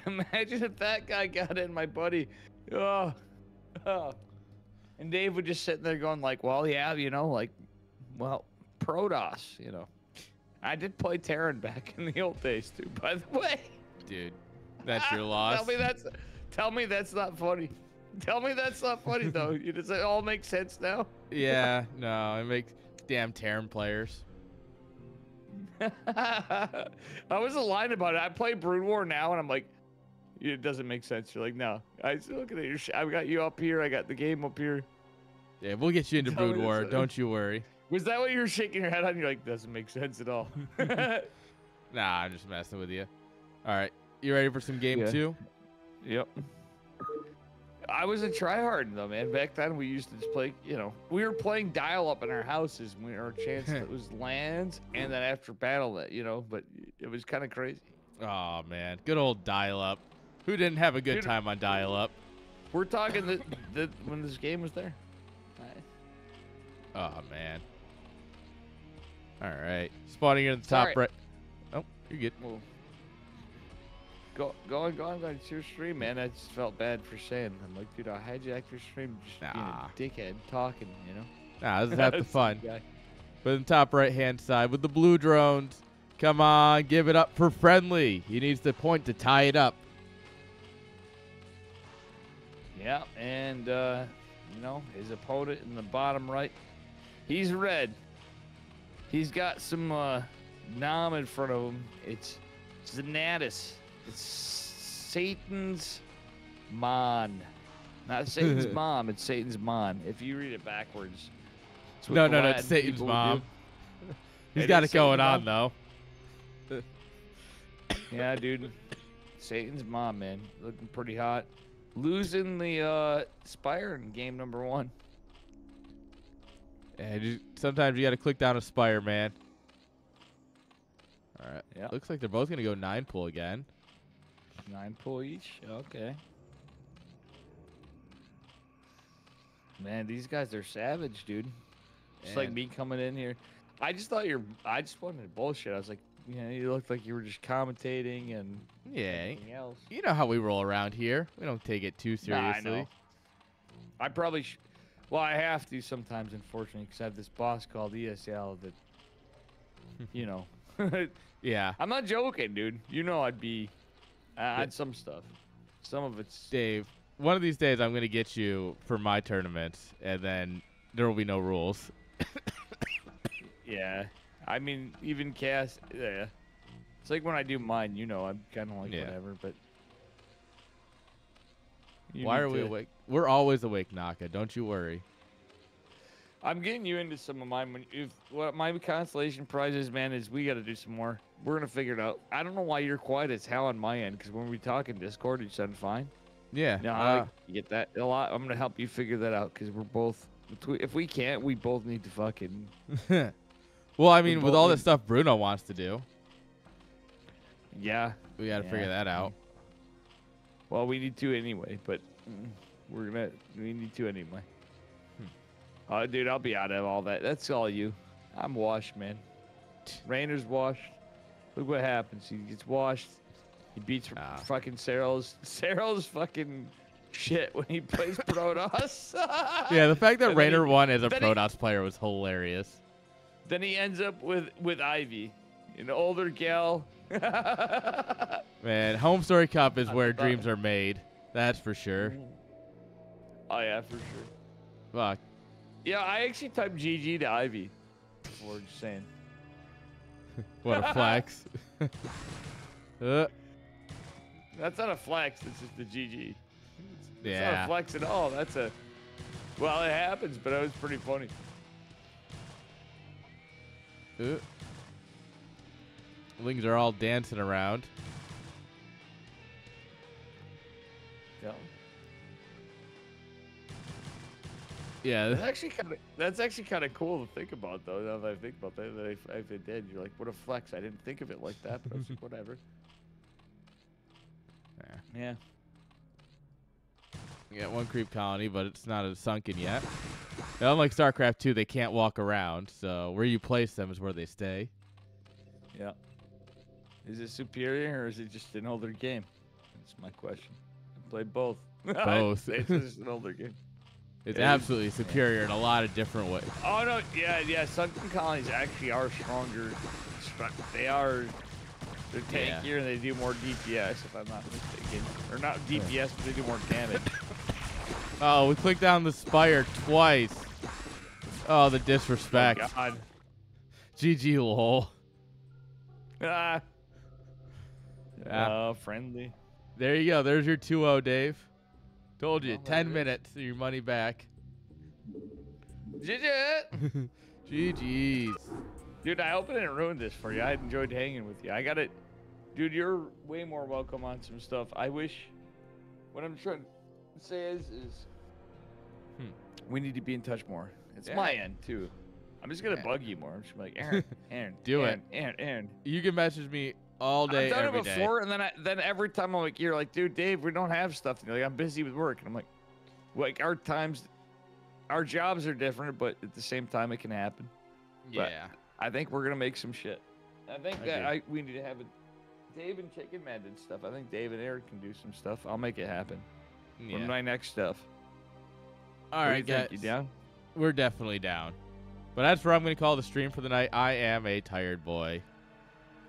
if that guy got in, my buddy. Oh. And Dave would just sit there going like, well, yeah, you know, like, well, Protoss, you know. I did play Terran back in the old days too, by the way. Dude, that's your loss. Tell me that's not funny. Tell me that's not funny though. Does it all make sense now? Yeah, no, it makes damn Terran players. I wasn't lying about it. I play Brood War now, and I'm like, it doesn't make sense. You're like, no. I look at your. I've got you up here. I got the game up here. Yeah, we'll get you into Tell Brood me War. that's- Don't you worry. Was that what you were shaking your head on? You're like, doesn't make sense at all. Nah, I'm just messing with you. All right, you ready for some game Yeah. 2? Yep. I was a tryhard though, man. Back then we used to just play, you know, we were playing dial-up in our houses. We our chance it was lands, and then after battle, you know, but it was kind of crazy. Oh man, good old dial-up. Who didn't have a good Dude. time on dial-up? We're talking that when this game was there. Oh man. All right, spawning in the Sorry. top right. Oh, you're good. Well, go on. It's your stream, man. I just felt bad for saying. I'm like, dude, I hijacked your stream, just being Nah. a dickhead talking, you know. Nah, this is half the That's fun. guy. But in the top right-hand side with the blue drones. Come on, give it up for Friendly. He needs the point to tie it up. Yeah, and you know, his opponent in the bottom right, he's red. He's got some nom in front of him. It's Zanatas. It's Satan's Mon. Not Satan's mom, it's Satan's Mon. If you read it backwards. It's what No, the it's Latin Satan's people would mom. do. He's It got is it going Satan's on, though. Yeah, dude. Satan's mom, man. Looking pretty hot. Losing the Spire in game number 1. And sometimes you got to click down Aspire, man. All right. Yeah. Looks like they're both going to go 9 pull again. 9 pull each. Okay. Man, these guys are savage, dude. Just like And- me coming in here. I just wanted to bullshit. I was like, you know, you looked like you were just commentating and Yeah. everything else. You know how we roll around here. We don't take it too Nah, seriously. I know. I probably well, I have to sometimes, unfortunately, because I have this boss called ESL that, you know. Yeah. I'm not joking, dude. You know I'd some stuff. Some of it's... Dave, one of these days I'm going to get you for my tournaments, and then there will be no rules. Yeah. I mean, even cast... Yeah. It's like when I do mine, you know, I'm kind of like Yeah. whatever, but... you Why need are we to- awake? We're always awake, Naka. Don't you worry. I'm getting you into some of mine. What my consolation prize is, man, is we got to do some more. We're going to figure it out. I don't know why you're quiet as hell on my end, because when we talk in Discord, you sound fine. Yeah. No, you get that a lot. I'm going to help you figure that out, because we're both... If we can't, we both need to fucking... Well, I mean, with both all the need- stuff Bruno wants to do, Yeah. we got to Yeah. figure that out. Well, we need to anyway, but we need to anyway. Oh, dude, I'll be out of all that. That's all you. I'm washed, man. Rainer's washed. Look what happens. He gets washed. He beats fucking Cyril's fucking shit when he plays Protoss. Yeah, the fact that And then Rainer won as a then he- Protoss player was hilarious. Then he ends up with Ivy, an older gal. Man, Home Story Cup is where thought- dreams are made. That's for sure. Oh yeah, for sure. Fuck. Yeah, I actually typed GG to Ivy. Before just saying. What a flex. That's not a flex. It's just the GG. It's not Yeah. a flex at all. That's a. Well, it happens, but it was pretty funny. Lings are all dancing around. Yeah. Yeah. That's actually kind of cool to think about, though. Now that I think about that, if it did, you're like, what a flex. I didn't think of it like that, but I was like, whatever. Yeah. You got one creep colony, but it's not as sunken yet. Now, unlike Starcraft 2, they can't walk around, so where you place them is where they stay. Yeah. Is it superior or is it just an older game? That's my question. I played both. Both. It's just an older game. It's absolutely superior in a lot of different ways. Oh, no. Yeah. Sunken colonies actually are stronger. They're tankier and they do more DPS, if I'm not mistaken. Or not DPS, but they do more damage. Oh, we clicked down the spire twice. Oh, the disrespect. Oh, God. GG, lol. Friendly. There you go. There's your 2-0, Dave. Told you, Oh, 10 minutes, your money back. GG. GG's. Dude, I hope I didn't ruin this for you. I enjoyed hanging with you. I got it. Dude, you're way more welcome on some stuff. I wish, what I'm trying to say is we need to be in touch more. It's my end, too. I'm just going to bug you more. I'm just like, Aaron, Do it. Aaron. You can message me all day, I've done every it day. before, and then every time I'm like, you're like, dude, Dave, we don't have stuff. And you're like, I'm busy with work. And I'm like, our jobs are different, but at the same time, it can happen. Yeah. But I think we're going to make some shit. I think that we need to have Dave and Chicken Man did stuff. I think Dave and Eric can do some stuff. I'll make it happen. Yeah. For my next stuff. All right, guys. You down? We're definitely down. But that's where I'm going to call the stream for the night. I am a tired boy.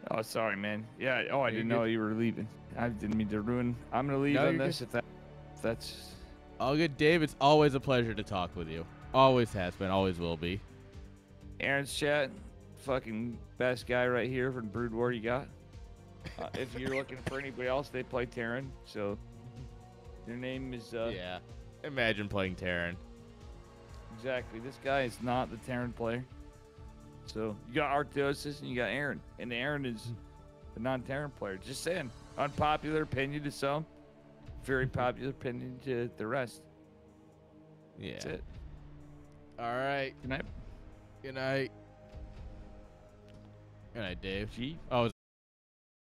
Oh, sorry, man. Yeah. Oh, I didn't know you were leaving. I didn't mean to ruin. I'm going to leave No, on you're this if that's. All good, Dave. It's always a pleasure to talk with you. Always has been. Always will be. Aaron's chat. Fucking best guy right here from Brood War you got. If you're looking for anybody else, they play Terran. So their name is. Yeah. Imagine playing Terran. Exactly. This guy is not the Terran player. So you got Arctosis and you got Airn. And Airn is the non-Terran player. Just saying. Unpopular opinion to some. Very popular opinion to the rest. Yeah. That's it. All right. Good night. Good night. Good night, Dave. G. Oh,